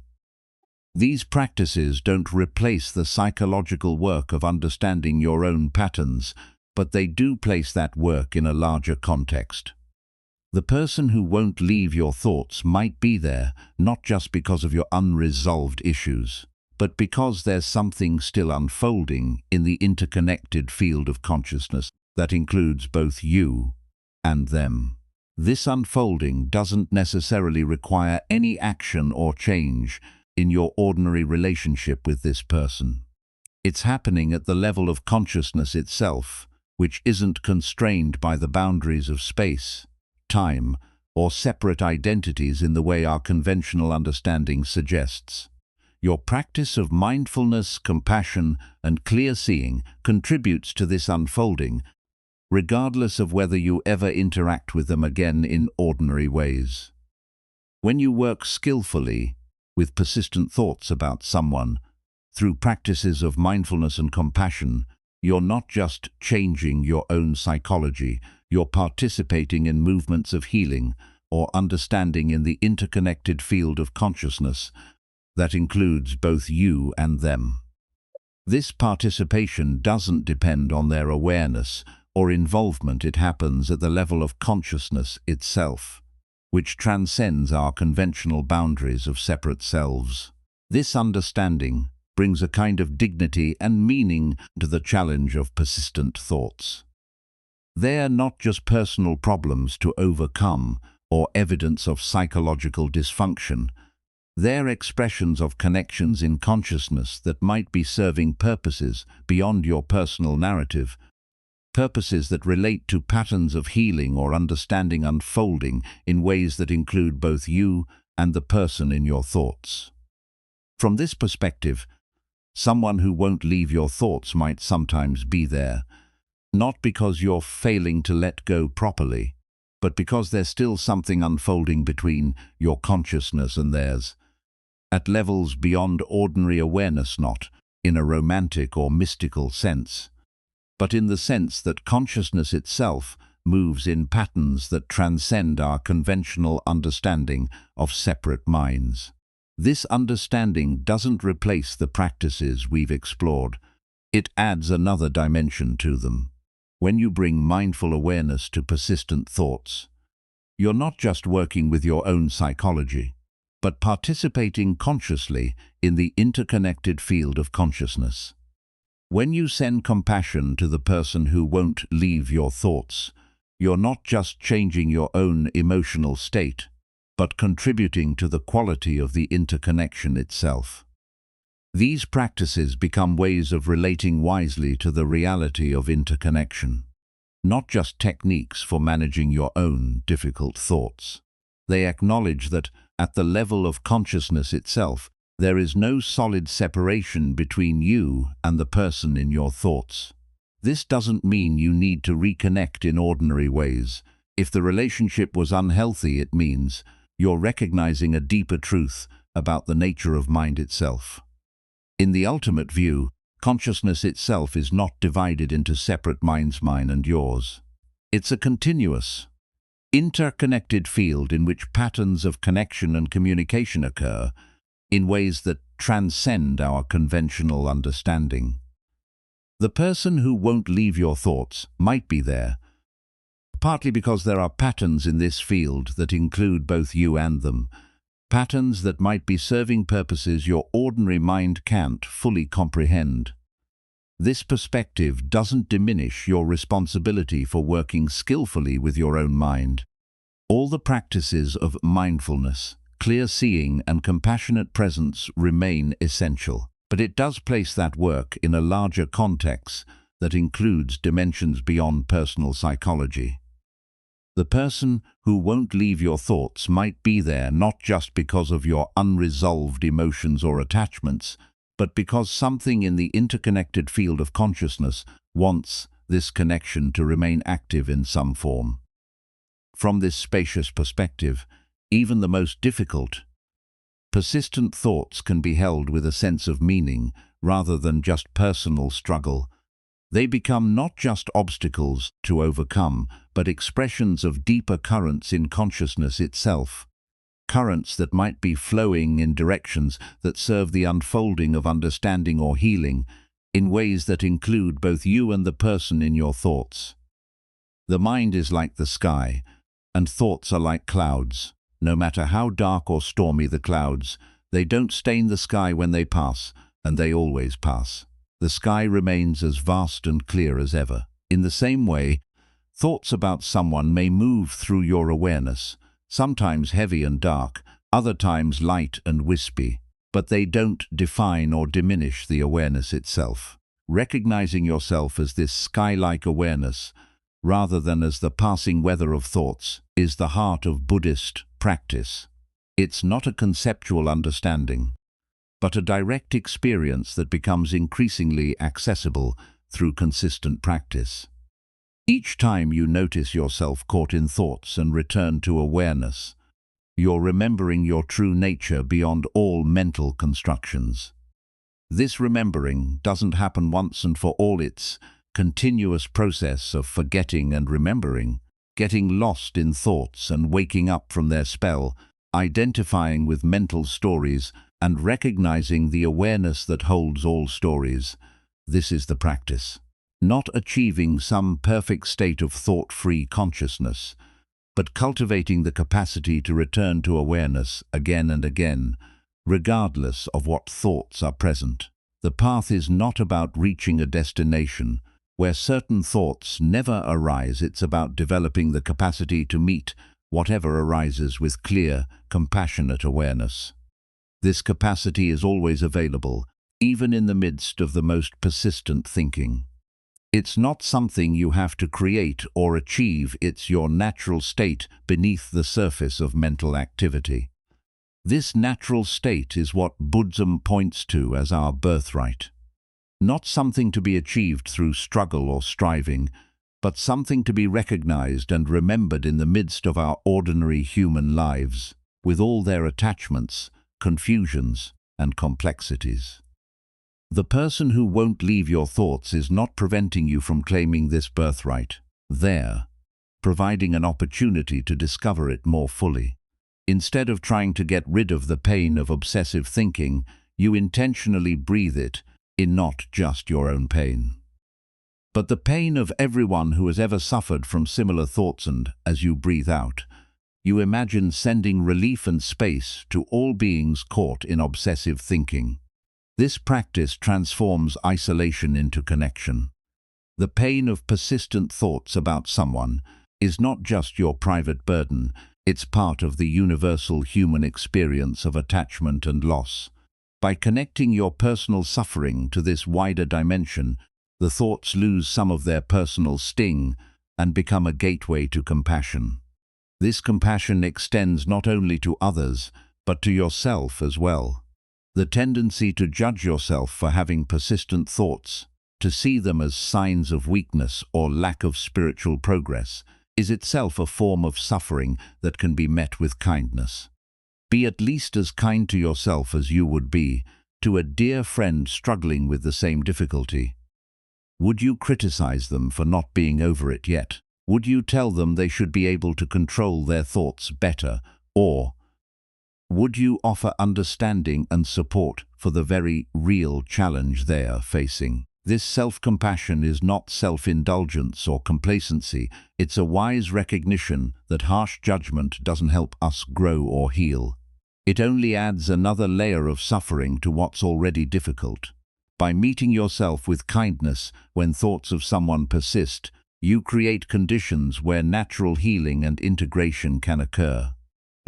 These practices don't replace the psychological work of understanding your own patterns, but they do place that work in a larger context. The person who won't leave your thoughts might be there, not just because of your unresolved issues, but because there's something still unfolding in the interconnected field of consciousness that includes both you and them. This unfolding doesn't necessarily require any action or change in your ordinary relationship with this person. It's happening at the level of consciousness itself, which isn't constrained by the boundaries of space, time, or separate identities in the way our conventional understanding suggests. Your practice of mindfulness, compassion, and clear seeing contributes to this unfolding, regardless of whether you ever interact with them again in ordinary ways. When you work skillfully with persistent thoughts about someone, through practices of mindfulness and compassion, you're not just changing your own psychology, you're participating in movements of healing or understanding in the interconnected field of consciousness that includes both you and them. This participation doesn't depend on their awareness or involvement. It happens at the level of consciousness itself, which transcends our conventional boundaries of separate selves. This understanding brings a kind of dignity and meaning to the challenge of persistent thoughts. They're not just personal problems to overcome or evidence of psychological dysfunction. They're expressions of connections in consciousness that might be serving purposes beyond your personal narrative, purposes that relate to patterns of healing or understanding unfolding in ways that include both you and the person in your thoughts. From this perspective, someone who won't leave your thoughts might sometimes be there, not because you're failing to let go properly, but because there's still something unfolding between your consciousness and theirs, at levels beyond ordinary awareness, not in a romantic or mystical sense, but in the sense that consciousness itself moves in patterns that transcend our conventional understanding of separate minds. This understanding doesn't replace the practices we've explored. It adds another dimension to them. When you bring mindful awareness to persistent thoughts, you're not just working with your own psychology, but participating consciously in the interconnected field of consciousness. When you send compassion to the person who won't leave your thoughts, you're not just changing your own emotional state, but contributing to the quality of the interconnection itself. These practices become ways of relating wisely to the reality of interconnection, not just techniques for managing your own difficult thoughts. They acknowledge that, at the level of consciousness itself, there is no solid separation between you and the person in your thoughts. This doesn't mean you need to reconnect in ordinary ways. If the relationship was unhealthy, it means you're recognizing a deeper truth about the nature of mind itself. In the ultimate view, consciousness itself is not divided into separate minds, mine and yours. It's a continuous, interconnected field in which patterns of connection and communication occur in ways that transcend our conventional understanding. The person who won't leave your thoughts might be there, partly because there are patterns in this field that include both you and them, patterns that might be serving purposes your ordinary mind can't fully comprehend. This perspective doesn't diminish your responsibility for working skillfully with your own mind. All the practices of mindfulness, clear seeing, and compassionate presence remain essential, but it does place that work in a larger context that includes dimensions beyond personal psychology. The person who won't leave your thoughts might be there not just because of your unresolved emotions or attachments, but because something in the interconnected field of consciousness wants this connection to remain active in some form. From this spacious perspective, even the most difficult, persistent thoughts can be held with a sense of meaning rather than just personal struggle. They become not just obstacles to overcome, but expressions of deeper currents in consciousness itself. Currents that might be flowing in directions that serve the unfolding of understanding or healing, in ways that include both you and the person in your thoughts. The mind is like the sky, and thoughts are like clouds. No matter how dark or stormy the clouds, they don't stain the sky when they pass, and they always pass. The sky remains as vast and clear as ever. In the same way, thoughts about someone may move through your awareness, sometimes heavy and dark, other times light and wispy, but they don't define or diminish the awareness itself. Recognizing yourself as this sky-like awareness, rather than as the passing weather of thoughts, is the heart of Buddhist practice. It's not a conceptual understanding, but a direct experience that becomes increasingly accessible through consistent practice. Each time you notice yourself caught in thoughts and return to awareness, you're remembering your true nature beyond all mental constructions. This remembering doesn't happen once and for all. It's continuous process of forgetting and remembering, getting lost in thoughts and waking up from their spell, identifying with mental stories and recognizing the awareness that holds all stories. This is the practice. Not achieving some perfect state of thought-free consciousness, but cultivating the capacity to return to awareness again and again, regardless of what thoughts are present. The path is not about reaching a destination where certain thoughts never arise. It's about developing the capacity to meet whatever arises with clear, compassionate awareness. This capacity is always available, even in the midst of the most persistent thinking. It's not something you have to create or achieve. It's your natural state beneath the surface of mental activity. This natural state is what Buddhism points to as our birthright. Not something to be achieved through struggle or striving, but something to be recognized and remembered in the midst of our ordinary human lives, with all their attachments, confusions, and complexities. The person who won't leave your thoughts is not preventing you from claiming this birthright. They're providing an opportunity to discover it more fully. Instead of trying to get rid of the pain of obsessive thinking, you intentionally breathe it in, not just your own pain, but the pain of everyone who has ever suffered from similar thoughts. And as you breathe out, you imagine sending relief and space to all beings caught in obsessive thinking. This practice transforms isolation into connection. The pain of persistent thoughts about someone is not just your private burden, it's part of the universal human experience of attachment and loss. By connecting your personal suffering to this wider dimension, the thoughts lose some of their personal sting and become a gateway to compassion. This compassion extends not only to others, but to yourself as well. The tendency to judge yourself for having persistent thoughts, to see them as signs of weakness or lack of spiritual progress, is itself a form of suffering that can be met with kindness. Be at least as kind to yourself as you would be to a dear friend struggling with the same difficulty. Would you criticize them for not being over it yet? Would you tell them they should be able to control their thoughts better? Or would you offer understanding and support for the very real challenge they are facing? This self-compassion is not self-indulgence or complacency. It's a wise recognition that harsh judgment doesn't help us grow or heal. It only adds another layer of suffering to what's already difficult. By meeting yourself with kindness when thoughts of someone persist, you create conditions where natural healing and integration can occur.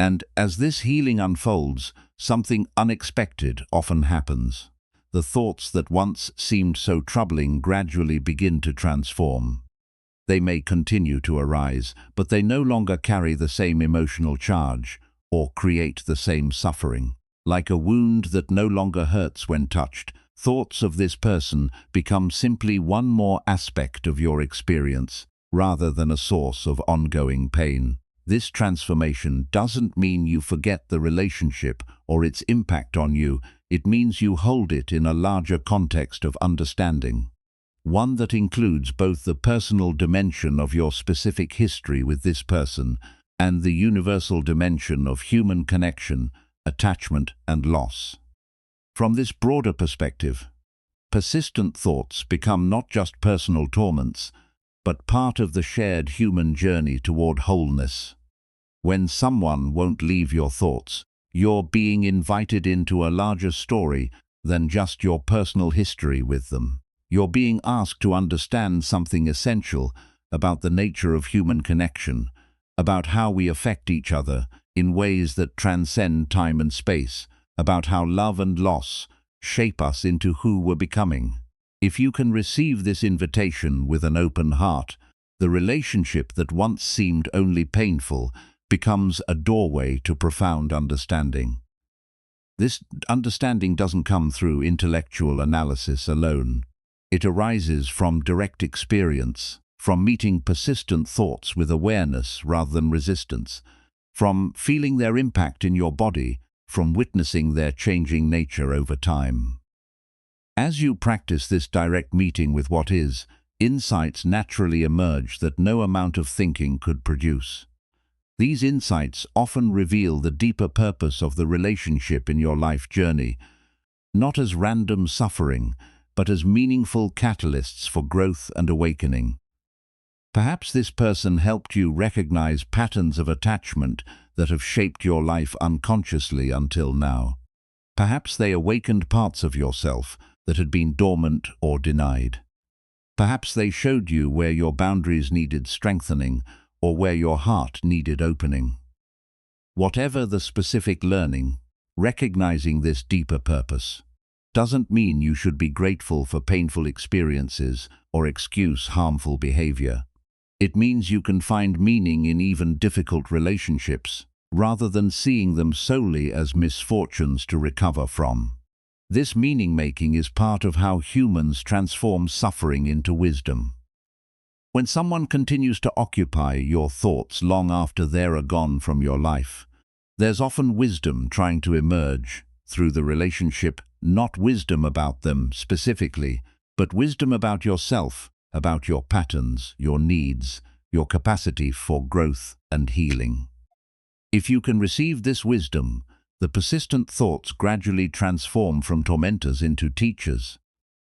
And as this healing unfolds, something unexpected often happens. The thoughts that once seemed so troubling gradually begin to transform. They may continue to arise, but they no longer carry the same emotional charge or create the same suffering. Like a wound that no longer hurts when touched, thoughts of this person become simply one more aspect of your experience, rather than a source of ongoing pain. This transformation doesn't mean you forget the relationship or its impact on you. It means you hold it in a larger context of understanding, one that includes both the personal dimension of your specific history with this person and the universal dimension of human connection, attachment, and loss. From this broader perspective, persistent thoughts become not just personal torments, but part of the shared human journey toward wholeness. When someone won't leave your thoughts, you're being invited into a larger story than just your personal history with them. You're being asked to understand something essential about the nature of human connection, about how we affect each other in ways that transcend time and space, about how love and loss shape us into who we're becoming. If you can receive this invitation with an open heart, the relationship that once seemed only painful becomes a doorway to profound understanding. This understanding doesn't come through intellectual analysis alone. It arises from direct experience, from meeting persistent thoughts with awareness rather than resistance, from feeling their impact in your body, from witnessing their changing nature over time. As you practice this direct meeting with what is, insights naturally emerge that no amount of thinking could produce. These insights often reveal the deeper purpose of the relationship in your life journey, not as random suffering, but as meaningful catalysts for growth and awakening. Perhaps this person helped you recognize patterns of attachment that have shaped your life unconsciously until now. Perhaps they awakened parts of yourself that had been dormant or denied. Perhaps they showed you where your boundaries needed strengthening or where your heart needed opening. Whatever the specific learning, recognizing this deeper purpose doesn't mean you should be grateful for painful experiences or excuse harmful behavior. It means you can find meaning in even difficult relationships, rather than seeing them solely as misfortunes to recover from. This meaning-making is part of how humans transform suffering into wisdom. When someone continues to occupy your thoughts long after they're gone from your life, there's often wisdom trying to emerge through the relationship, not wisdom about them specifically, but wisdom about yourself, about your patterns, your needs, your capacity for growth and healing. If you can receive this wisdom, the persistent thoughts gradually transform from tormentors into teachers.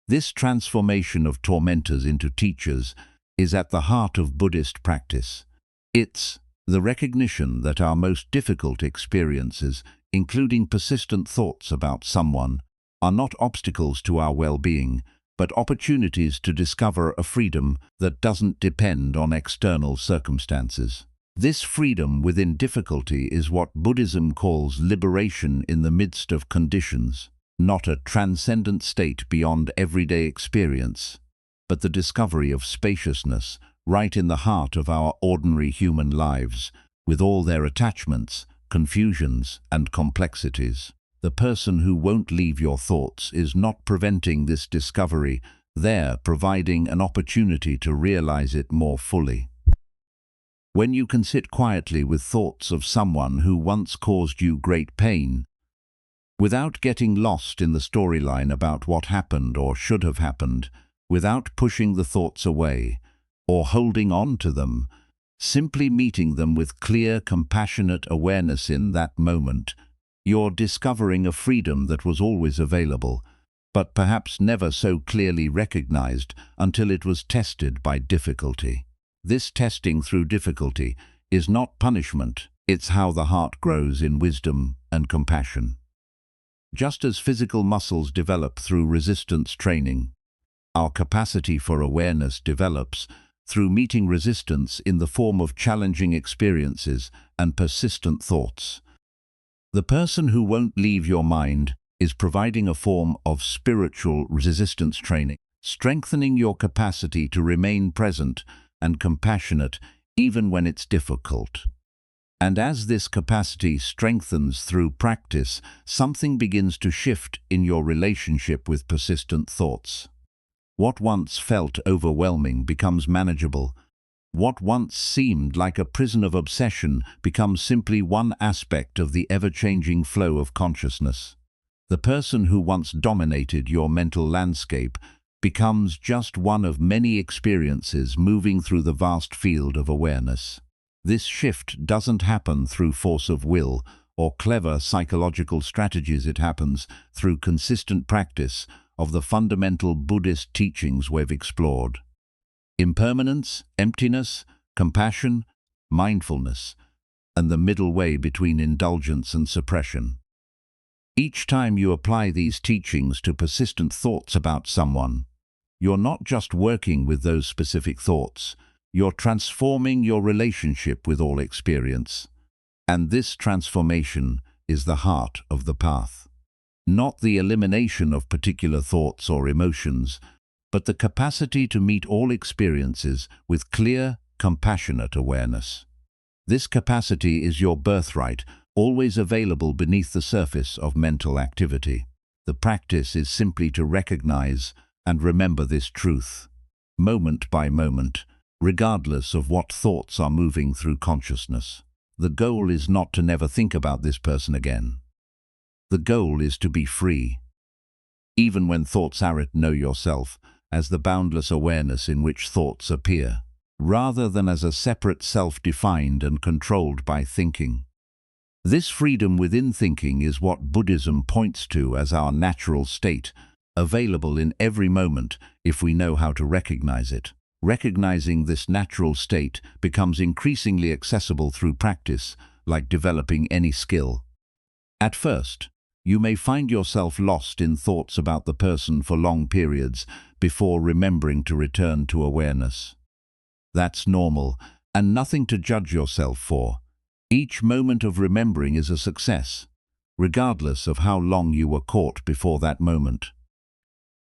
This transformation of tormentors into teachers is at the heart of Buddhist practice. It's the recognition that our most difficult experiences, including persistent thoughts about someone, are not obstacles to our well-being, but opportunities to discover a freedom that doesn't depend on external circumstances. This freedom within difficulty is what Buddhism calls liberation in the midst of conditions, not a transcendent state beyond everyday experience, but the discovery of spaciousness right in the heart of our ordinary human lives, with all their attachments, confusions, and complexities. The person who won't leave your thoughts is not preventing this discovery, they're providing an opportunity to realize it more fully. When you can sit quietly with thoughts of someone who once caused you great pain, without getting lost in the storyline about what happened or should have happened, without pushing the thoughts away or holding on to them, simply meeting them with clear, compassionate awareness in that moment, you're discovering a freedom that was always available, but perhaps never so clearly recognized until it was tested by difficulty. This testing through difficulty is not punishment, it's how the heart grows in wisdom and compassion. Just as physical muscles develop through resistance training, our capacity for awareness develops through meeting resistance in the form of challenging experiences and persistent thoughts. The person who won't leave your mind is providing a form of spiritual resistance training, strengthening your capacity to remain present and compassionate even when it's difficult. And as this capacity strengthens through practice, something begins to shift in your relationship with persistent thoughts. What once felt overwhelming becomes manageable. What once seemed like a prison of obsession becomes simply one aspect of the ever-changing flow of consciousness. The person who once dominated your mental landscape becomes just one of many experiences moving through the vast field of awareness. This shift doesn't happen through force of will or clever psychological strategies. It happens through consistent practice of the fundamental Buddhist teachings we've explored: impermanence, emptiness, compassion, mindfulness, and the middle way between indulgence and suppression. Each time you apply these teachings to persistent thoughts about someone, you're not just working with those specific thoughts, you're transforming your relationship with all experience. And this transformation is the heart of the path. Not the elimination of particular thoughts or emotions, but the capacity to meet all experiences with clear, compassionate awareness. This capacity is your birthright, always available beneath the surface of mental activity. The practice is simply to recognize and remember this truth, moment by moment, regardless of what thoughts are moving through consciousness. The goal is not to never think about this person again. The goal is to be free. Even when thoughts aren't, know yourself as the boundless awareness in which thoughts appear, rather than as a separate self defined and controlled by thinking. This freedom within thinking is what Buddhism points to as our natural state, available in every moment if we know how to recognize it. Recognizing this natural state becomes increasingly accessible through practice, like developing any skill. At first, you may find yourself lost in thoughts about the person for long periods before remembering to return to awareness. That's normal, and nothing to judge yourself for. Each moment of remembering is a success, regardless of how long you were caught before that moment.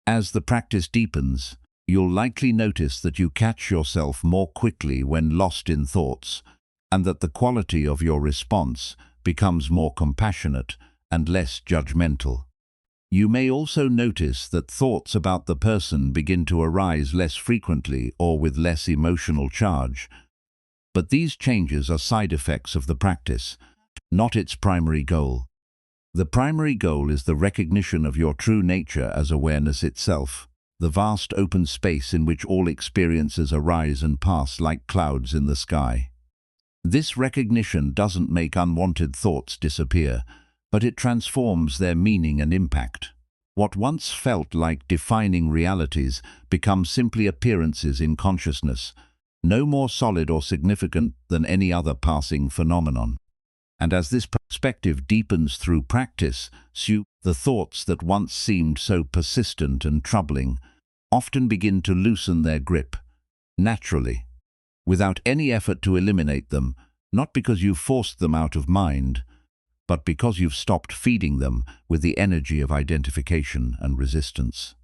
As the practice deepens, you'll likely notice that you catch yourself more quickly when lost in thoughts, and that the quality of your response becomes more compassionate and less judgmental. You may also notice that thoughts about the person begin to arise less frequently or with less emotional charge. But these changes are side effects of the practice, not its primary goal. The primary goal is the recognition of your true nature as awareness itself, the vast open space in which all experiences arise and pass like clouds in the sky. This recognition doesn't make unwanted thoughts disappear, but it transforms their meaning and impact. What once felt like defining realities becomes simply appearances in consciousness, no more solid or significant than any other passing phenomenon. And as this perspective deepens through practice, the thoughts that once seemed so persistent and troubling often begin to loosen their grip, naturally, without any effort to eliminate them, not because you've forced them out of mind, but because you've stopped feeding them with the energy of identification and resistance.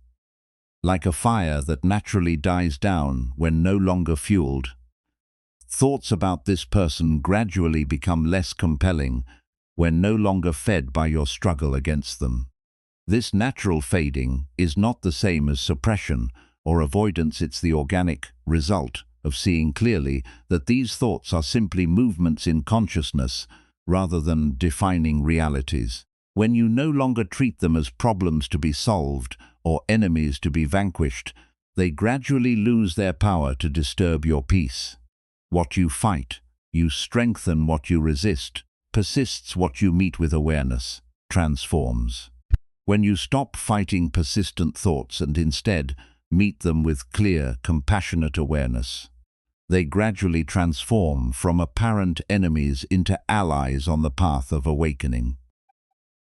Like a fire that naturally dies down when no longer fueled, thoughts about this person gradually become less compelling when no longer fed by your struggle against them. This natural fading is not the same as suppression or avoidance. It's the organic result of seeing clearly that these thoughts are simply movements in consciousness rather than defining realities. When you no longer treat them as problems to be solved or enemies to be vanquished, they gradually lose their power to disturb your peace. What you fight, you strengthen; what you resist, persists; what you meet with awareness, transforms. When you stop fighting persistent thoughts and instead meet them with clear, compassionate awareness, they gradually transform from apparent enemies into allies on the path of awakening.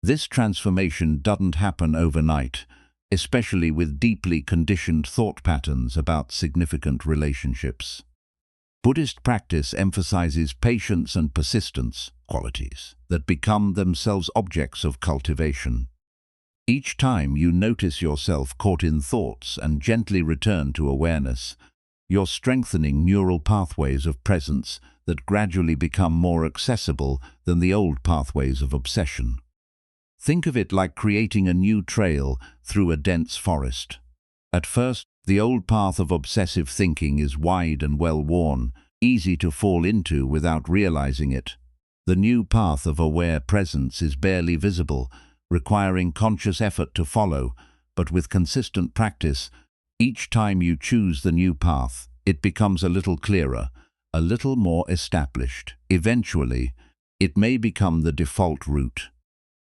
This transformation doesn't happen overnight, especially with deeply conditioned thought patterns about significant relationships. Buddhist practice emphasizes patience and persistence, qualities that become themselves objects of cultivation. Each time you notice yourself caught in thoughts and gently return to awareness, you're strengthening neural pathways of presence that gradually become more accessible than the old pathways of obsession. Think of it like creating a new trail through a dense forest. At first, the old path of obsessive thinking is wide and well-worn, easy to fall into without realizing it. The new path of aware presence is barely visible, requiring conscious effort to follow, but with consistent practice, each time you choose the new path, it becomes a little clearer, a little more established. Eventually, it may become the default route.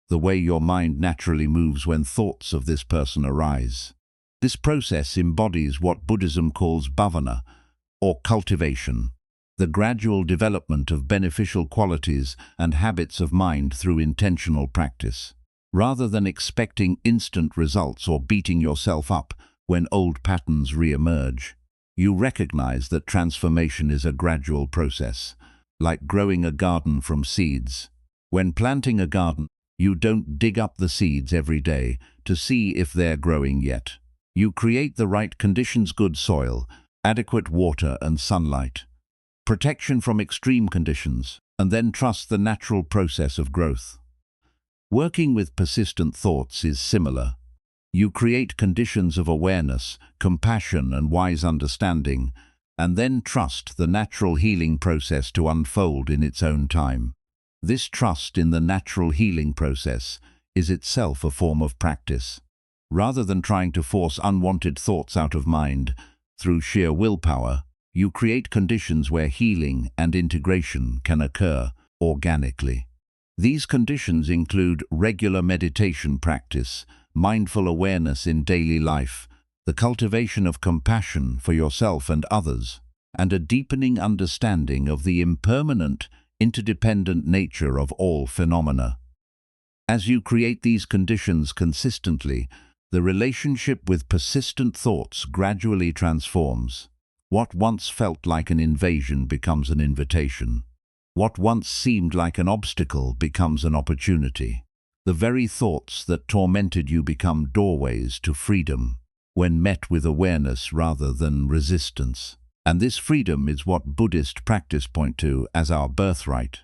the way your mind naturally moves when thoughts of this person arise. This process embodies what Buddhism calls bhavana, or cultivation, the gradual development of beneficial qualities and habits of mind through intentional practice. Rather than expecting instant results or beating yourself up when old patterns re-emerge, you recognize that transformation is a gradual process, like growing a garden from seeds. When planting a garden, you don't dig up the seeds every day to see if they're growing yet. You create the right conditions: good soil, adequate water and sunlight, protection from extreme conditions, and then trust the natural process of growth. Working with persistent thoughts is similar. You create conditions of awareness, compassion and wise understanding, and then trust the natural healing process to unfold in its own time. This trust in the natural healing process is itself a form of practice. Rather than trying to force unwanted thoughts out of mind through sheer willpower, you create conditions where healing and integration can occur organically. These conditions include regular meditation practice, mindful awareness in daily life, the cultivation of compassion for yourself and others, and a deepening understanding of the impermanent, interdependent nature of all phenomena. As you create these conditions consistently, the relationship with persistent thoughts gradually transforms. What once felt like an invasion becomes an invitation. What once seemed like an obstacle becomes an opportunity. The very thoughts that tormented you become doorways to freedom when met with awareness rather than resistance. And this freedom is what Buddhist practice point to as our birthright.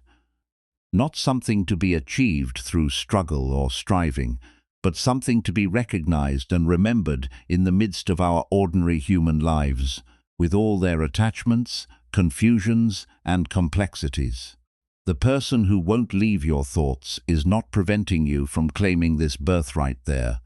Not something to be achieved through struggle or striving, but something to be recognized and remembered in the midst of our ordinary human lives, with all their attachments, confusions, and complexities. The person who won't leave your thoughts is not preventing you from claiming this birthright there,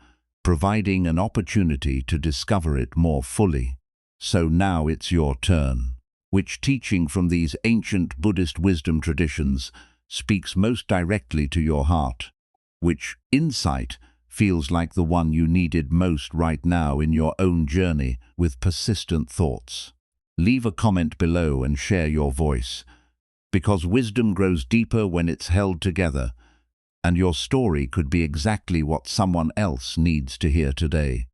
providing an opportunity to discover it more fully. So now it's your turn. Which teaching from these ancient Buddhist wisdom traditions speaks most directly to your heart? Which insight feels like the one you needed most right now in your own journey with persistent thoughts? Leave a comment below and share your voice, because wisdom grows deeper when it's held together, and your story could be exactly what someone else needs to hear today.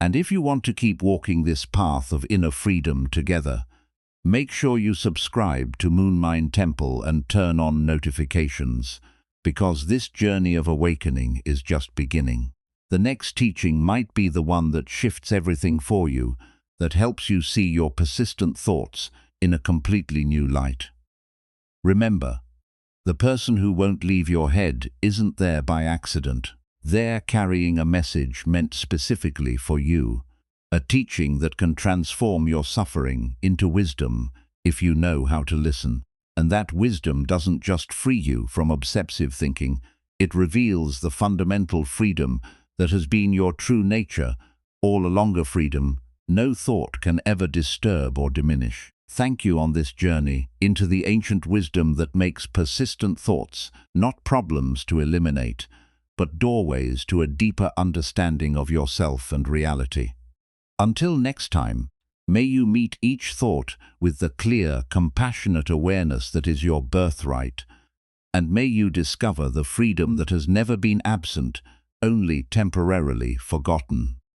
And if you want to keep walking this path of inner freedom together, make sure you subscribe to Moonmind Temple and turn on notifications, because this journey of awakening is just beginning. The next teaching might be the one that shifts everything for you, that helps you see your persistent thoughts in a completely new light. Remember, the person who won't leave your head isn't there by accident. They're carrying a message meant specifically for you, a teaching that can transform your suffering into wisdom if you know how to listen. And that wisdom doesn't just free you from obsessive thinking, it reveals the fundamental freedom that has been your true nature all along. A freedom no thought can ever disturb or diminish. Thank you on this journey into the ancient wisdom that makes persistent thoughts not problems to eliminate, but doorways to a deeper understanding of yourself and reality. Until next time, may you meet each thought with the clear, compassionate awareness that is your birthright, and may you discover the freedom that has never been absent, only temporarily forgotten.